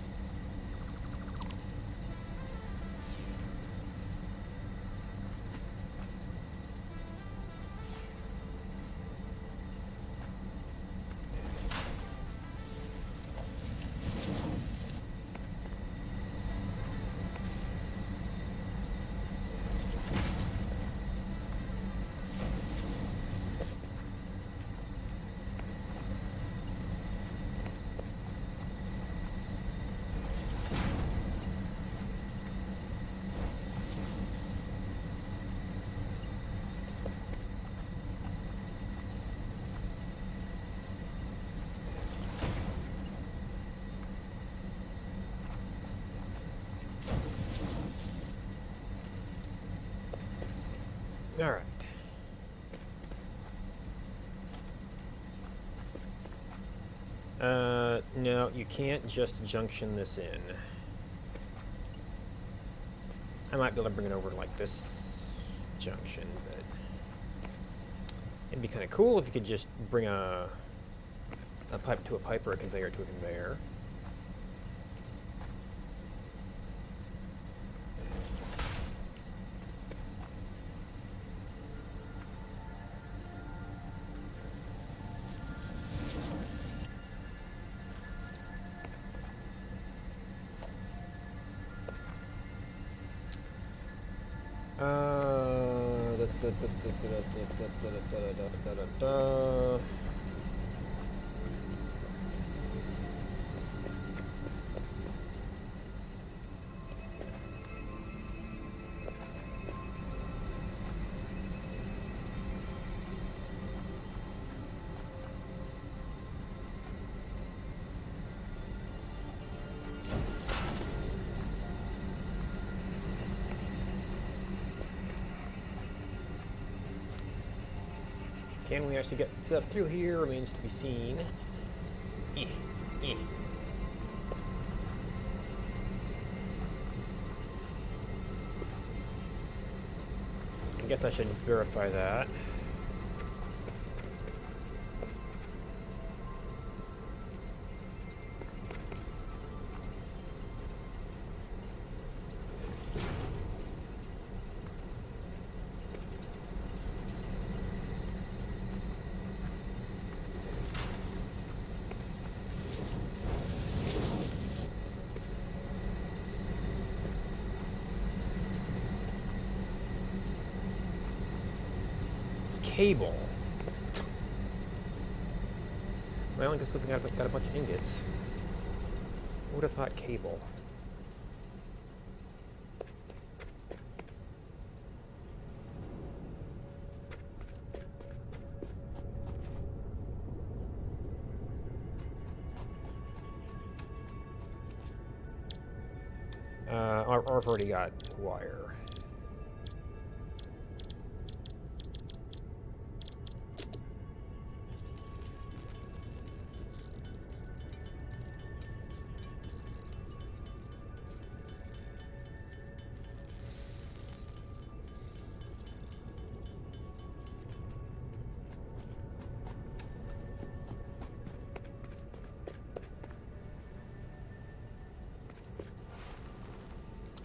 All right. No, you can't just junction this in. I might be able to bring it over to like this junction, but it'd be kind of cool if you could just bring a pipe to a pipe or a conveyor to a conveyor. Can we actually get stuff through here remains to be seen. I guess I should verify that. Cable. Well, I guess looking at got a bunch of ingots. Who would have thought cable? I've already got wire.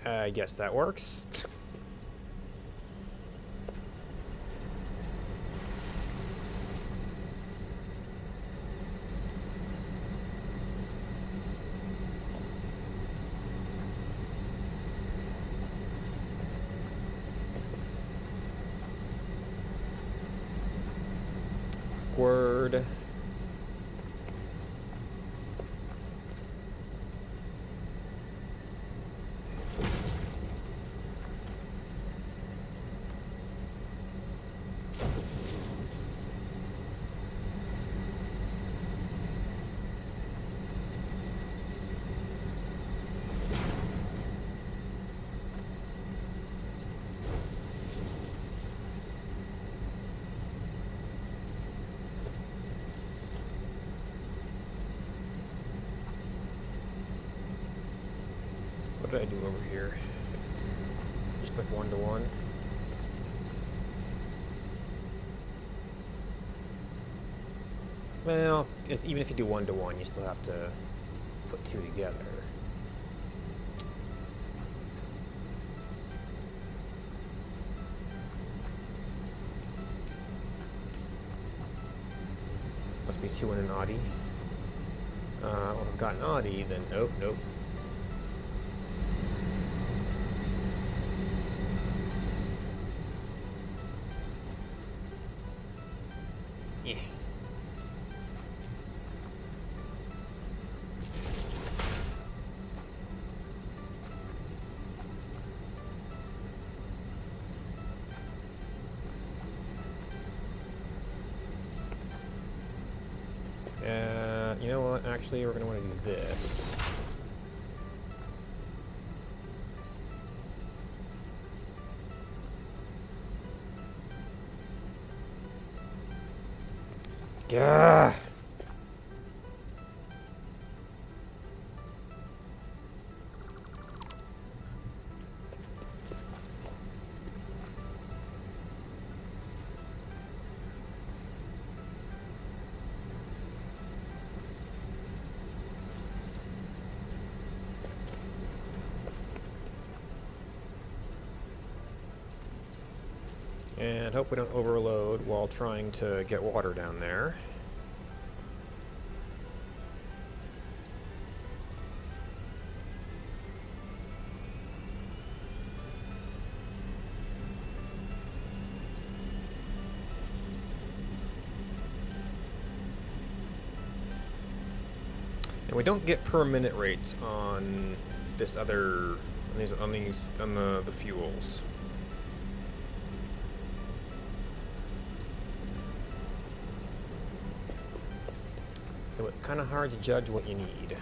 I guess that works. Word. What did I do over here? Just click 1-to-1. Well, even if you do 1-to-1, you still have to put two together. Must be 2 and an oddie. Well, if I've got an oddie, then nope. Yeah. You know what? Actually, we're going to want to do this. Gah! And hope we don't overload while trying to get water down there. And we don't get per minute rates on this other on the fuels. So it's kind of hard to judge what you need.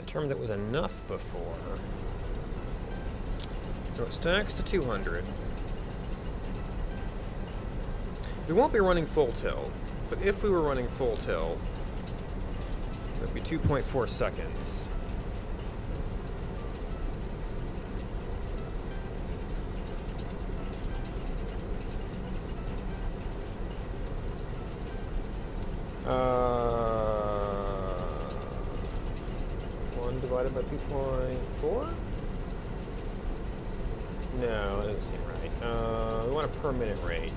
I determined that was enough before. So it stacks to 200. We won't be running full tilt, but if we were running full tilt, it would be 2.4 seconds. One divided by 2.4? No, that doesn't seem right. We want a per minute rate.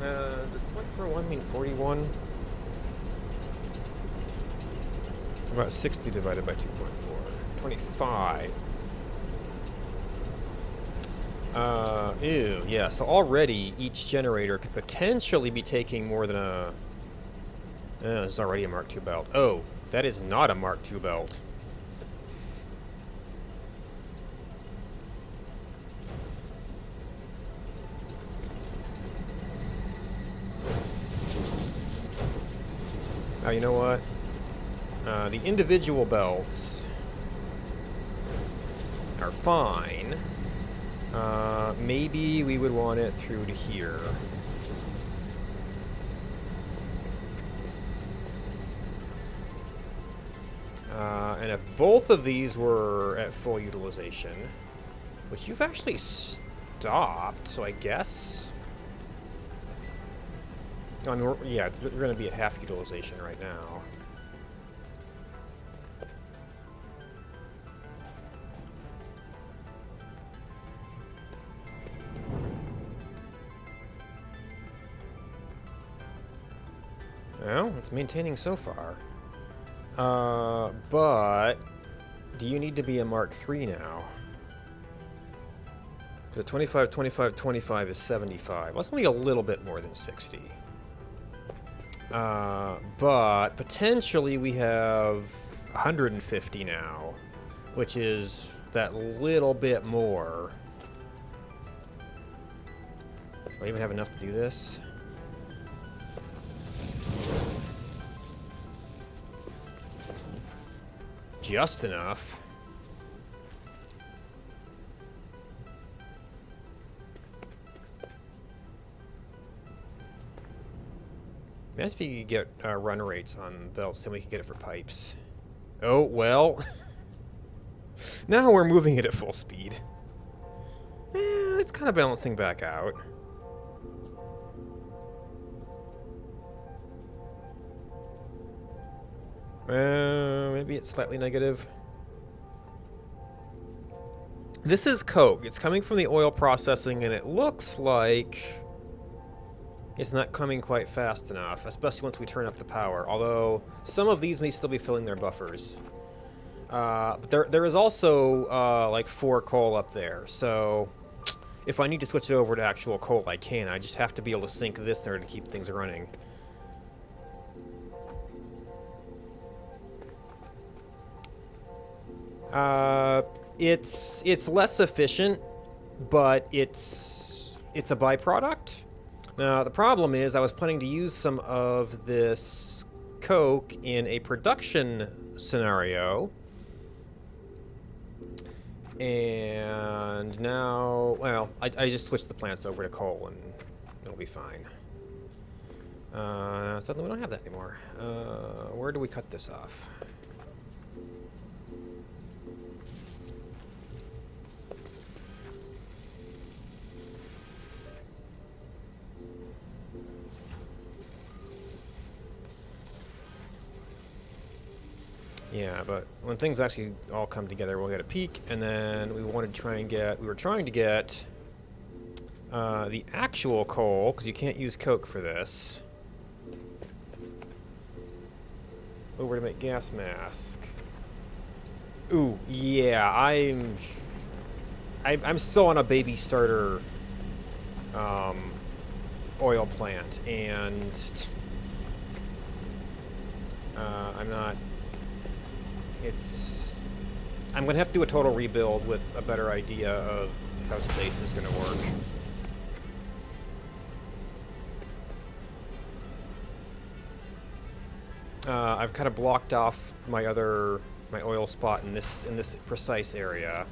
Does 0.41 mean 41? About 60 divided by 2.4. 25. Ew, yeah, so already each generator could potentially be taking more than a... this is already a Mark II belt. Oh, that is not a Mark II belt. Oh, you know what? The individual belts are fine. Maybe we would want it through to here. And if both of these were at full utilization, which you've actually stopped, so I guess... I mean, yeah, you're going to be at half utilization right now. Well, it's maintaining so far. But do you need to be a Mark III now? The 25, 25, 25 is 75. Well, it's only a little bit more than 60. But potentially we have 150 now, which is that little bit more. Do I even have enough to do this? Just enough. Imagine if you could get run rates on belts, then we could get it for pipes. Oh, well. Now we're moving it at full speed. It's kind of balancing back out. Maybe it's slightly negative. This is coke. It's coming from the oil processing, and it looks like it's not coming quite fast enough, especially once we turn up the power. Although some of these may still be filling their buffers. But there is also like 4 coal up there. So if I need to switch it over to actual coal, I can. I just have to be able to sync this in order to keep things running. It's less efficient, but it's a byproduct. Now the problem is I was planning to use some of this coke in a production scenario, and now, well, I just switched the plants over to coal and it'll be fine. Suddenly we don't have that anymore. Where do we cut this off? Yeah, but when things actually all come together, we'll get a peak, and then we were trying to get the actual coal, because you can't use coke for this, over to make gas mask. Ooh, yeah, I'm still on a baby starter oil plant, and I'm not. It's I'm gonna have to do a total rebuild with a better idea of how space is gonna work. I've kind of blocked off my oil spot in this precise area.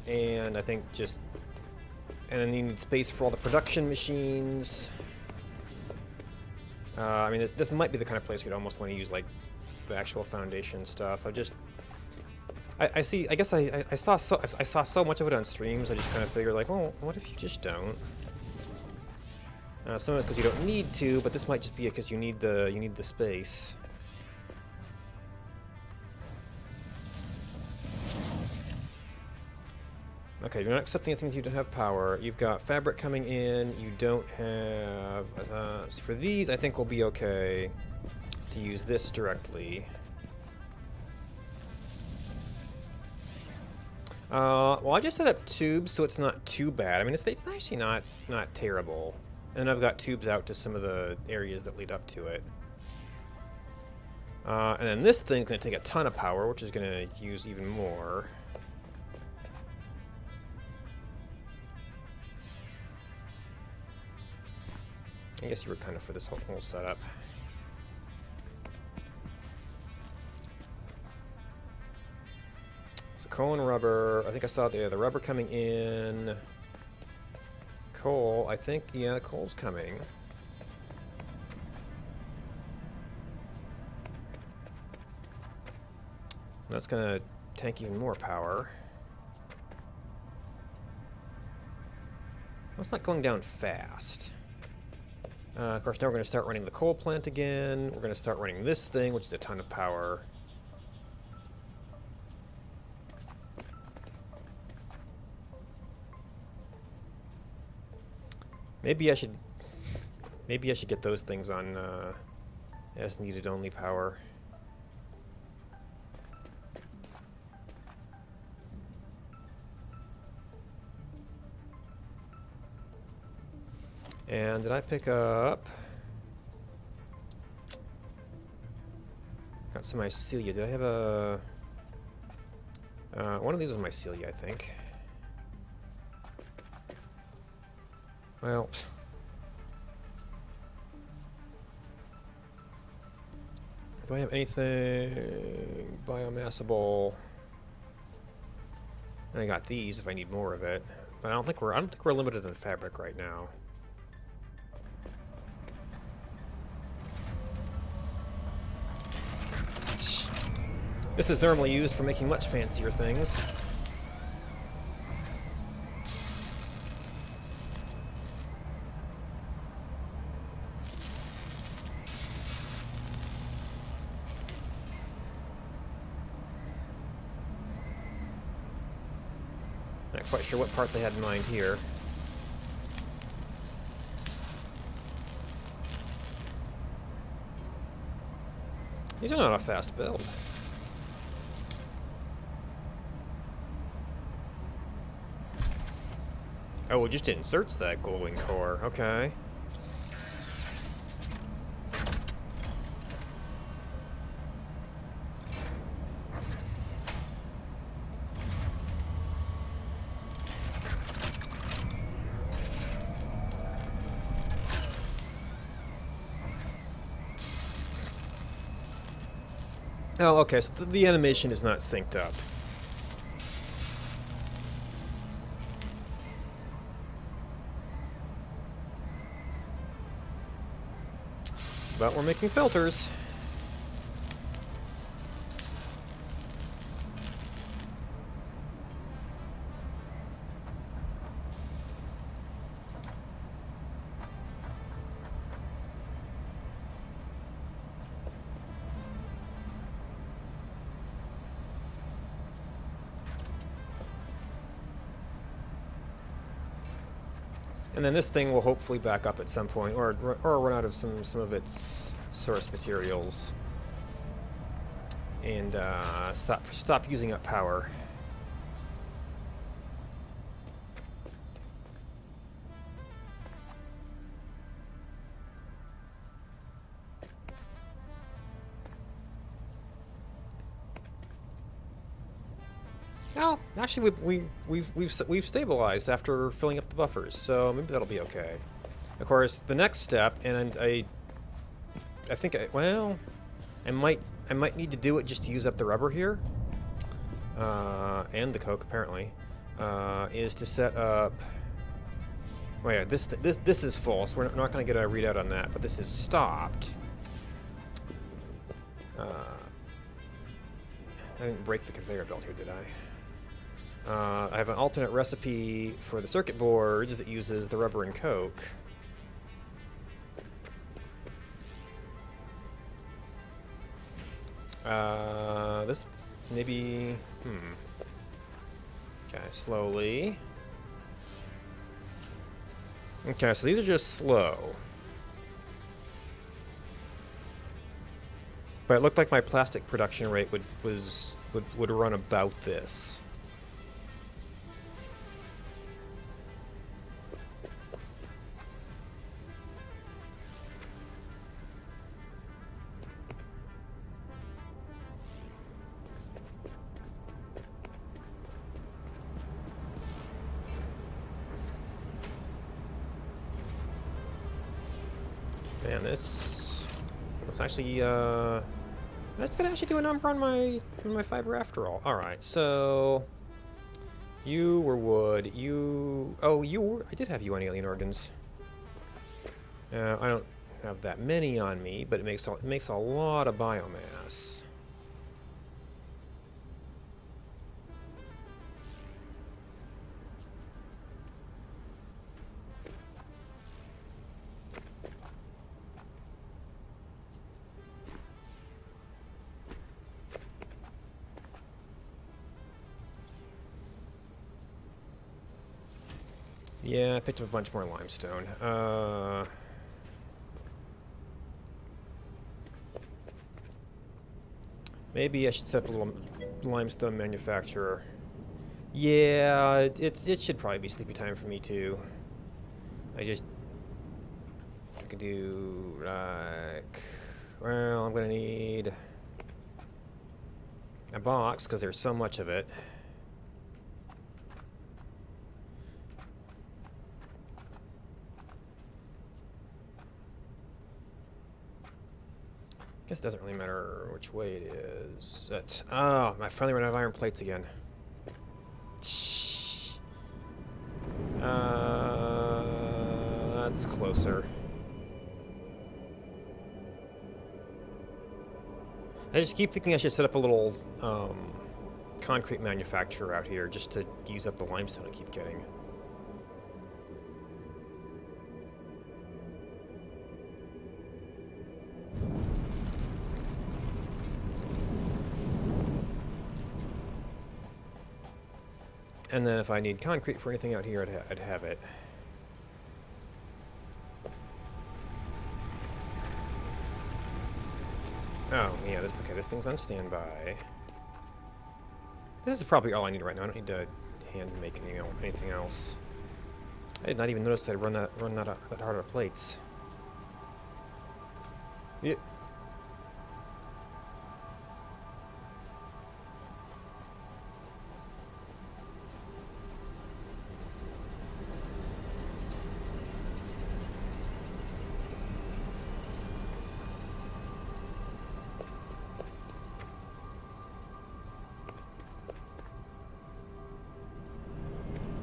And I think and then you need space for all the production machines. I mean, this might be the kind of place you'd almost want to use like the actual foundation stuff. I see. I guess I saw so much of it on streams. I just kind of figured like, well, what if you just don't? Some of it's because you don't need to, but this might just be because you need the space. Okay, you're not accepting anything you don't have power. You've got fabric coming in. You don't have... so for these, I think we'll be okay to use this directly. Well, I just set up tubes, so it's not too bad. I mean, it's actually not terrible. And I've got tubes out to some of the areas that lead up to it. And then this thing's going to take a ton of power, which is going to use even more. I guess you were kind of for this whole setup. So coal and rubber. I think I saw the rubber coming in. Coal. I think, yeah, the coal's coming. That's gonna tank even more power. Well, it's not going down fast. Of course, now we're going to start running the coal plant again. We're going to start running this thing, which is a ton of power. Maybe I should get those things on as needed only power. And did I pick up... Got some mycelia. Did I have a... one of these was mycelia, I think. Well... Do I have anything biomassable? And I got these if I need more of it. But I don't think we're limited in fabric right now. This is normally used for making much fancier things. Not quite sure what part they had in mind here. These are not a fast build. Oh, it just inserts that glowing core. Okay. Oh, okay, so the animation is not synced up. But we're making filters. And then this thing will hopefully back up at some point, or run out of some of its source materials, and stop using up power. No, actually, we've stabilized after filling up the buffers, so maybe that'll be okay. Of course, the next step, and I think I might need to do it just to use up the rubber here, and the coke apparently, is to set up. Oh yeah, this is full, so we're not going to get a readout on that, but this is stopped. I didn't break the conveyor belt here, did I? I have an alternate recipe for the circuit boards that uses the rubber and coke. This maybe. Okay, slowly. Okay, so these are just slow. But it looked like my plastic production rate would run about this. Man, this looks actually that's gonna actually do a number on my fiber after all. All right, so you were wood. I did have you on alien organs. I don't have that many on me, but it makes a lot of biomass. Yeah, I picked up a bunch more limestone. Maybe I should set up a little limestone manufacturer. Yeah, it should probably be sleepy time for me too. I could do like, well, I'm gonna need a box because there's so much of it. Guess it doesn't really matter which way it is. That's I finally ran out of iron plates again. That's closer. I just keep thinking I should set up a little concrete manufacturer out here just to use up the limestone I keep getting. And then if I need concrete for anything out here, I'd have it. Oh, yeah, this thing's on standby. This is probably all I need right now. I don't need to hand make anything else. I did not even notice that I'd run that hard out of plates. Yeah.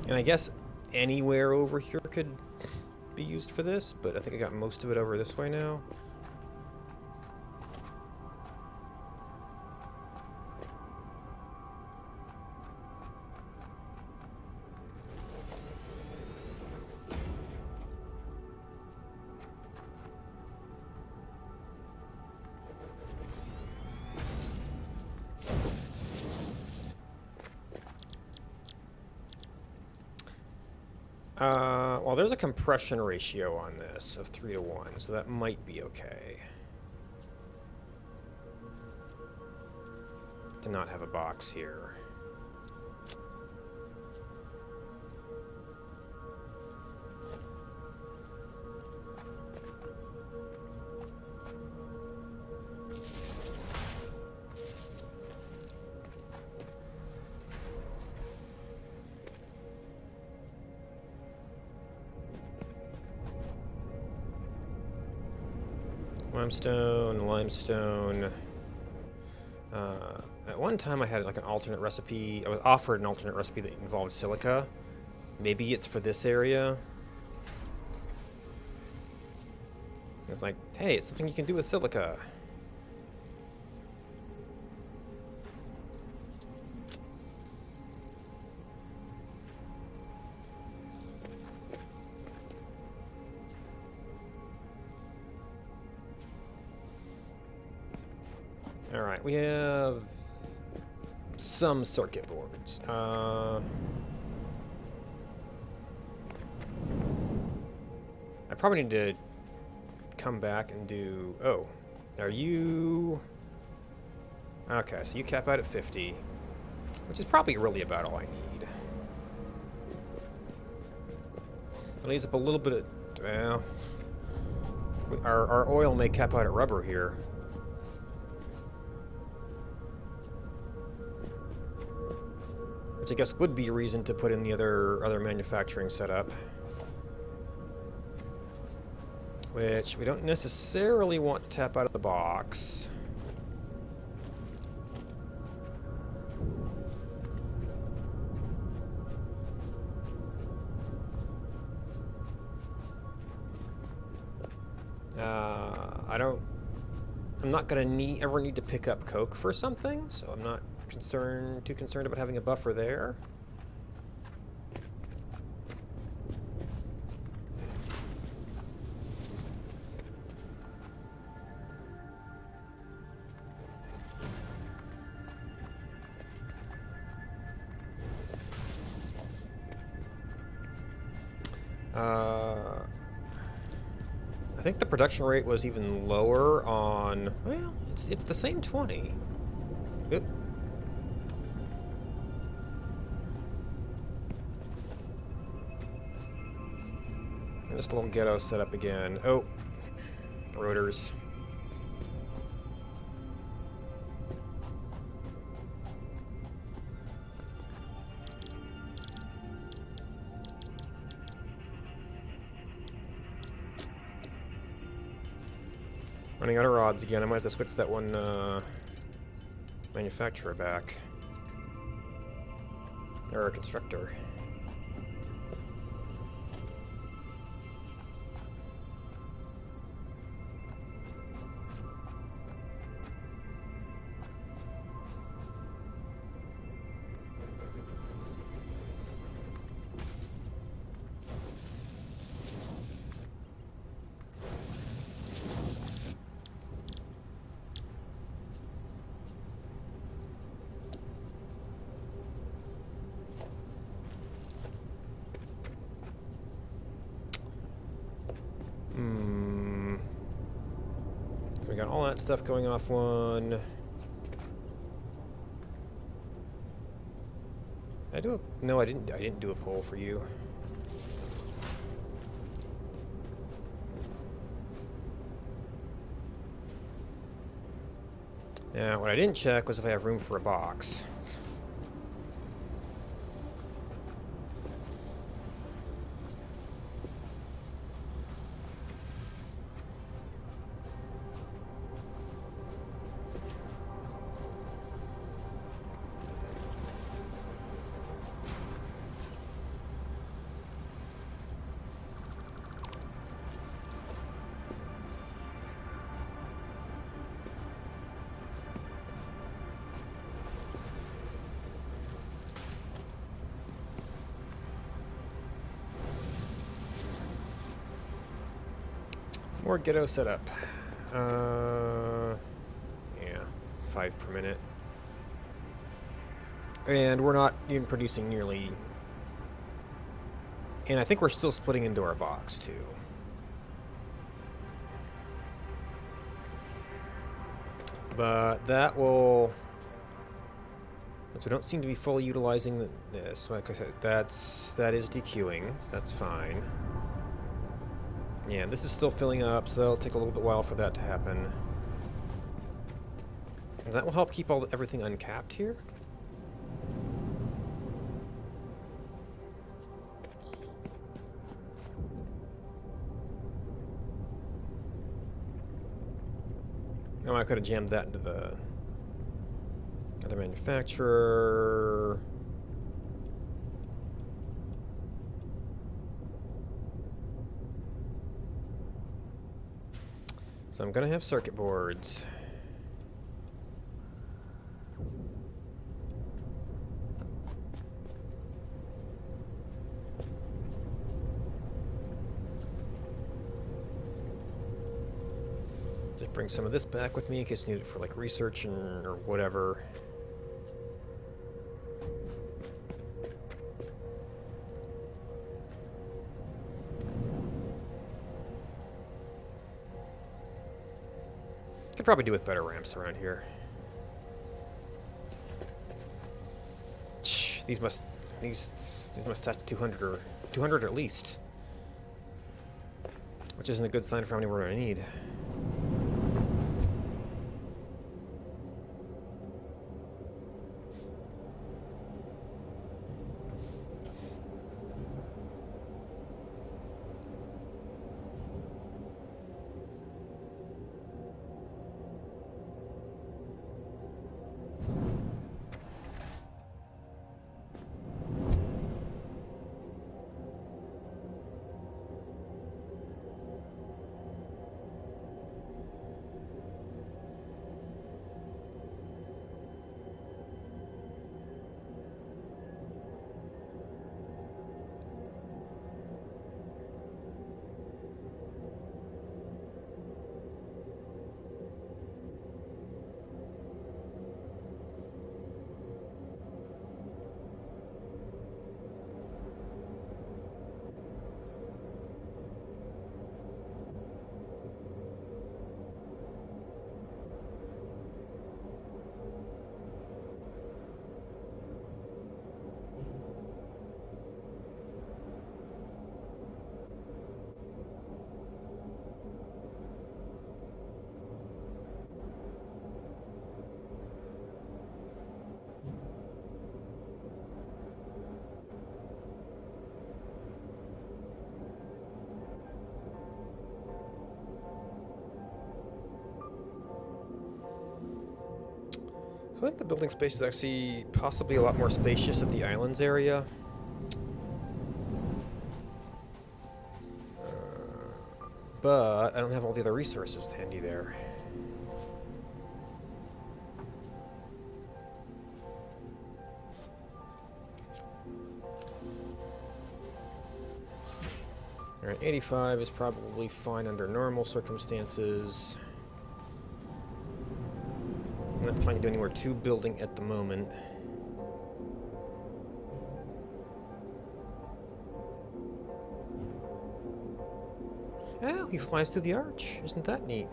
And I guess anywhere over here could be used for this, but I think I got most of it over this way now. Well, there's a compression ratio on this of 3 to 1, so that might be okay. To not have a box here. limestone. At one time I had like an alternate recipe. I was offered an alternate recipe that involved silica. Maybe it's for this area. It's like, hey, it's something you can do with silica. Alright, we have some circuit boards. I probably need to come back and do... Oh, are you... Okay, so you cap out at 50, which is probably really about all I need. That leaves up a little bit of... Well, our oil may cap out at rubber here. Which I guess would be a reason to put in the other manufacturing setup. Which we don't necessarily want to tap out of the box. I'm not gonna ever need to pick up coke for something, so I'm not too concerned about having a buffer there. I think the production rate was even lower on... Well, it's the same 20. Oop. And this little ghetto set up again. Oh, rotors. Running out of rods again. I might have to switch that one manufacturer back. Or a constructor. So we got all that stuff going off one. Did I do a... No, I didn't do a poll for you. Now, what I didn't check was if I have room for a box. More ghetto setup. Yeah, 5 per minute. And we're not even producing nearly... And I think we're still splitting into our box, too. But that will... Since we don't seem to be fully utilizing this, like I said, that is dequeuing, so that's fine. Yeah, this is still filling up, so it'll take a little bit while for that to happen. And that will help keep everything uncapped here. Oh, I could have jammed that into the other manufacturer. So I'm gonna have circuit boards. Just bring some of this back with me in case you need it for like research and, or whatever. Could probably do with better ramps around here. Shh, these must touch 200 or 200 at least, which isn't a good sign for how many we're gonna need. I think the building space is actually possibly a lot more spacious at the islands area. But I don't have all the other resources handy there. Alright, 85 is probably fine under normal circumstances. I'm not planning to do anywhere to building at the moment. Oh, he flies through the arch. Isn't that neat?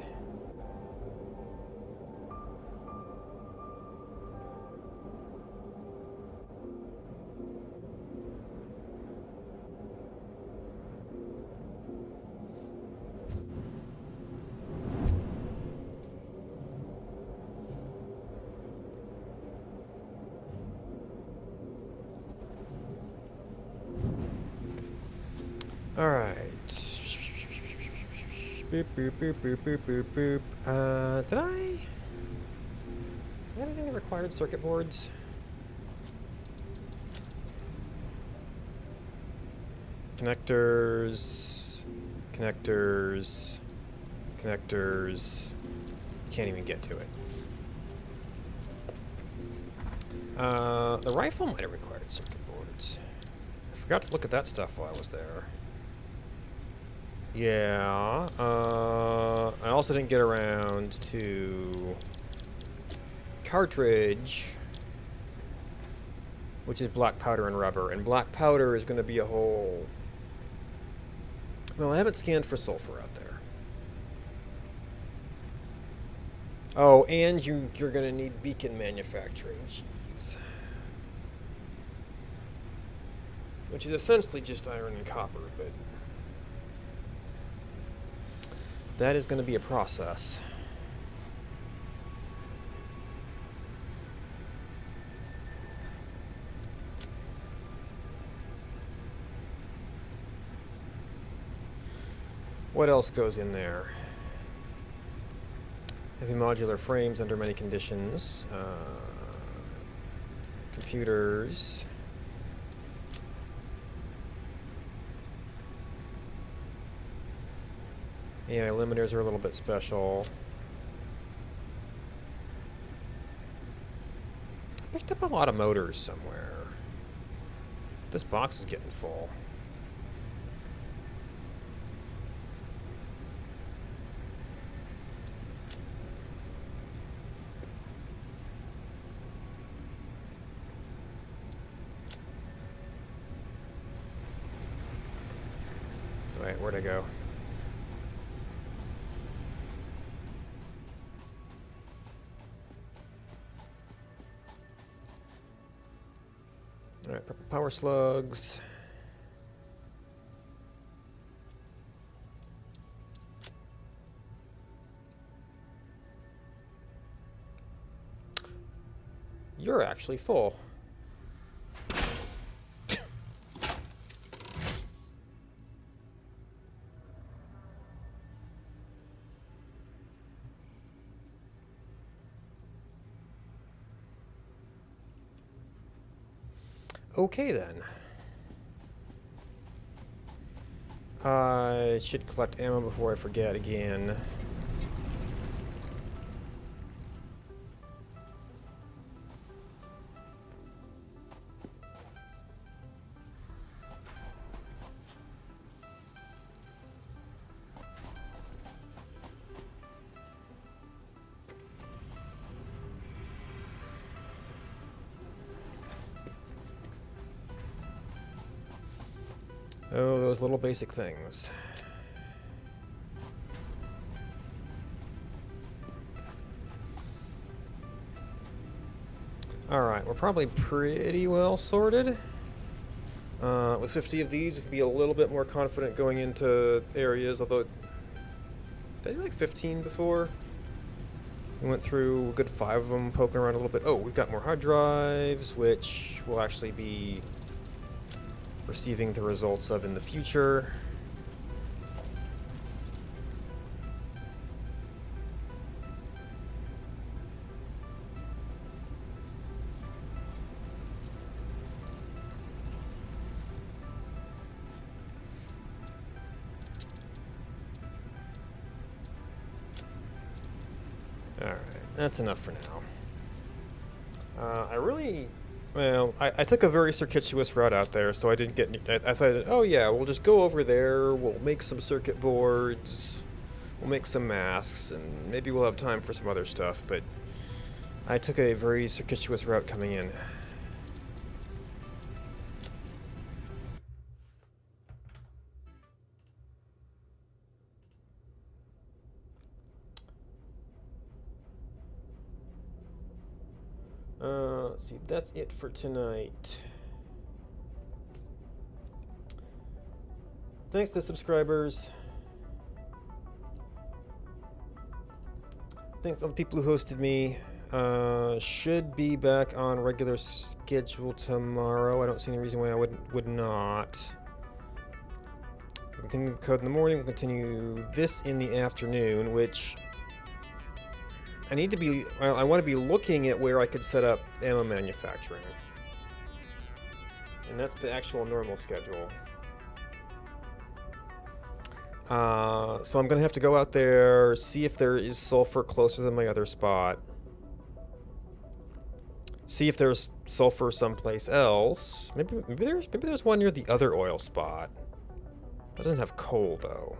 Alright. Boop, boop, boop, boop, boop, boop, boop. Did I have anything that required circuit boards? Connectors. Connectors. Connectors. Can't even get to it. The rifle might have required circuit boards. I forgot to look at that stuff while I was there. Yeah, I also didn't get around to cartridge, which is black powder and rubber, and black powder is going to be a whole... Well, I haven't scanned for sulfur out there. Oh, and you're going to need beacon manufacturing. Jeez. Which is essentially just iron and copper, but... that is going to be a process. What else goes in there? Heavy modular frames under many conditions. Computers. AI limiters are a little bit special. Picked up a lot of motors somewhere. This box is getting full. Wait, where'd I go? Alright, purple power slugs. You're actually full. Okay then. I should collect ammo before I forget again. Oh, those little basic things. Alright, we're probably pretty well sorted. With 50 of these, we can be a little bit more confident going into areas, although... Did I do like 15 before? We went through a good 5 of them, poking around a little bit. Oh, we've got more hard drives, which will actually be receiving the results of in the future. Alright, that's enough for now. I took a very circuitous route out there, so I didn't get... I thought, oh yeah, we'll just go over there, we'll make some circuit boards, we'll make some masks, and maybe we'll have time for some other stuff, but I took a very circuitous route coming in. Let's see, that's it for tonight. Thanks to subscribers. Thanks to the people who hosted me. Should be back on regular schedule tomorrow. I don't see any reason why I would not. We'll continue the code in the morning. We'll continue this in the afternoon, which... I need to be, well, I want to be looking at where I could set up ammo manufacturing. And that's the actual normal schedule. So I'm going to have to go out there, see if there is sulfur closer than my other spot. See if there's sulfur someplace else. Maybe there's one near the other oil spot. That doesn't have coal, though.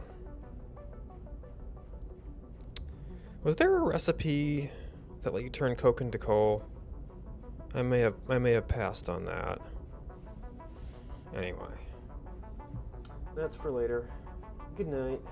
Was there a recipe that let you turn coke into coal? I may have passed on that. Anyway. That's for later. Good night.